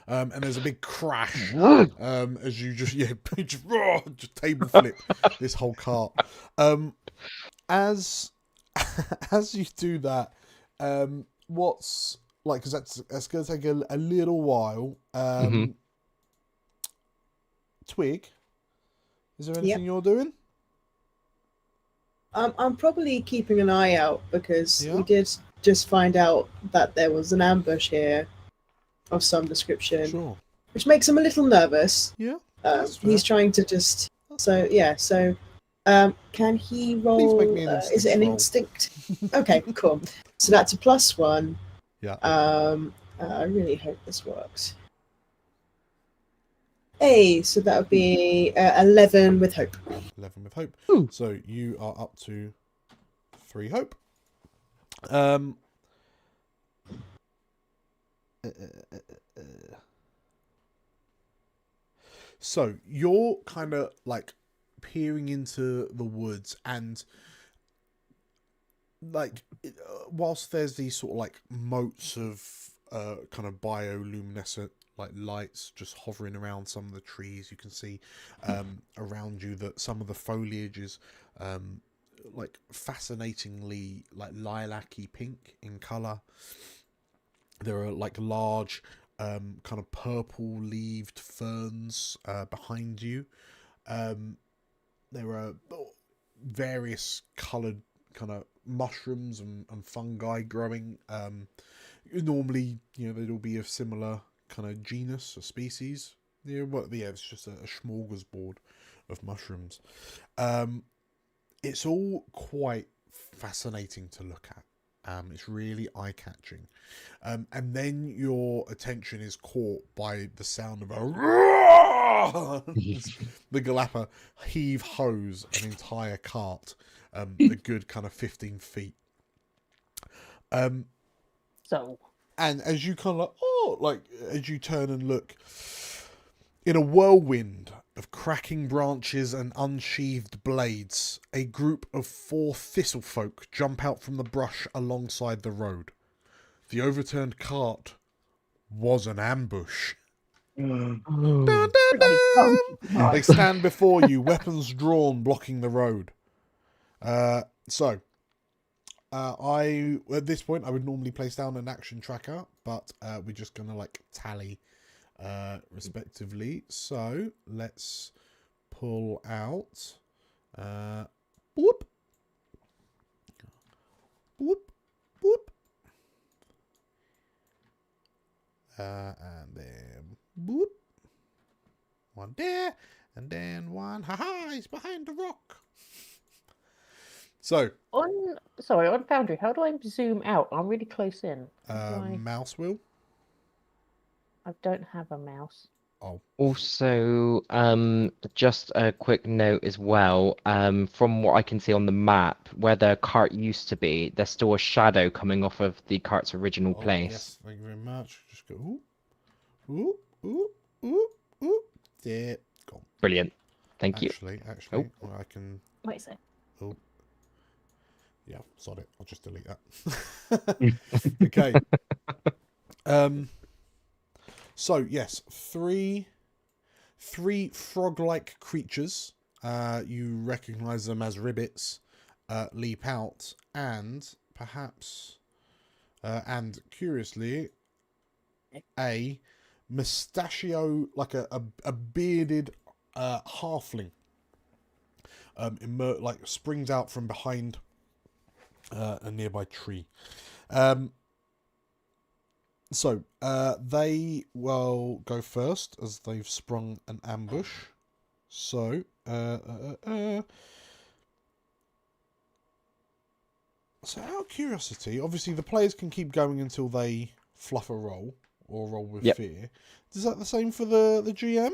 And there's a big crash as you just just table flip this whole cart. As you do that, what's like, because that's going to take a little while. Twig, is there anything you're doing? I'm probably keeping an eye out because Yeah. we did just find out that there was an ambush here of some description, Sure. which makes him a little nervous. Yeah. That's fair. He's trying to just. So yeah. So can he roll? Please make me an Is it an instinct instinct? Okay, cool. So that's a +1. Yeah. I really hope this works. Hey, so that would be 11 with hope. 11 with hope. Ooh. So you are up to 3 hope. So you're kind of like peering into the woods, and like whilst there's these sort of like motes of kind of bioluminescent like lights just hovering around some of the trees, you can see around you that some of the foliage is like fascinatingly like lilac-y pink in color. There are like large kind of purple leaved ferns behind you. There are various colored kind of mushrooms and fungi growing. Normally, you know, they'd all be of similar kind of genus or species. Yeah, it's just a smorgasbord of mushrooms. It's all quite fascinating to look at. It's really eye-catching. And then your attention is caught by the sound of a roar! The Galapa heave hose an entire cart a good kind of 15 feet. So And as you kind of as you turn and look, in a whirlwind of cracking branches and unsheathed blades, a group of 4 thistlefolk jump out from the brush alongside the road. The overturned cart was an ambush. Dun, dun, dun! They stand before you, weapons drawn, blocking the road. At this point, I would normally place down an action tracker, but we're just gonna like tally respectively. So let's pull out whoop whoop whoop and then whoop, one there, and then one, haha, he's behind the rock. So on Foundry, how do I zoom out? I'm really close in. mouse wheel. I don't have a mouse. Oh, Also, just a quick note as well. From what I can see on the map, where the cart used to be, there's still a shadow coming off of the cart's original place. Yes, thank you very much. Just go ooh, ooh, ooh, ooh, ooh. There, gone. Brilliant. Thank you. Actually, well, I can. Wait a sec. Oh, yeah, sod it. I'll just delete that. Okay. So yes, three frog-like creatures. You recognise them as ribbits. Leap out, and perhaps, and curiously, a mustachio, like a bearded halfling like springs out from behind a nearby tree. So they will go first as they've sprung an ambush. So so out of curiosity, obviously the players can keep going until they fluff a roll or roll with fear. Is that the same for the GM?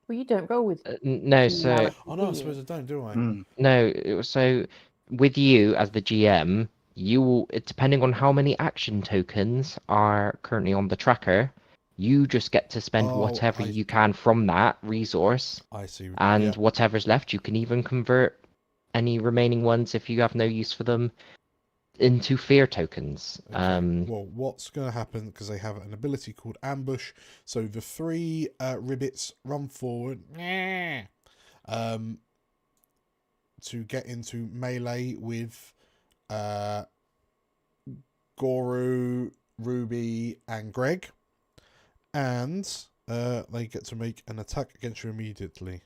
Well, you don't roll with. No, so Oh no, I suppose I don't, do I? no, so with you as the GM, you will, depending on how many action tokens are currently on the tracker, you just get to spend whatever you can from that resource, I see. and whatever's left, you can even convert any remaining ones if you have no use for them into fear tokens. Okay. Well, what's going to happen, because they have an ability called Ambush, so the 3 Ribbits run forward to get into melee with Gorou, Ruby, and Greg, and they get to make an attack against you immediately.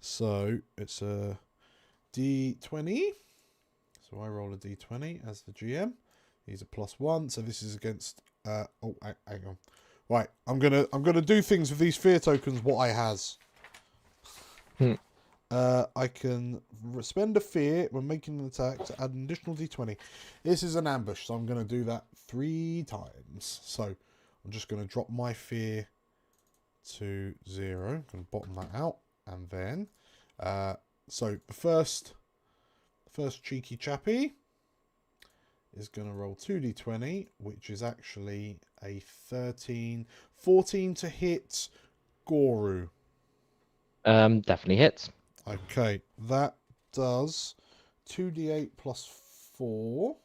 So it's a D20. So I roll a D20 as the GM. These are +1, so this is against. Oh, hang on. Right, I'm gonna do things with these fear tokens. What I has. I can spend a fear when making an attack to add an additional D20. This is an ambush, so I'm gonna do that 3 times. So I'm just gonna drop my fear to 0. I'm gonna bottom that out, and then so the first cheeky chappy is going to roll 2d20, which is actually a 14 to hit Gorou. Definitely hits. Okay, that does 2d8 plus 4.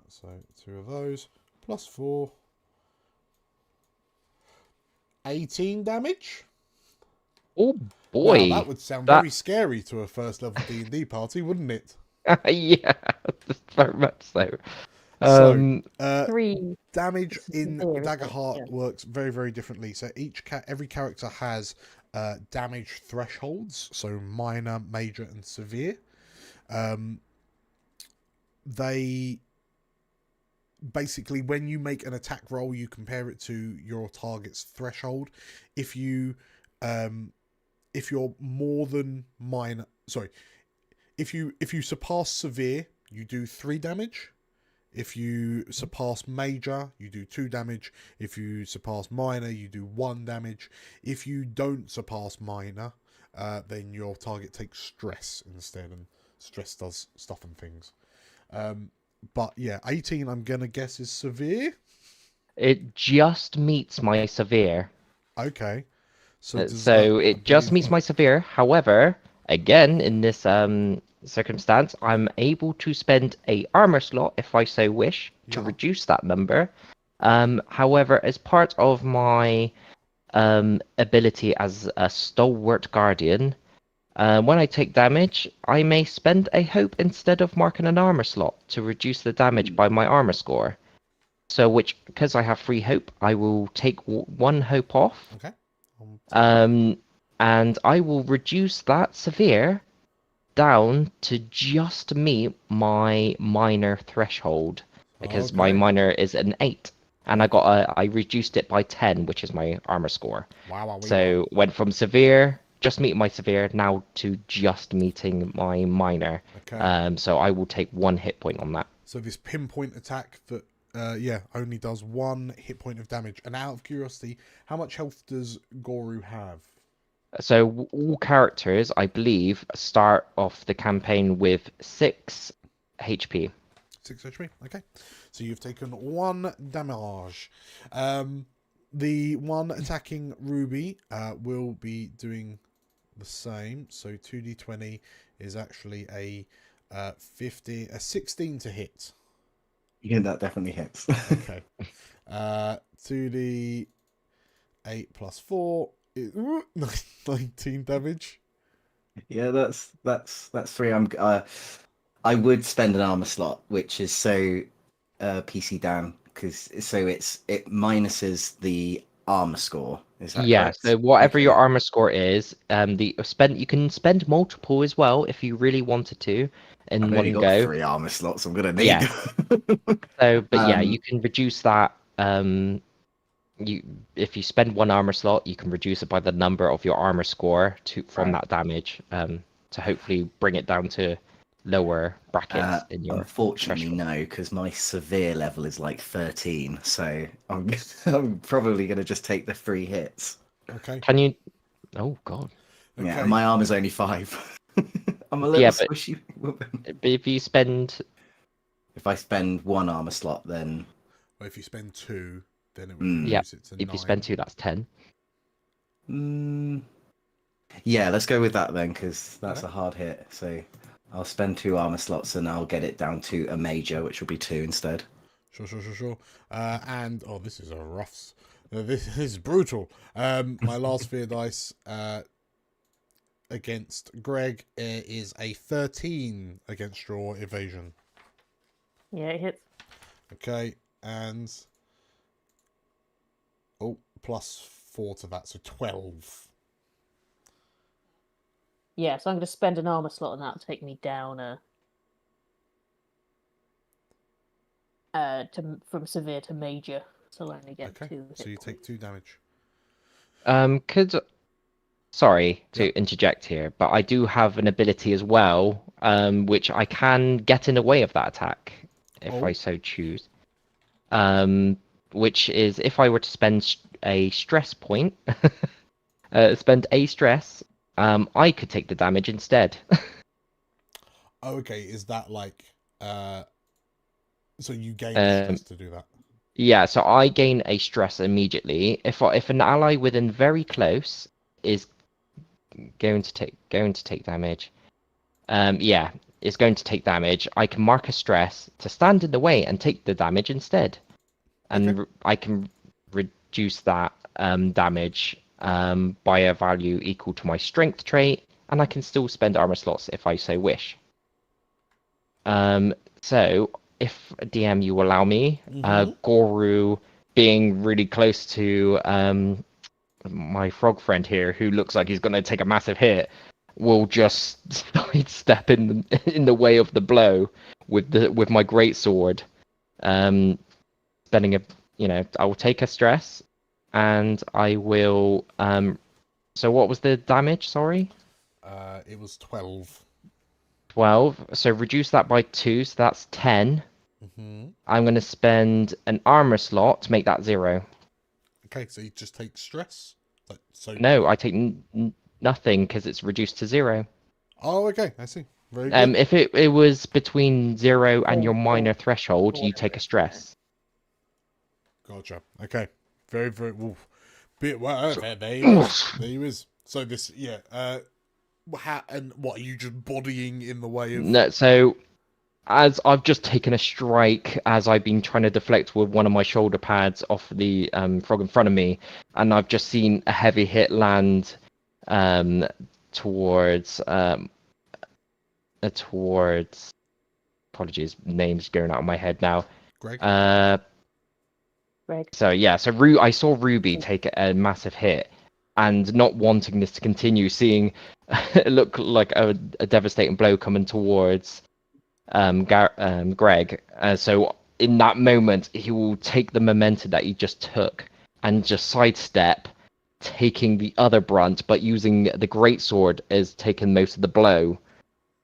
So 2 of those plus 4. 18 damage. Oh boy, Now, that would sound very scary to a first level D&D party, wouldn't it? Yeah, very much so. So 3 damage in severe, Daggerheart works very, very differently. So every character has damage thresholds, so minor, major, and severe. They basically, when you make an attack roll, you compare it to your target's threshold. If you're more than minor, sorry, if you surpass severe, you do 3 damage. If you surpass major, you do 2 damage. If you surpass minor, you do 1 damage. If you don't surpass minor, then your target takes stress instead, and stress does stuff and things. But yeah, 18 I'm gonna guess is severe. It just meets my severe. Okay. So it just meets my severe. However, again, in this circumstance, I'm able to spend a armor slot if I so wish to reduce that number. However, as part of my ability as a stalwart guardian, when I take damage, I may spend a hope instead of marking an armor slot to reduce the damage by my armor score. So, because I have 3 hope, I will take 1 hope off. Okay. And I will reduce that severe down to just meet my minor threshold, because my minor is an 8, and I reduced it by 10, which is my armor score. Wow. So went from severe, just meeting my severe, now to just meeting my minor. Okay. So I will take 1 hit point on that. So this pinpoint attack that only does 1 hit point of damage. And out of curiosity, how much health does Gorou have? So all characters, I believe, start off the campaign with 6 HP. 6 HP, okay. So you've taken 1 damage. The one attacking Ruby will be doing the same. So 2d20 is actually a 16 to hit. Yeah, that definitely hits. Okay. 2d8 plus 4 is 19 damage. Yeah, that's 3. I would spend an armor slot, which is so PC down, because it minuses the armor score. Is that Yeah, correct? so whatever your Okay. armor score is, you can spend multiple as well if you really wanted to in I've only one got go. 3 armor slots. I'm gonna need. Yeah. So, but yeah, you Um, can reduce that. You if you spend 1 armor slot, you can reduce it by the number of your armor score from Right. that damage. To hopefully bring it down to lower brackets in your Unfortunately, threshold. no, because my severe level is like 13. So I'm I'm probably gonna just take the 3 hits. Okay. Can you? Oh God. Yeah, Okay. and my armor's only 5. I'm a little Yeah, but squishy woman. if you spend If I spend 1 armor slot, then Well, if you spend 2, then it would Mm. reduce it to if 9. you spend 2, that's 10. Yeah, let's go with that then, because that's Okay. a hard hit. So I'll spend 2 armor slots and I'll get it down to a major, which will be 2 instead. Sure. And this is a roughs. This is brutal. My last fear dice against Greg is a 13 against your evasion. Yeah, it hits. Okay, and plus 4 to that, so 12. Yeah, so I'm going to spend an armor slot, and that'll take me down from severe to major. So I'll only get Okay, 2 hit so you points. take 2 damage. Sorry to Yep. interject here, but I do have an ability as well, which I can get in the way of that attack if Oh. I so choose. Which is if I were to spend a stress point, spend a stress, I could take the damage instead. Oh, okay, is that like so you gain stress to do that? Yeah, so I gain a stress immediately. If an ally within very close is going to take damage, yeah, it's going to take damage. I can mark a stress to stand in the way and take the damage instead, and Okay. I can reduce that damage by a value equal to my strength trait, and I can still spend armor slots if I so wish. So if DM you allow me, Gorou being really close to my frog friend here, who looks like he's going to take a massive hit, will just sidestep in the way of the blow with my great sword. Spending I will take a stress, and I will. So what was the damage? Sorry. It was 12. 12. So reduce that by 2, so that's 10. Mm-hmm. I'm going to spend an armor slot to make that 0. Okay, so you just take stress? No, I take nothing because it's reduced to 0. Oh, okay, I see. Very good. If it was between 0 and your minor threshold, you take a stress. Gotcha. Okay. Very, very... Oof. There he was. There he was. So this, yeah. And what, are you just bodying in the way of... No, so as I've just taken a strike as I've been trying to deflect with one of my shoulder pads off the frog in front of me, and I've just seen a heavy hit land towards apologies, names going out of my head now. Greg? Greg. So yeah, I saw Ruby take a massive hit, and not wanting this to continue, seeing it look like a devastating blow coming towards Greg. So in that moment, he will take the momentum that he just took and just sidestep, taking the other brunt, but using the greatsword as taking most of the blow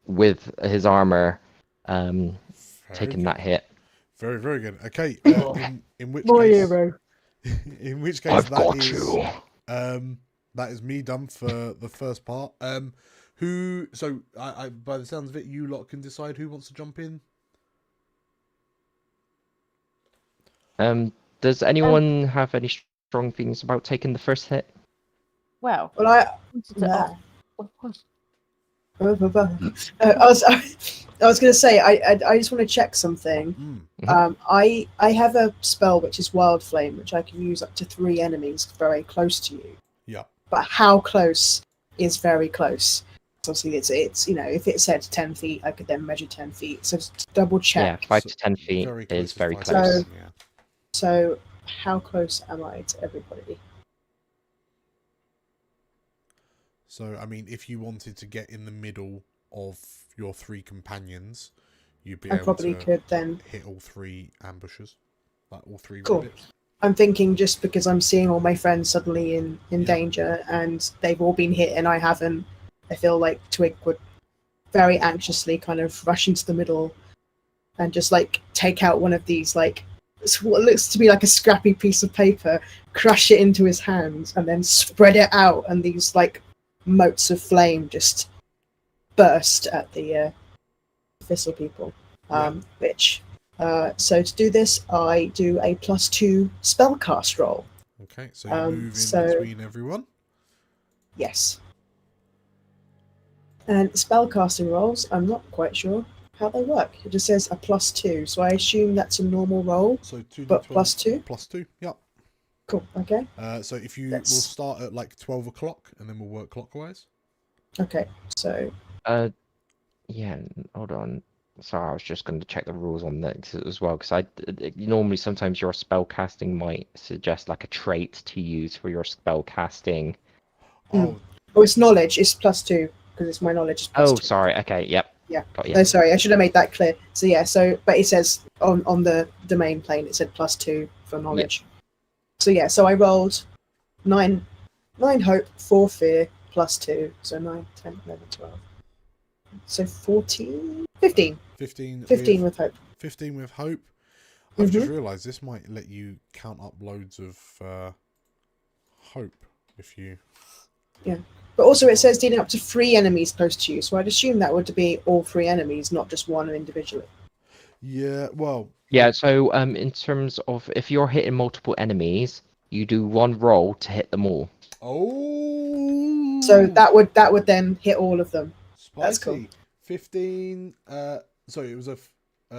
with his armor, taking that hit. Very, very good. Okay, in which My case... hero. In which case, I've got you. That is me done for the first part. So I by the sounds of it, you lot can decide who wants to jump in. Does anyone have any strong feelings about taking the first hit? Well, Well, I was going to say I just want to check something. I have a spell which is Wild Flame, which I can use up to 3 enemies very close to you. Yeah. But how close is very close? Obviously, it's if it said 10 feet, I could then measure 10 feet. So just double check. Yeah, 5 to 10 feet is very close. So how close am I to everybody? So, I mean, if you wanted to get in the middle of your 3 companions, you'd be I able probably to could then. hit all 3 ambushes, like all 3 Cool. ribbits. I'm thinking just because I'm seeing all my friends suddenly in Yeah. danger and they've all been hit and I haven't, I feel like Twig would very anxiously kind of rush into the middle and just like take out one of these like what looks to be like a scrappy piece of paper, crush it into his hands, and then spread it out, and these like motes of flame just burst at the thistle people. Which so to do this, I do a +2 spellcast roll. Okay, so you move in so- between everyone. Yes. And spellcasting rolls, I'm not quite sure how they work. It just says a +2, so I assume that's a normal roll, So 2d12 but +2. +2, yep. Cool. Okay. So if you That's- will start at like 12 o'clock and then we'll work clockwise. Okay. So Yeah, hold on. Sorry, I was just going to check the rules on that as well, because normally sometimes your spell casting might suggest like a trait to use for your spell casting. Oh, it's knowledge. It's +2 because it's my knowledge. Is Oh, +2. sorry. Okay, yep. Yeah. Got you. No, sorry. I should have made that clear. So yeah. So but it says on the domain plane it said +2 for knowledge. So yeah. So I rolled 9 hope, 4 fear, +2. So 9, 10, 11, 12. So 14, 15. 15 with hope. 15 with hope. I've just Mhm. realised this might let you count up loads of hope if you... But also it says dealing up to 3 enemies close to you, so I'd assume that would be all 3 enemies, not just one individually. Yeah, well... Yeah, so in terms of if you're hitting multiple enemies, you do 1 roll to hit them all. Oh! So that would then hit all of them. Spicy. That's cool. 15... sorry, it was a...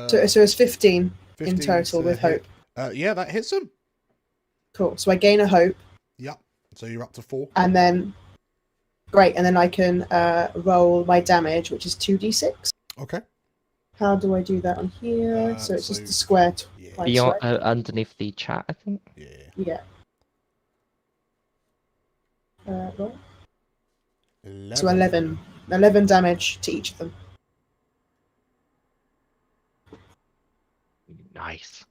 So it's 15 in 15 total to with hit. hope. Yeah, that hits him. Cool. So I gain a hope, Yep. So you're up to 4. and then great, and then I can roll my damage, which is 2d6. Okay. How do I do that on here? So it's just so- the square Yeah. twice, Beyond, right? underneath the chat, I think. Yeah. Yeah. Right. 11. So 11 damage to each of them. Nice.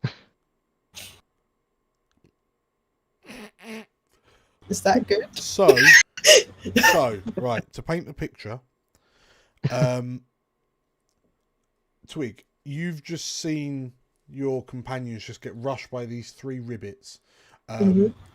Is that good? So, right, to paint the picture, Twig, you've just seen your companions just get rushed by these 3 ribbits.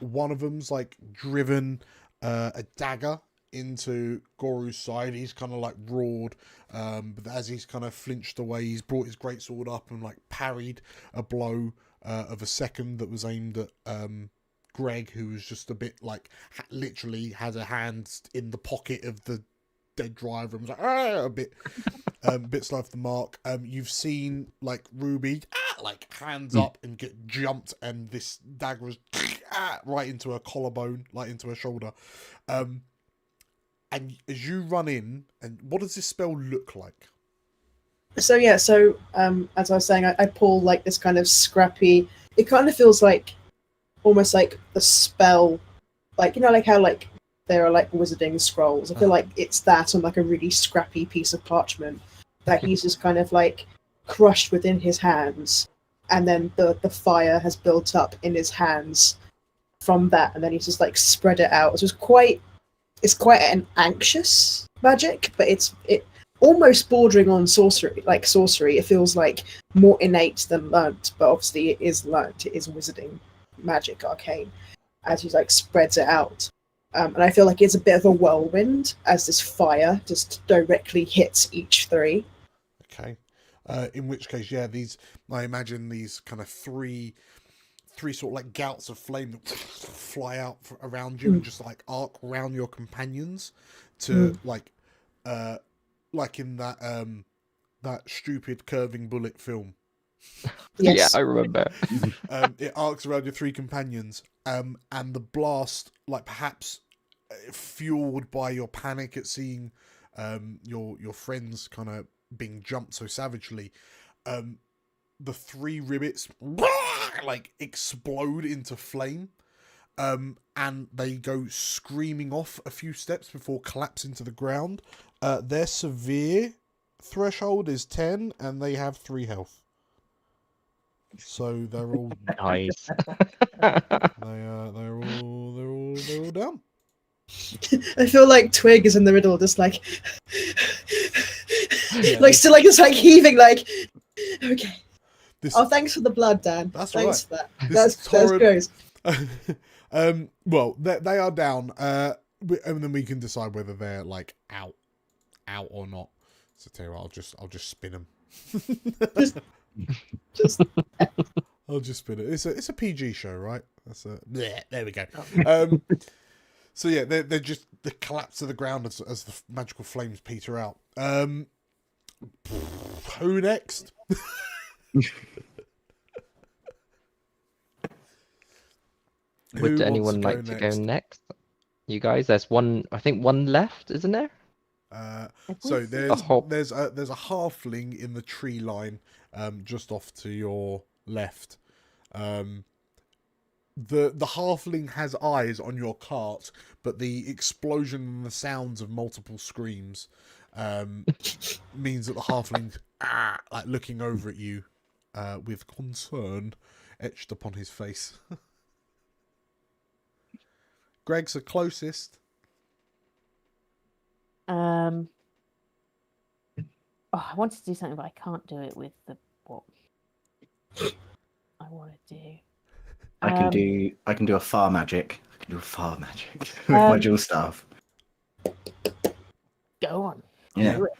One of them's like driven a dagger into Gorou's side. He's kind of like roared, but as he's kind of flinched away, he's brought his greatsword up and like parried a blow of a second that was aimed at Greg, who was just a bit like literally had a hand in the pocket of the dead driver and was like a bit slow off the mark. You've seen like Ruby like hands up and get jumped, and this dagger was right into her collarbone, like into her shoulder. And as you run in, and what does this spell look like? So yeah, as I was saying, I pull like this kind of scrappy. It kind of feels like almost like a spell, like like how like there are like wizarding scrolls. I feel like it's that on like a really scrappy piece of parchment that he's just kind of like crushed within his hands, and then the fire has built up in his hands from that, and then he's just like spread it out. So it's quite an anxious magic, but it's almost bordering on sorcery. It feels like more innate than learnt, but obviously it is learnt. It is wizarding magic, arcane, as he like spreads it out. And I feel like it's a bit of a whirlwind as this fire just directly hits each 3. Okay. In which case, yeah, I imagine these kind of three sort of like gouts of flame that fly out around you and just like arc around your companions to like in that stupid curving bullet film. Yes. Yeah, I remember. It arcs around your 3 companions, and the blast, like perhaps fueled by your panic at seeing your friends kind of being jumped so savagely, the 3 ribbits like explode into flame, and they go screaming off a few steps before collapsing to the ground. Their severe threshold is 10, and they have 3 health. So they're all Nice. they're all down. I feel like Twig is in the middle, just like, Yeah, like still like it's like heaving, like, okay. This, Oh, thanks for the blood, Dan. That's thanks for that. This That's torrent- gross. Well, they are down, and then we can decide whether they're like out or not. So tell you what, I'll just spin them. Just I'll just spin it. It's a PG show, right? There we go. So yeah, they collapse to the ground as the magical flames peter out. Who next? Would anyone like to go next? You guys, there's one. I think one left, isn't there? So there's a hop. there's a halfling in the tree line, just off to your left. The halfling has eyes on your cart, but the explosion and the sounds of multiple screams means that the halfling like looking over at you with concern etched upon his face. Greg's the closest. Oh, I wanted to do something, but I can't do it with the what I want to do. I can do a far magic. I can do a far magic with my dual staff. Go on. Yeah. Do it.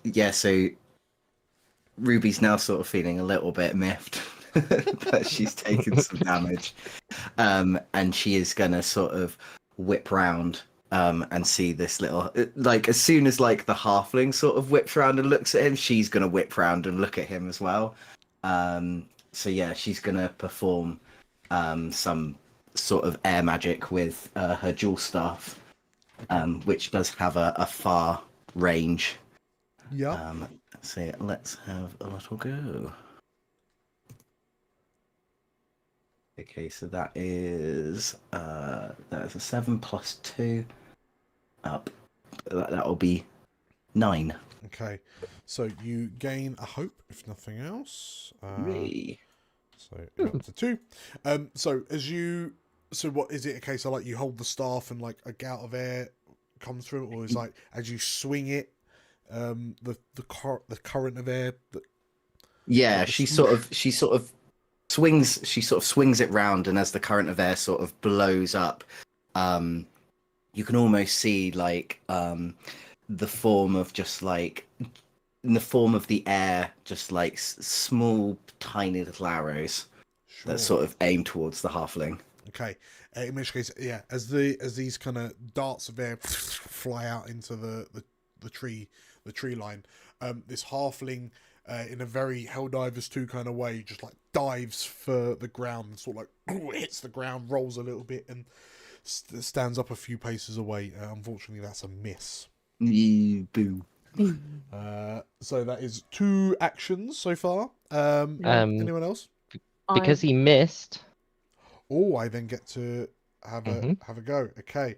Yeah, so Ruby's now sort of feeling a little bit miffed that she's taken some damage. And she is gonna sort of whip round and see this little, like, as soon as like the halfling sort of whips around and looks at him, she's gonna whip round and look at him as well. So yeah, she's gonna perform some sort of air magic with her dual staff, which does have a far range. Yeah. So let's have a little go. Okay, so that is a 7 plus 2 up. That'll be 9. Okay. So you gain a hope, if nothing else. Hooray. So you're up to 2. So what is it? A case of like you hold the staff and like a gout of air comes through, or is like as you swing it, the current of air? Yeah, like she sort of swings it round, and as the current of air sort of blows up, you can almost see like the form of just like in the form of the air, just like small, tiny little arrows that sort of aim towards the halfling. Okay. In which case, yeah, as these kind of darts of air fly out into the tree line, this halfling, in a very Helldivers 2 kind of way, just like dives for the ground and sort of like hits the ground, rolls a little bit, and stands up a few paces away. Unfortunately, that's a miss. Boo. So that is 2 actions so far. Anyone else? Because he missed. Oh, I then get to have a go. Okay.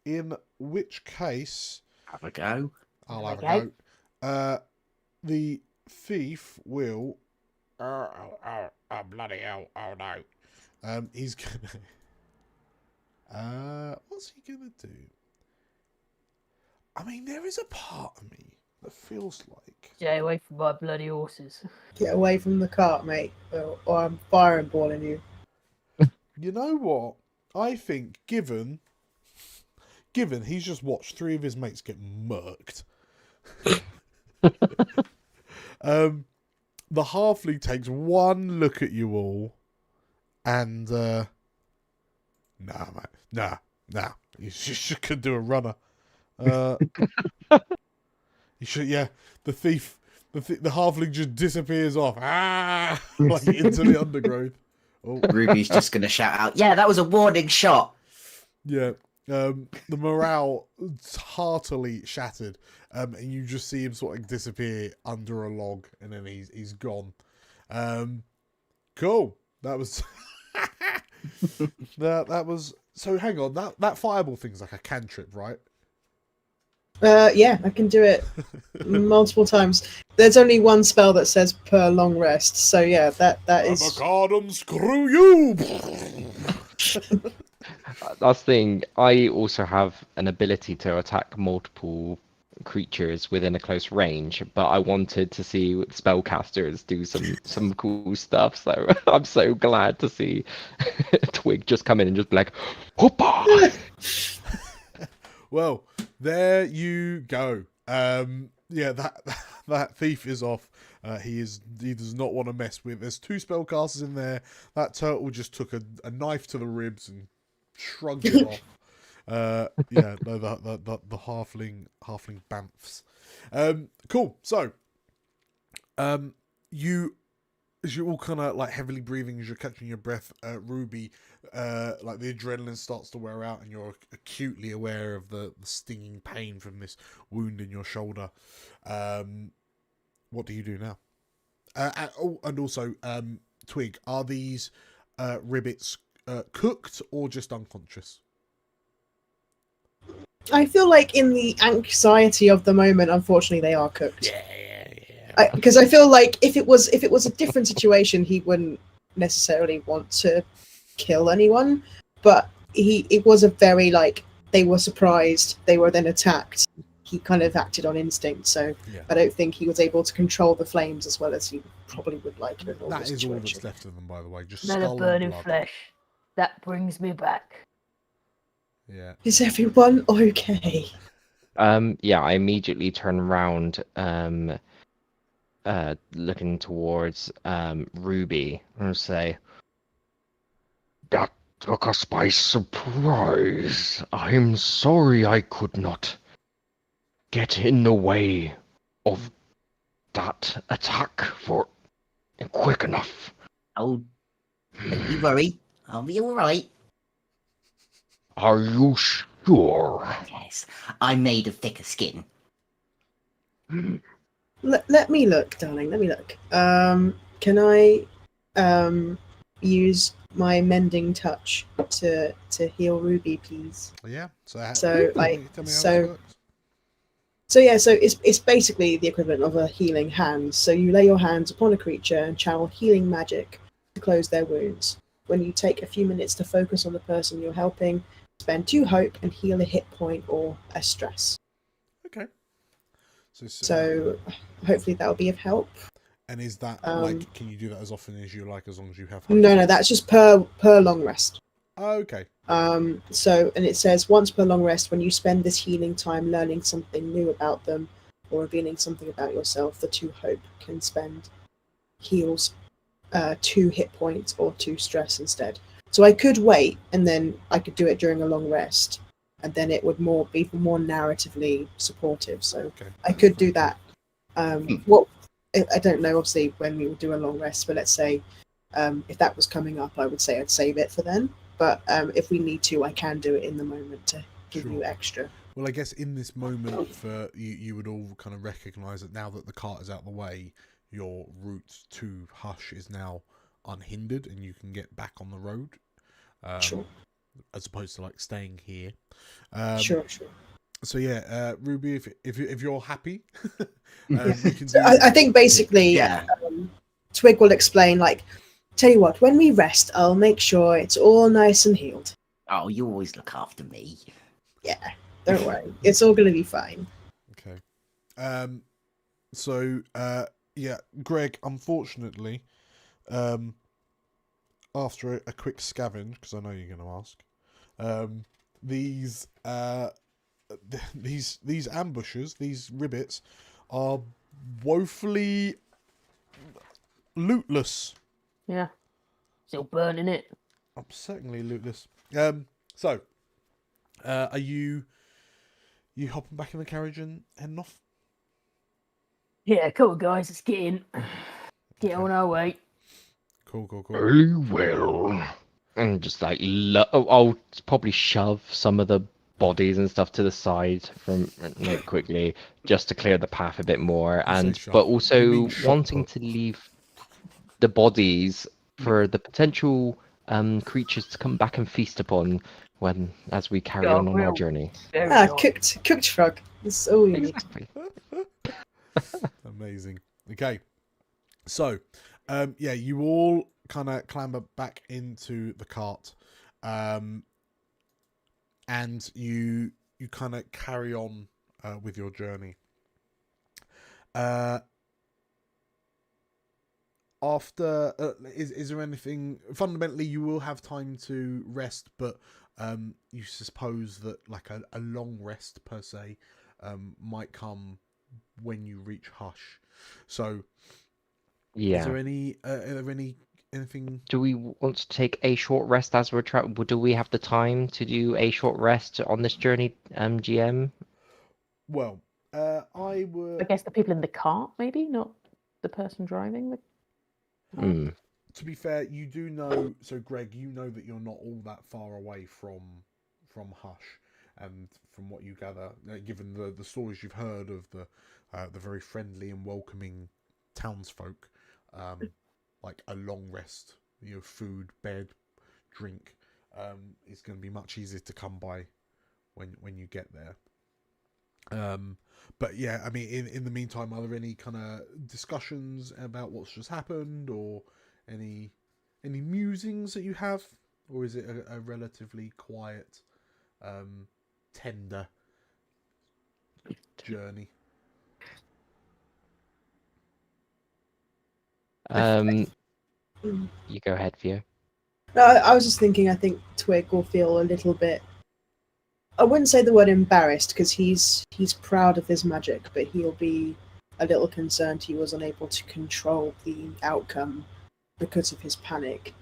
In which case, Have a go. I'll have a go. The thief will. Oh, bloody hell! Oh no. He's gonna. What's he gonna do? I mean, there is a part of me that feels like. Stay away from my bloody horses. get away from the cart, mate, or I'm fireballing you. You know what? I think given he's just watched 3 of his mates get murked. The halfling takes one look at you all, and nah, mate, nah. You could do a runner. You should, yeah. The thief, the halfling just disappears off, like into the undergrowth. Oh. Ruby's just gonna shout out, "Yeah, that was a warning shot." Yeah. The morale heartily shattered, and you just see him sort of disappear under a log, and then he's gone. Cool. That was That was so. Hang on, that fireball thing's like a cantrip, right? Yeah, I can do it multiple times. There's only one spell that says per long rest, so yeah, that is. Avocadum, screw you! That's the thing. I also have an ability to attack multiple creatures within a close range, but I wanted to see spellcasters do some cool stuff. So I'm so glad to see Twig just come in and just be like, "Hoppa!" Well, there you go. Yeah, that thief is off. He does not want to mess with. There's 2 spellcasters in there. That turtle just took a knife to the ribs and shrugged it off. Yeah, no, the halfling bamfs. Cool. So, as you're all kind of like heavily breathing as you're catching your breath, Ruby, like the adrenaline starts to wear out, and you're acutely aware of the stinging pain from this wound in your shoulder. What do you do now? And also, Twig, are these ribbits cooked or just unconscious? I feel like in the anxiety of the moment, unfortunately, they are cooked. Yeah. Because I feel like if it was a different situation, he wouldn't necessarily want to kill anyone. But it was a very like they were surprised, they were then attacked. He kind of acted on instinct, so Yeah. I don't think he was able to control the flames as well as he probably would like in a normal That is all situation. that's left of them, by the way. Just Smell skull of and burning blood. flesh. That brings me back. Yeah. Is everyone okay? Yeah, I immediately turn around, looking towards Ruby, and say, That took us by surprise. I'm sorry I could not get in the way of that attack for quick enough. Oh, don't you worry. I'll be all right. Are you sure? Yes, I'm made of thicker skin. Let me look, darling. Let me look. Can I use my mending touch to heal Ruby, please? Yeah. So So, tell me how this works. So yeah, so it's basically the equivalent of a healing hand. So you lay your hands upon a creature and channel healing magic to close their wounds. When you take a few minutes to focus on the person you're helping, spend 2 hope and heal a hit point or a stress. Okay. So hopefully that'll be of help. And is that like, can you do that as often as you like, as long as you have? No, that's just per long rest. Oh, okay. So, and it says once per long rest, when you spend this healing time learning something new about them or revealing something about yourself, the 2 hope can spend heals 2 hit points or 2 stress instead. So I could wait and then I could do it during a long rest, and then it would be more narratively supportive. So Okay. I could do that. What I don't know, obviously, when we would do a long rest, but let's say if that was coming up, I would say I'd save it for then. But if we need to, I can do it in the moment to give you extra. Well, I guess in this moment, for you would all kind of recognise that now that the cart is out of the way, your route to Hush is now unhindered, and you can get back on the road. Sure. As opposed to like staying here. Sure. So yeah, Ruby, if you're happy, we can do. So I think basically, Yeah. Twig will explain. Like, tell you what, when we rest, I'll make sure it's all nice and healed. Oh, you always look after me. Yeah, don't worry, it's all gonna be fine. Okay. So yeah, Greg, unfortunately, after a quick scavenge, because I know you're going to ask, these ambushes, these ribbits, are woefully lootless. Yeah. Still burning it. Upsettingly lootless. So, are you hopping back in the carriage and heading off? Yeah, come on, guys. Let's get in. Get on our way. Cool. Very well. and just like I'll probably shove some of the bodies and stuff to the side from quickly just to clear the path a bit more, and but also wanting to leave the bodies for the potential creatures to come back and feast upon as we carry Yeah, on our well, journey. Ah, cooked frog. That's all you need. Exactly. Amazing. Okay, so you all kind of clamber back into the cart, and you kind of carry on with your journey. After is there anything fundamentally you will have time to rest, but you suppose that like a long rest per se might come when you reach Hush. So Yeah. is there anything? Do we want to take a short rest as we're traveling? Do we have the time to do a short rest on this journey, GM? Well, I I would. guess the people in the cart, maybe not the person driving the. To be fair, you do know. So, Greg, you know that you're not all that far away from Hush, and from what you gather, given the stories you've heard of the very friendly and welcoming townsfolk, like a long rest, food, bed, drink, is going to be much easier to come by when you get there. But yeah, I mean, in the meantime, are there any kind of discussions about what's just happened, or any musings that you have, or is it a relatively quiet, tender journey? You go ahead, Theo. No, I was just thinking. I think Twigg will feel a little bit. I wouldn't say the word embarrassed because he's proud of his magic, but he'll be a little concerned he was unable to control the outcome because of his panic,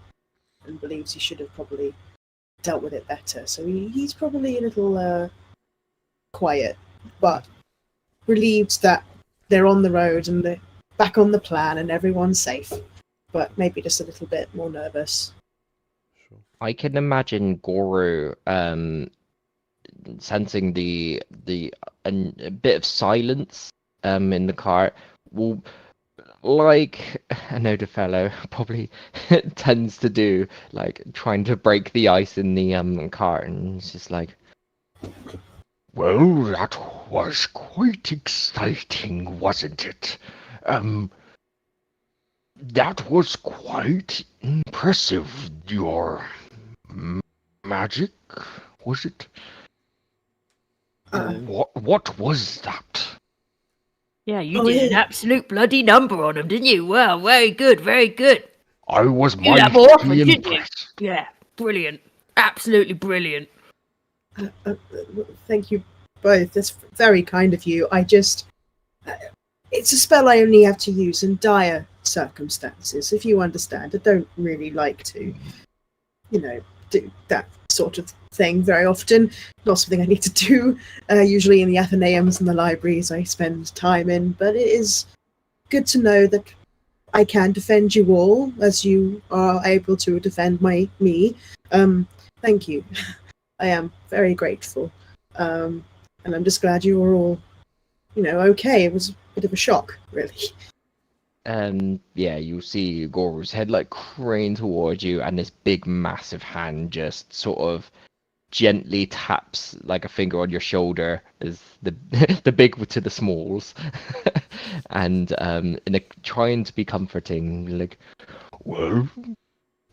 and believes he should have probably dealt with it better. So he's probably a little quiet, but relieved that they're on the road and they're back on the plan and everyone's safe. But maybe just a little bit more nervous. Sure. I can imagine Gorou sensing a bit of silence in the cart will, like an older fellow probably tends to do, like trying to break the ice in the cart, and it's just like, Well, that was quite exciting, wasn't it? That was quite impressive. Your magic, was it? What was that? Yeah, you did an absolute bloody number on him, didn't you? Wow, very good, very good. I was Do that more often, mightily didn't you? impressed. Yeah, brilliant. Absolutely brilliant. Thank you both. That's very kind of you. I just... it's a spell I only have to use in dire circumstances, if you understand. I don't really like to, do that sort of thing very often. Not something I need to do, usually in the Athenaeums and the libraries I spend time in, but it is good to know that I can defend you all, as you are able to defend me. Thank you. I am very grateful. And I'm just glad you were all, okay. It was a bit of a shock, really. Yeah, you see Gorou's head like crane towards you, and this big massive hand just sort of gently taps like a finger on your shoulder as the big to the smalls. And trying to be comforting, like, Well,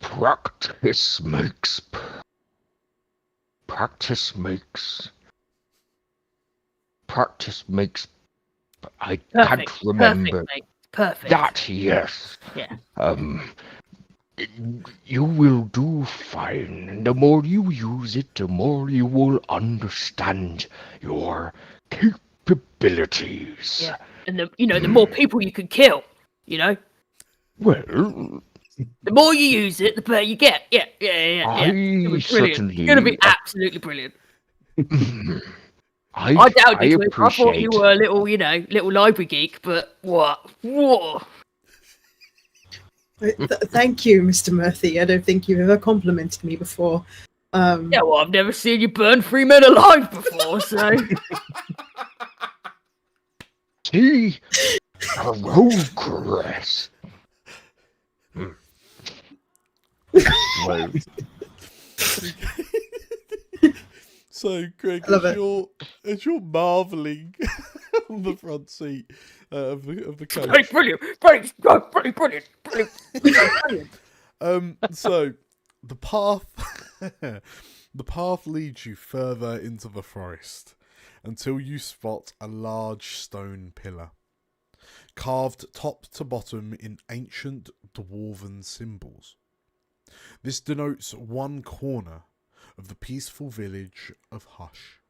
practice makes I can't remember. Perfect, mate. Perfect. That, yes. Yeah. You will do fine. The more you use it, the more you will understand your capabilities. Yeah. And the more people you can kill, Well, the more you use it, the better you get. Yeah. I certainly... It's gonna be absolutely brilliant. I doubt you. I thought you appreciate... were a little library geek, but what? Whoa. Thank you, Mr. Murphy. I don't think you've ever complimented me before. Yeah, well, I've never seen you burn 3 men alive before, so... See? Progress. Whoa. So, Greg, I love as you're marveling on the front seat of the coach, Very brilliant. Very brilliant. Brilliant. So the path, the path leads you further into the forest until you spot a large stone pillar, carved top to bottom in ancient dwarven symbols. This denotes one corner of the peaceful village of Hush.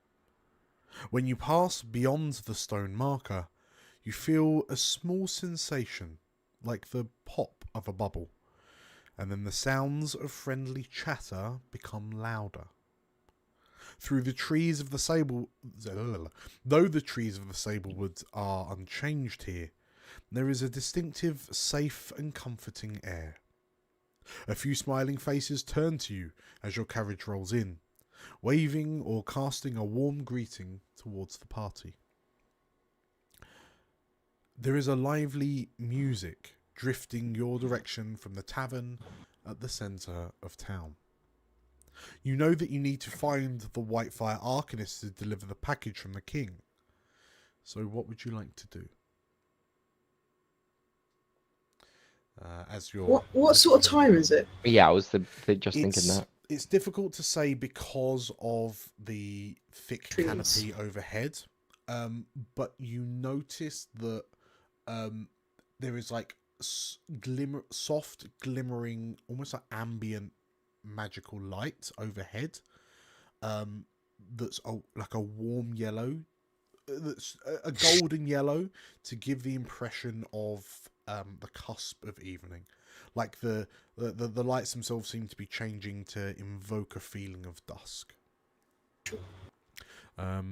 When you pass beyond the stone marker, you feel a small sensation, like the pop of a bubble, and then the sounds of friendly chatter become louder. Though the trees of the sablewood are unchanged here, there is a distinctive, safe and comforting air. A few smiling faces turn to you as your carriage rolls in, waving or casting a warm greeting towards the party. There is a lively music drifting your direction from the tavern at the centre of town. You know that you need to find the Whitefire Arcanist to deliver the package from the king. So what would you like to do? What sort of time is it? Yeah, I was just thinking that. It's difficult to say because of the thick Trees. canopy overhead. But you notice that there is like soft glimmering, almost like ambient magical light overhead. That's like a warm yellow, that's a golden yellow to give the impression of the cusp of evening. Like the lights themselves seem to be changing to invoke a feeling of dusk. But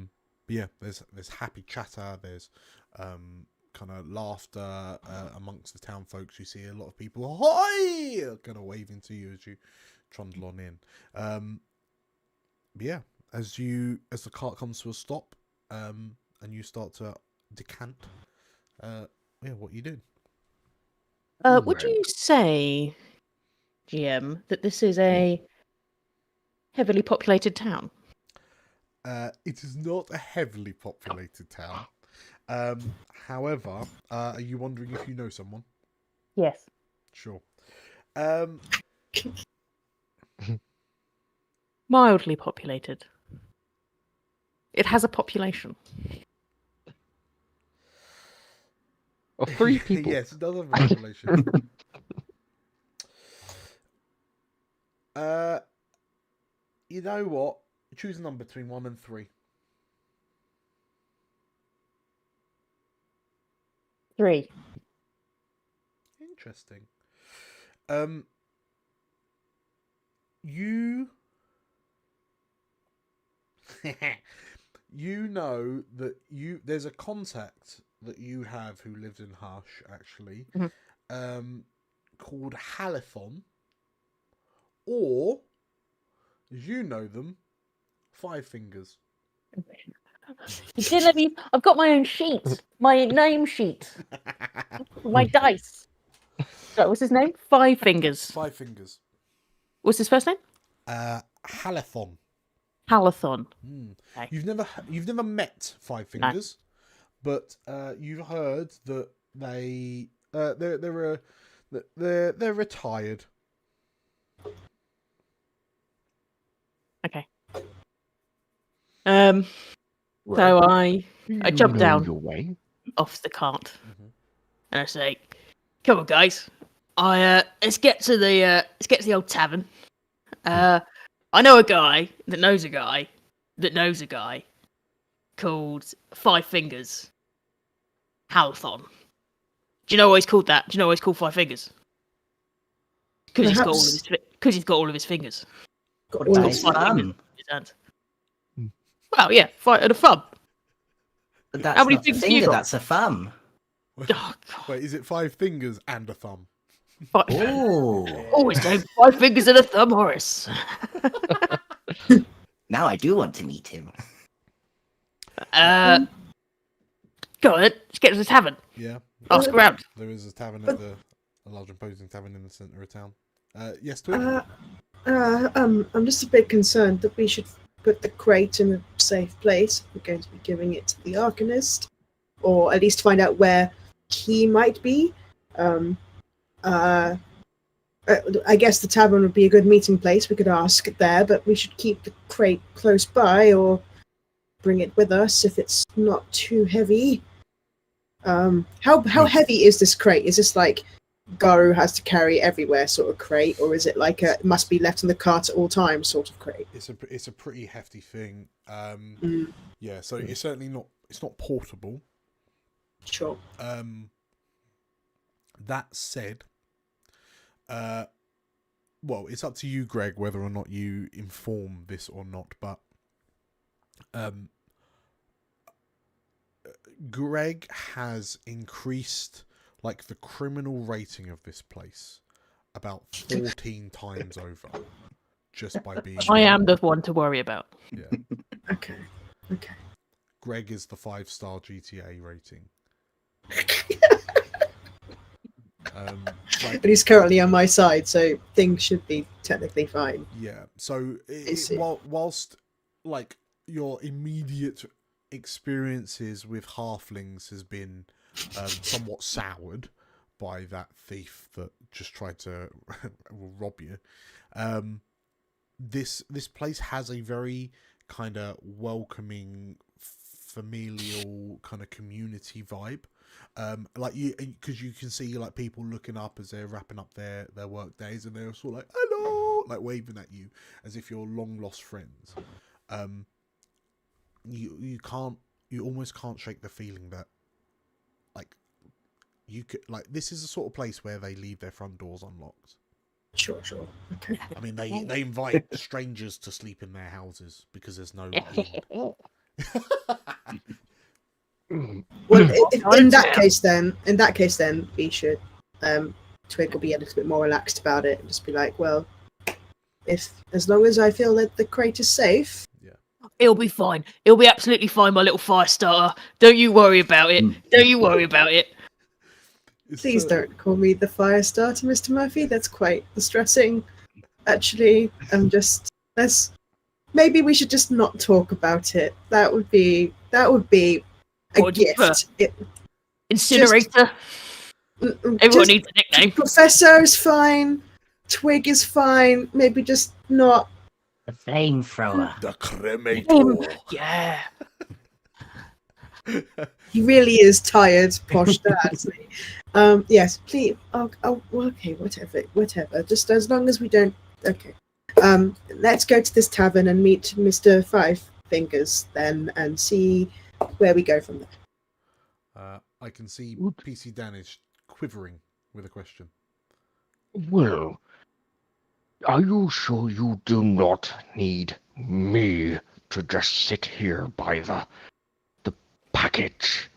yeah, there's happy chatter. There's kind of laughter amongst the town folks. You see a lot of people, "Hi!" kind of waving to you as you trundle on in. But yeah, as the cart comes to a stop, and you start to decant, yeah, what are you doing? Would you say, GM, that this is a heavily populated town? It is not a heavily populated town. However, are you wondering if you know someone? Yes. Sure. Mildly populated. It has a population. Of 3 people. Yes, it does have a population. You know what? Choose a number between 1 and 3. 3. Interesting. You you know that there's a contact that you have who lives in Hush, actually, called Halithon, or as you know them, Five Fingers. You didn't let me. I've got my own sheet, my name sheet, my dice. So, what's his name? Five Fingers. Five Fingers. What's his first name? Halithon. Halathon. Okay. You've never met Five Fingers, but you've heard that they're retired. Okay. So I jump down Your way. off the cart, and I say, "Come on, guys! Let's get to the old tavern. I know a guy that knows a guy that knows a guy called Five Fingers. Halathon. Do you know why he's called that? Do you know why he's called Five Fingers? Because he's got all of his fingers. Got all Nice this fun. in his hand. Well, yeah, fight at a thumb. But that's How many not a fingers you finger, got? that's a thumb. Oh, God. Wait, is it 5 fingers and a thumb? Oh, It's named Five Fingers and a Thumb, Horace. now I do want to meet him. Go on, let's get to the tavern. Yeah. Ask around. There is a tavern a large imposing tavern in the centre of town. Yes, Twigg? I'm just a bit concerned that we should put the crate in a safe place. We're going to be giving it to the Arcanist, or at least find out where he might be. I guess the tavern would be a good meeting place. We could ask there, but we should keep the crate close by or bring it with us if it's not too heavy. How heavy is this crate? Is this like Gorou has to carry everywhere sort of crate, or is it like a must be left in the cart at all times sort of crate? It's a pretty hefty thing. Yeah, so it's certainly not portable. Sure. That said, well, it's up to you, Greg, whether or not you inform this or not, but Greg has increased like the criminal rating of this place about 14 times over just by being I am the one to worry about. Yeah. Okay. Greg is the 5-star GTA rating. But he's currently on my side, so things should be technically fine. Yeah. So whilst like your immediate experiences with halflings has been somewhat soured by that thief that just tried to rob you, this place has a very kind of welcoming, familial kind of community vibe. Like because you can see like people looking up as they're wrapping up their work days, and they're sort of like hello, like waving at you as if you're long lost friends. You almost can't shake the feeling that like you could, like, this is the sort of place where they leave their front doors unlocked. Sure. Okay. I mean, they invite strangers to sleep in their houses because there's no Well, in that case, then we should. Twigg will be a little bit more relaxed about it and just be like, well, as long as I feel that the crate is safe. It'll be fine. It'll be absolutely fine, my little fire starter. Don't you worry about it. Don't you worry about it. Please don't call me the fire starter, Mr. Murphy. That's quite distressing. Actually, maybe we should just not talk about it. That would be a gift. Incinerator. Everyone needs a nickname. Professor is fine. Twigg is fine. Maybe just not. The flamethrower. The cremator. Yeah. He really is tired, posh dad, isn't he? Yes, please. Okay, whatever. Just as long as we don't. Okay. Let's go to this tavern and meet Mr. Five Fingers then, and see where we go from there. I can see PC Dan is quivering with a question. Well, are you sure you do not need me to just sit here by the package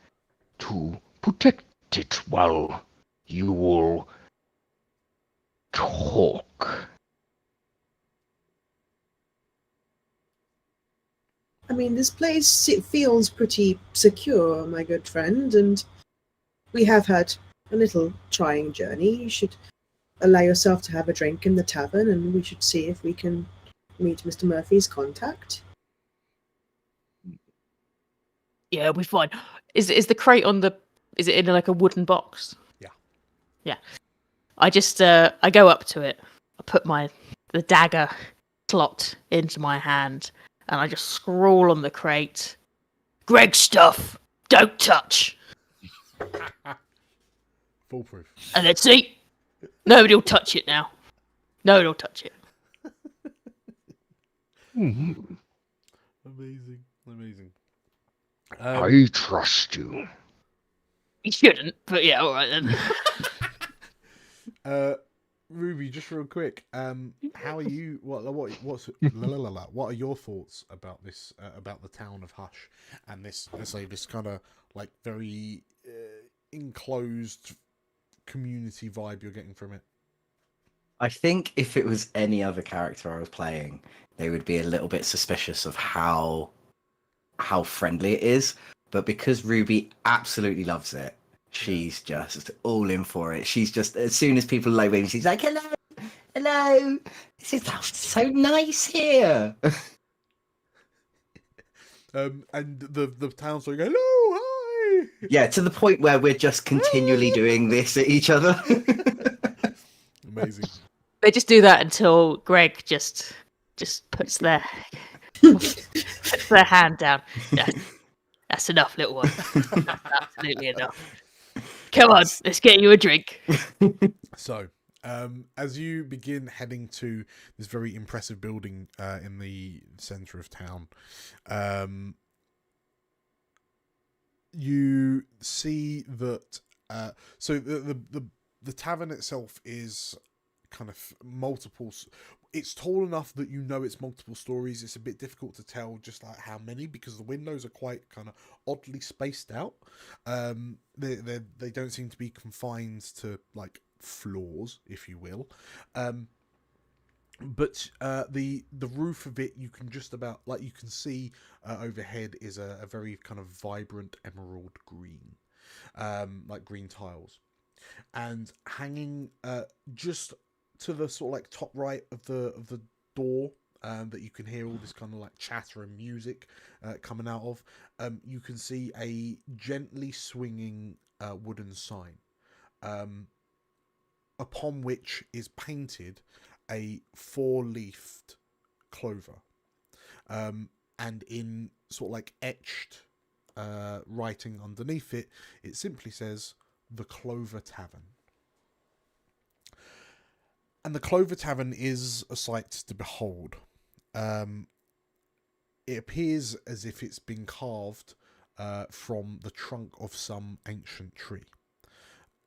to protect it while you will talk? I mean, this place, it feels pretty secure, my good friend, and we have had a little trying journey. You should allow yourself to have a drink in the tavern, and we should see if we can meet Mr. Murphy's contact. Yeah, it'll be fine. Is the crate on the? Is it in like a wooden box? Yeah. I just I go up to it. I put the dagger slot into my hand, and I just scrawl on the crate. Greg stuff. Don't touch. Foolproof. And let's see. Nobody will touch it now. Nobody will touch it. Amazing. I trust you. You shouldn't, but yeah, all right then. Ruby, just real quick, how are you? What are your thoughts about this? About the town of Hush and this, let's say, this kind of like very enclosed community vibe you're getting from it? I think if it was any other character I was playing, they would be a little bit suspicious of how friendly it is. But because Ruby absolutely loves it, she's just all in for it. She's just, as soon as people like waving, she's like, hello, Hello. This is so nice here. And the town's like, hello, hi. Yeah, to the point where we're just continually doing this at each other. Amazing. They just do that until Greg just puts their hand down. That's enough, little one. That's absolutely enough. Come on, let's get you a drink. So, as you begin heading to this very impressive building in the center of town, you see that. So the tavern itself is kind of multiple. It's tall enough that you know it's multiple stories. It's a bit difficult to tell just like how many, because the windows are quite kind of oddly spaced out. They don't seem to be confined to like floors, if you will. But the roof of it, you can just about, like, you can see overhead is a very kind of vibrant emerald green, like green tiles, and hanging just to the sort of like top right of the door, that you can hear all this kind of like chatter and music coming out of. You can see a gently swinging wooden sign, upon which is painted a 4-leafed clover, and in sort of like etched writing underneath it, it simply says the Clover Tavern. And the Clover Tavern is a sight to behold. It appears as if it's been carved from the trunk of some ancient tree.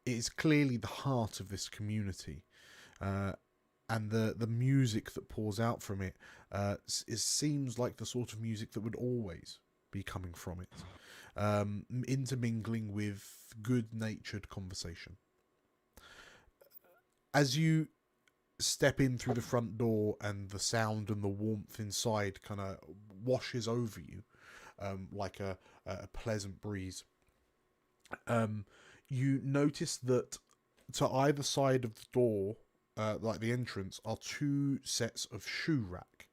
It is clearly the heart of this community, and the music that pours out from it seems like the sort of music that would always be coming from it, intermingling with good-natured conversation. As you step in through the front door and the sound and the warmth inside kind of washes over you, like a pleasant breeze, you notice that to either side of the door, like the entrance, are 2 sets of shoe rack,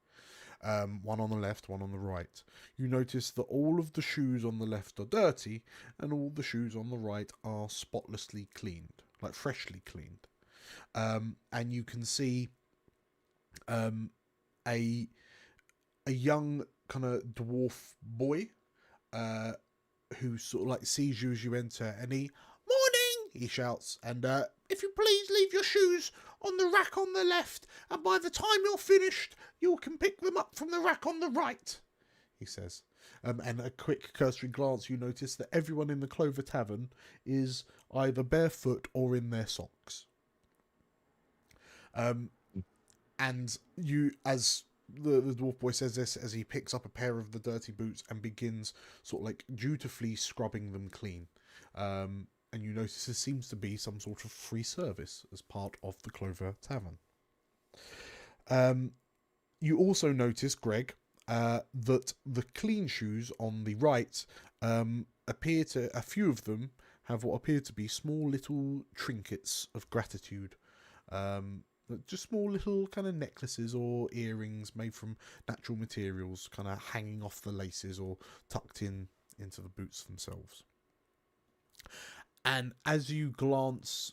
one on the left, one on the right. You notice that all of the shoes on the left are dirty and all the shoes on the right are spotlessly cleaned, like freshly cleaned. And you can see a young kind of dwarf boy who sort of like sees you as you enter, and he shouts, and if you please leave your shoes on the rack on the left, and by the time you're finished you can pick them up from the rack on the right, he says. And a quick cursory glance, you notice that everyone in the Clover Tavern is either barefoot or in their socks. And you, as the dwarf boy says this, as he picks up a pair of the dirty boots and begins sort of like dutifully scrubbing them clean. And you notice there seems to be some sort of free service as part of the Clover Tavern. You also notice, Greg, that the clean shoes on the right appear to, a few of them have what appear to be small little trinkets of gratitude. Just small little kind of necklaces or earrings made from natural materials, kind of hanging off the laces or tucked into the boots themselves. And as you glance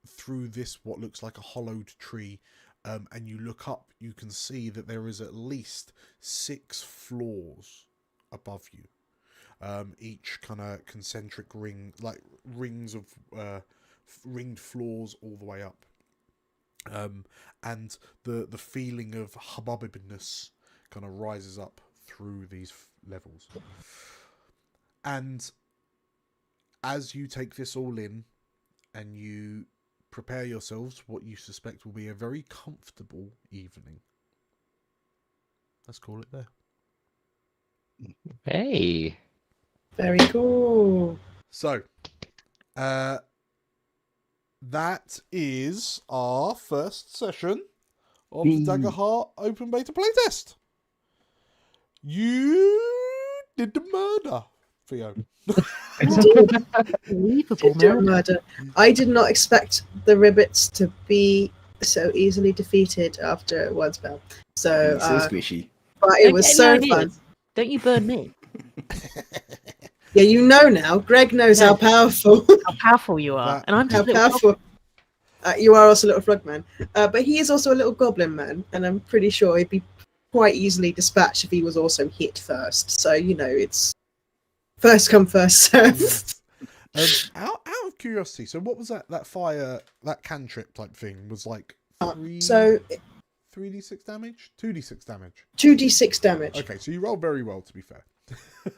through this, what looks like a hollowed tree, and you look up, you can see that there is at least 6 floors above you. Each kind of concentric ring, like rings of ringed floors all the way up. And the feeling of hubbubiness kind of rises up through these levels. And as you take this all in and you prepare yourselves for what you suspect will be a very comfortable evening, let's call it there. Hey. Very cool. So, that is our first session of the Daggerheart Open Beta playtest. You did the murder, Theo. Unbelievable Did do a murder. I did not expect the Ribbits to be so easily defeated after one spell. So, He's so squishy. but it Don't was get so any fun. ideas. Don't you burn me? Yeah, you know now. Greg knows how powerful. How powerful you are, That- and I'm How just a little powerful. You are also a little frog man. But he is also a little goblin man, and I'm pretty sure he'd be quite easily dispatched if he was also hit first. So, it's first come, first serve. Out of curiosity, so what was that fire, that cantrip type thing was like 3d6 damage? 2d6 damage? 2d6 damage. Okay, so you rolled very well, to be fair.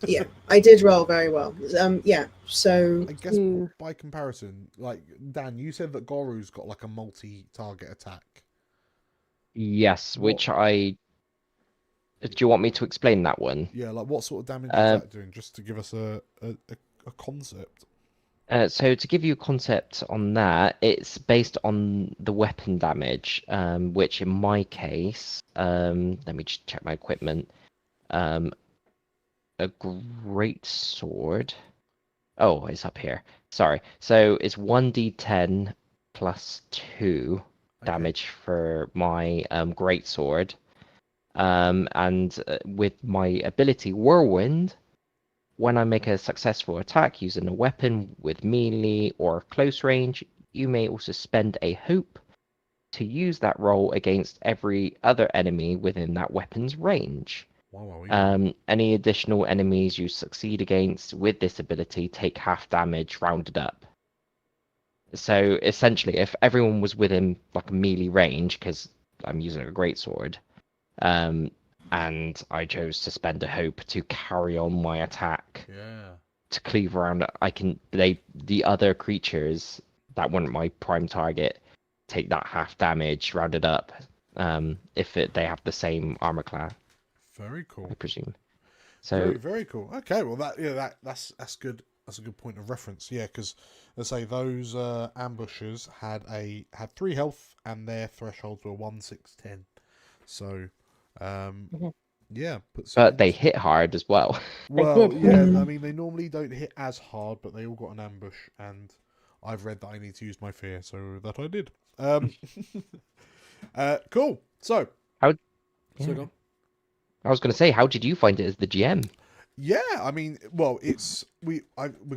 Yeah, I did roll very well. Yeah, so... I guess by comparison, like, Dan, you said that Gorou's got like a multi-target attack. Yes, What- which I. Do you want me to explain that one? Yeah, like what sort of damage is that doing, just to give us a concept? So to give you a concept on that, it's based on the weapon damage, which in my case, let me just check my equipment. A great sword. Oh, it's up here. Sorry. So it's 1d10 plus 2 damage for my great sword. And with my ability Whirlwind, when I make a successful attack using a weapon with melee or close range, you may also spend a hope to use that roll against every other enemy within that weapon's range. Wow. Any additional enemies you succeed against with this ability take half damage rounded up. So essentially, if everyone was within like a melee range, because I'm using a greatsword, and I chose to spend a hope to carry on my attack to cleave around, the other creatures that weren't my prime target take that half damage rounded up, if they have the same armor class. Very cool. I presume. So very, very cool. Okay, well that's good. That's a good point of reference. Yeah, because let's say those ambushers had 3 health and their thresholds were 1, 6, 10. So yeah, but they hit hard as well. Well, yeah, I mean they normally don't hit as hard, but they all got an ambush, and I've read that I need to use my fear, so that I did. Cool. So How? So go on. I was going to say, how did you find it as the GM? Yeah, I mean, well, we're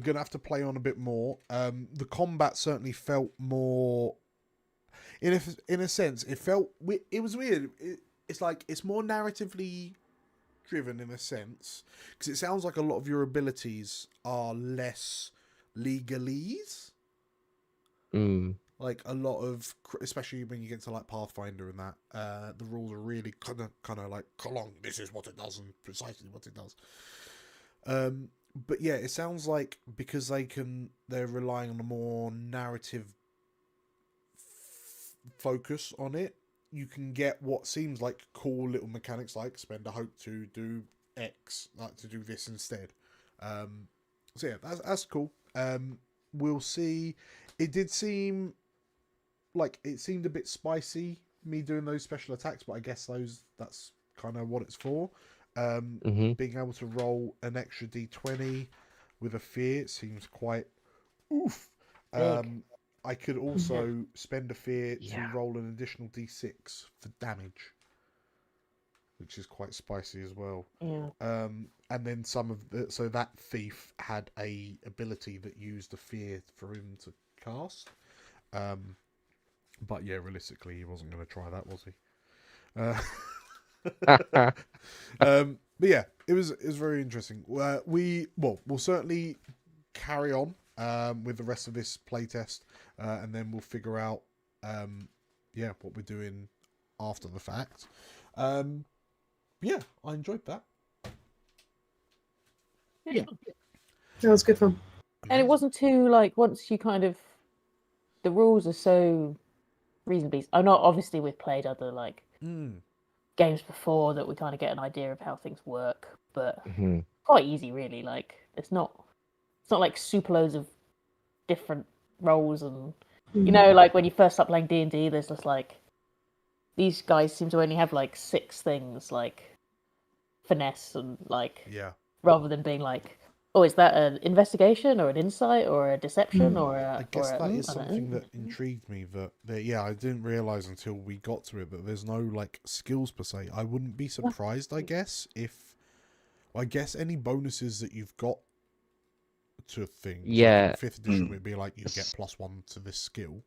gonna have to play on a bit more. The combat certainly felt more, in a sense, it was weird. It's like it's more narratively driven in a sense, because it sounds like a lot of your abilities are less legalese. Like a lot of, especially when you get to like Pathfinder and that, the rules are really kind of like, come on, this is what it does and precisely what it does. But yeah, it sounds like because they're relying on a more narrative focus on it, you can get what seems like cool little mechanics, like spend a hope to do X, like to do this instead. So yeah, that's cool. We'll see. It did seem like it seemed a bit spicy, me doing those special attacks, but I guess that's kind of what it's for. Being able to roll an extra d20 with a fear seems quite oof. I could also spend a fear to roll an additional d6 for damage, which is quite spicy as well. And then so that thief had a ability that used the fear for him to cast. But yeah, realistically, he wasn't going to try that, was he? But yeah, it was very interesting. We'll certainly carry on with the rest of this playtest, and then we'll figure out what we're doing after the fact. Yeah, I enjoyed that. Yeah, that was good fun. And it wasn't too like, once you kind of, the rules are so reasonably. I'm not, obviously we've played other like games before that we kind of get an idea of how things work, but quite easy really. Like it's not like super loads of different roles, and you know, like when you first start playing D&D, there's just like these guys seem to only have like 6 things, like finesse and like rather than being like Oh, is that an investigation or an insight or a deception or a? I guess that is I don't something know. that intrigued me. That yeah, I didn't realize until we got to it that there's no like skills per se. I wouldn't be surprised, I guess, if I guess any bonuses that you've got to things. Like Yeah. in 5th edition, would be like you get +1 to this skill.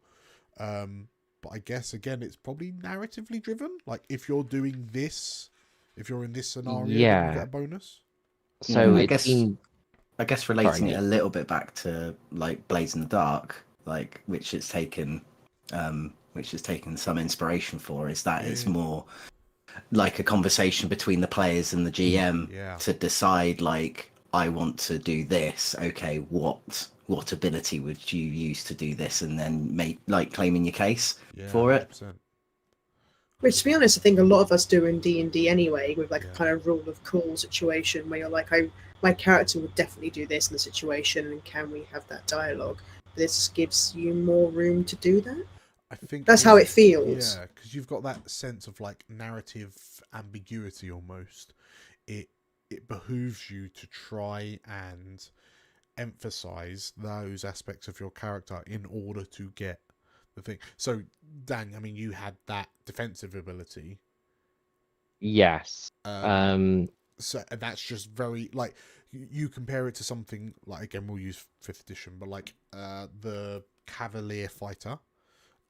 But I guess again, it's probably narratively driven. Like if you're doing this, if you're in this scenario, then you Yeah. get a bonus. So I it's guess been I guess relating Sorry, it a little bit back to like Blades in the Dark, like which has taken some inspiration for, is that it's more like a conversation between the players and the GM to decide like, I want to do this. Okay, what ability would you use to do this, and then make like claiming your case for it. 100%. Which, to be honest, I think a lot of us do in D&D anyway, with like a kind of rule of cool situation where you're like, my character would definitely do this in the situation, and can we have that dialogue? This gives you more room to do that. I think That's how it feels. Yeah, because you've got that sense of like narrative ambiguity almost. It behooves you to try and emphasize those aspects of your character in order to get the thing. So, Dan, I mean, you had that defensive ability. Yes. So that's just very like you compare it to something like, again, we'll use 5th edition, but like the Cavalier fighter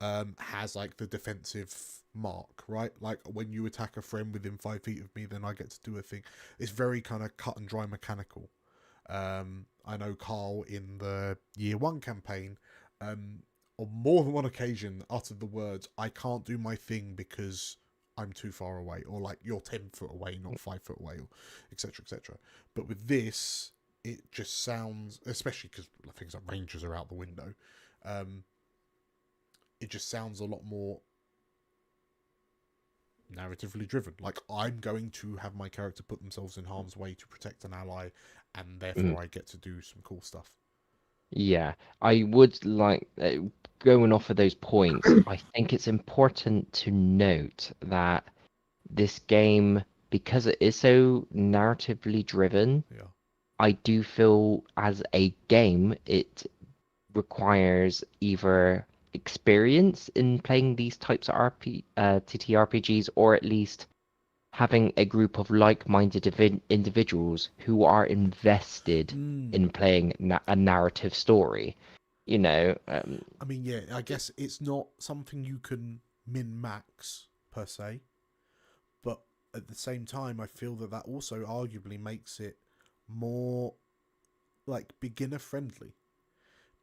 has like the defensive mark, right? Like when you attack a friend within 5 feet of me, then I get to do a thing. It's very kind of cut and dry mechanical. I know Carl in the Year 1 campaign, on more than one occasion, uttered the words, "I can't do my thing because I'm too far away," or like, "You're 10 foot away, not 5 foot away," or etc, etc. But with this, it just sounds, especially because things like rangers are out the window, it just sounds a lot more narratively driven. Like, I'm going to have my character put themselves in harm's way to protect an ally, and therefore I get to do some cool stuff. Yeah, I would like going off of those points. I think it's important to note that this game, because it is so narratively driven, I do feel as a game it requires either experience in playing these types of TTRPGs, or at least having a group of like-minded individuals who are invested in playing a narrative story. You know, I mean, yeah, I guess it's not something you can min-max per se, but at the same time, I feel that also arguably makes it more like beginner-friendly,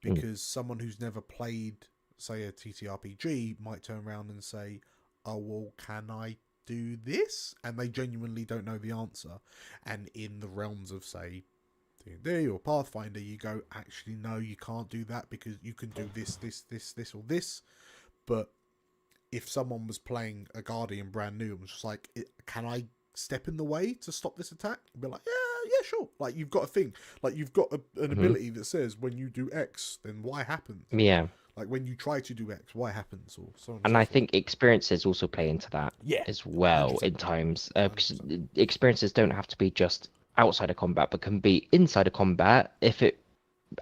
because someone who's never played, say, a TTRPG might turn around and say, "Oh, well, can I do this?" And they genuinely don't know the answer. And in the realms of, say, D&D or Pathfinder, you go, actually, no, you can't do that because you can do this, or this. But if someone was playing a Guardian brand new and was just like, "Can I step in the way to stop this attack?" You'd be like, yeah, sure. Like, you've got a thing. Like, you've got an ability that says when you do X, then Y happens. Yeah. Like, when you try to do X, Y happens, or so on. And I think experiences also play into that as well 100%. in times. Because experiences don't have to be just outside of combat, but can be inside of combat if it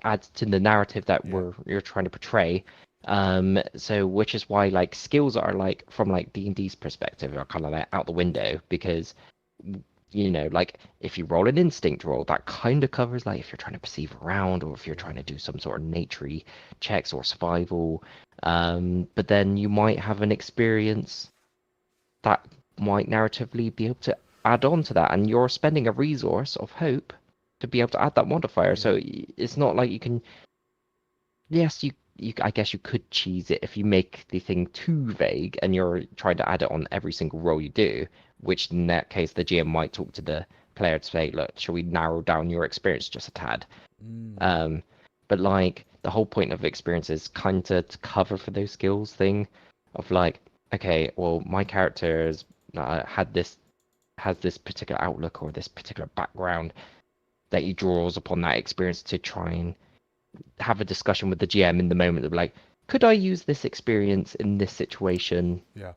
adds to the narrative that you're trying to portray. So which is why like skills are like, from like D&D's perspective, are kind of like out the window, because you know, like if you roll an instinct roll, that kind of covers like if you're trying to perceive around, or if you're trying to do some sort of nature-y checks or survival. But then you might have an experience that might narratively be able to add on to that, and you're spending a resource of hope to be able to add that modifier. So it's not like you can. Yes, you I guess you could cheese it if you make the thing too vague and you're trying to add it on every single roll you do, which in that case the GM might talk to the player to say, "Look, shall we narrow down your experience just a tad?" But like the whole point of experience is kind of to cover for those skills thing of like, okay, well, my character has this particular outlook or this particular background that he draws upon that experience to try and have a discussion with the GM in the moment of like, could I use this experience in this situation? Yeah.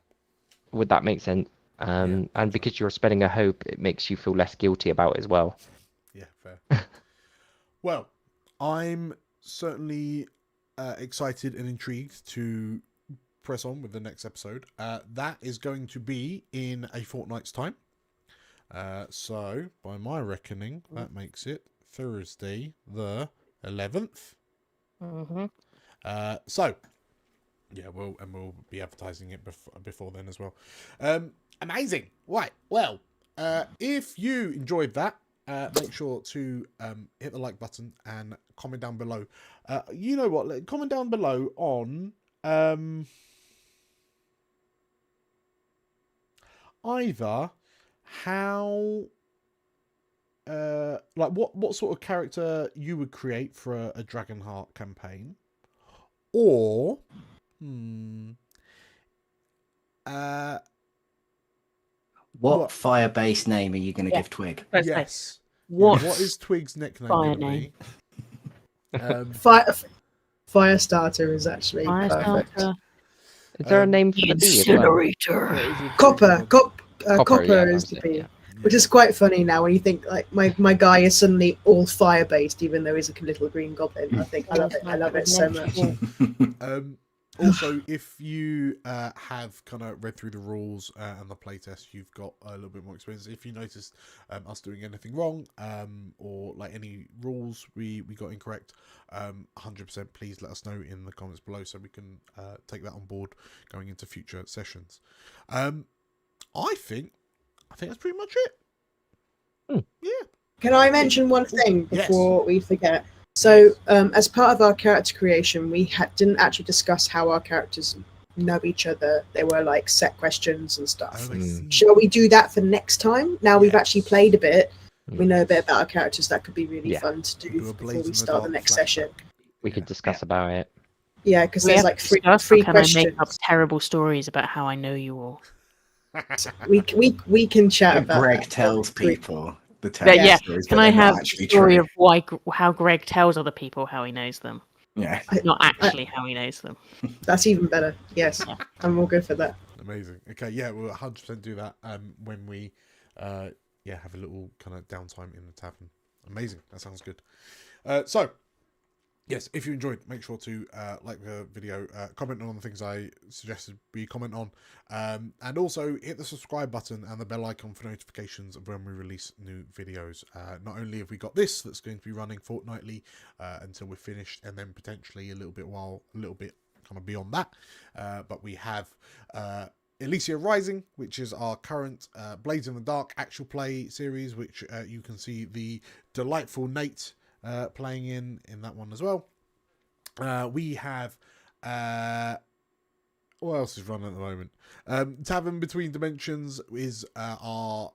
Would that make sense? And because you're spending a hope, it makes you feel less guilty about it as well. Yeah, fair. Well, I'm certainly excited and intrigued to press on with the next episode. That is going to be in a fortnight's time. So, by my reckoning, that makes it Thursday the 11th. So, yeah, we'll be advertising it before then as well. Amazing. Right. Well, if you enjoyed that, make sure to hit the like button and comment down below. You know what? Comment down below on either how like what sort of character you would create for a Dragonheart campaign, or what fire-based name are you going to give Twig? yes, What is Twig's nickname fire going to name? be? Firestarter is actually perfect. Firestarter. Is there a name for the bee as well? Incinerator. Copper is the bee. yeah. Which is quite funny now when you think like my guy is suddenly all fire based, even though he's a little green goblin. I think I love it. I love it so much. Also, if you have kind of read through the rules and the playtest, you've got a little bit more experience. If you noticed us doing anything wrong or like any rules we got incorrect, 100% please let us know in the comments below so we can take that on board going into future sessions. I think that's pretty much it. Yeah. Can I mention one thing before we forget? So, as part of our character creation, we didn't actually discuss how our characters know each other. They were like set questions and stuff. Shall we do that for next time? Now we've actually played a bit. We know a bit about our characters. That could be really fun to do before we start the next session. We could discuss about it. Yeah, because there's like three Can questions. I make up terrible stories about how I know you all? we can chat about Greg that. tells people the Yeah. stories, Can but I they're not have a actually story true. of how Greg tells other people how he knows them? Yeah. Not actually how he knows them. That's even better. Yes, I'm all good for that. Amazing. Okay, yeah, we'll 100% do that when we have a little kind of downtime in the tavern. Amazing. That sounds good. So, yes, if you enjoyed, make sure to like the video, comment on the things I suggested we comment on, and also hit the subscribe button and the bell icon for notifications of when we release new videos. Not only have we got this that's going to be running fortnightly until we're finished, and then potentially a little bit kind of beyond that, but we have Elysia Rising, which is our current Blades in the Dark actual play series, which you can see the delightful Nate playing in that one as well. We have what else is running at the moment? Tavern Between Dimensions is our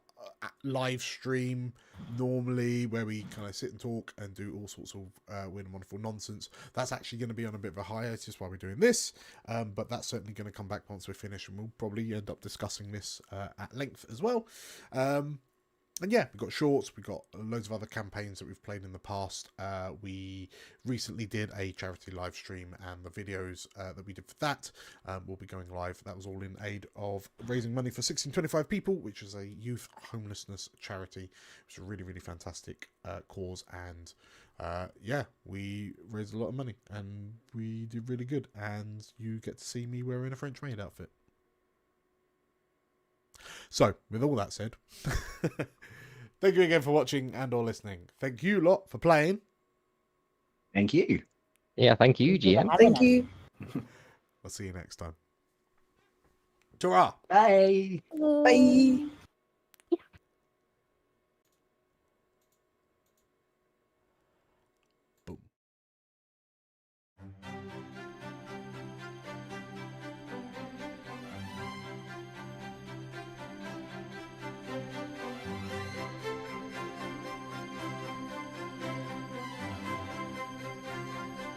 live stream normally, where we kind of sit and talk and do all sorts of weird and wonderful nonsense. That's actually going to be on a bit of a hiatus while we're doing this, but that's certainly going to come back once we're finished, and we'll probably end up discussing this at length as well. And yeah, we've got shorts, we've got loads of other campaigns that we've played in the past. We recently did a charity live stream, and the videos that we did for that will be going live. That was all in aid of raising money for 1625 People, which is a youth homelessness charity. It's a really, really fantastic cause, and we raised a lot of money, and we did really good, and you get to see me wearing a French maid outfit. So, with all that said, thank you again for watching and or listening. Thank you lot for playing. Thank you. Yeah, thank you, GM. Thank you. I'll see you next time. Ta-ra! Bye. Bye.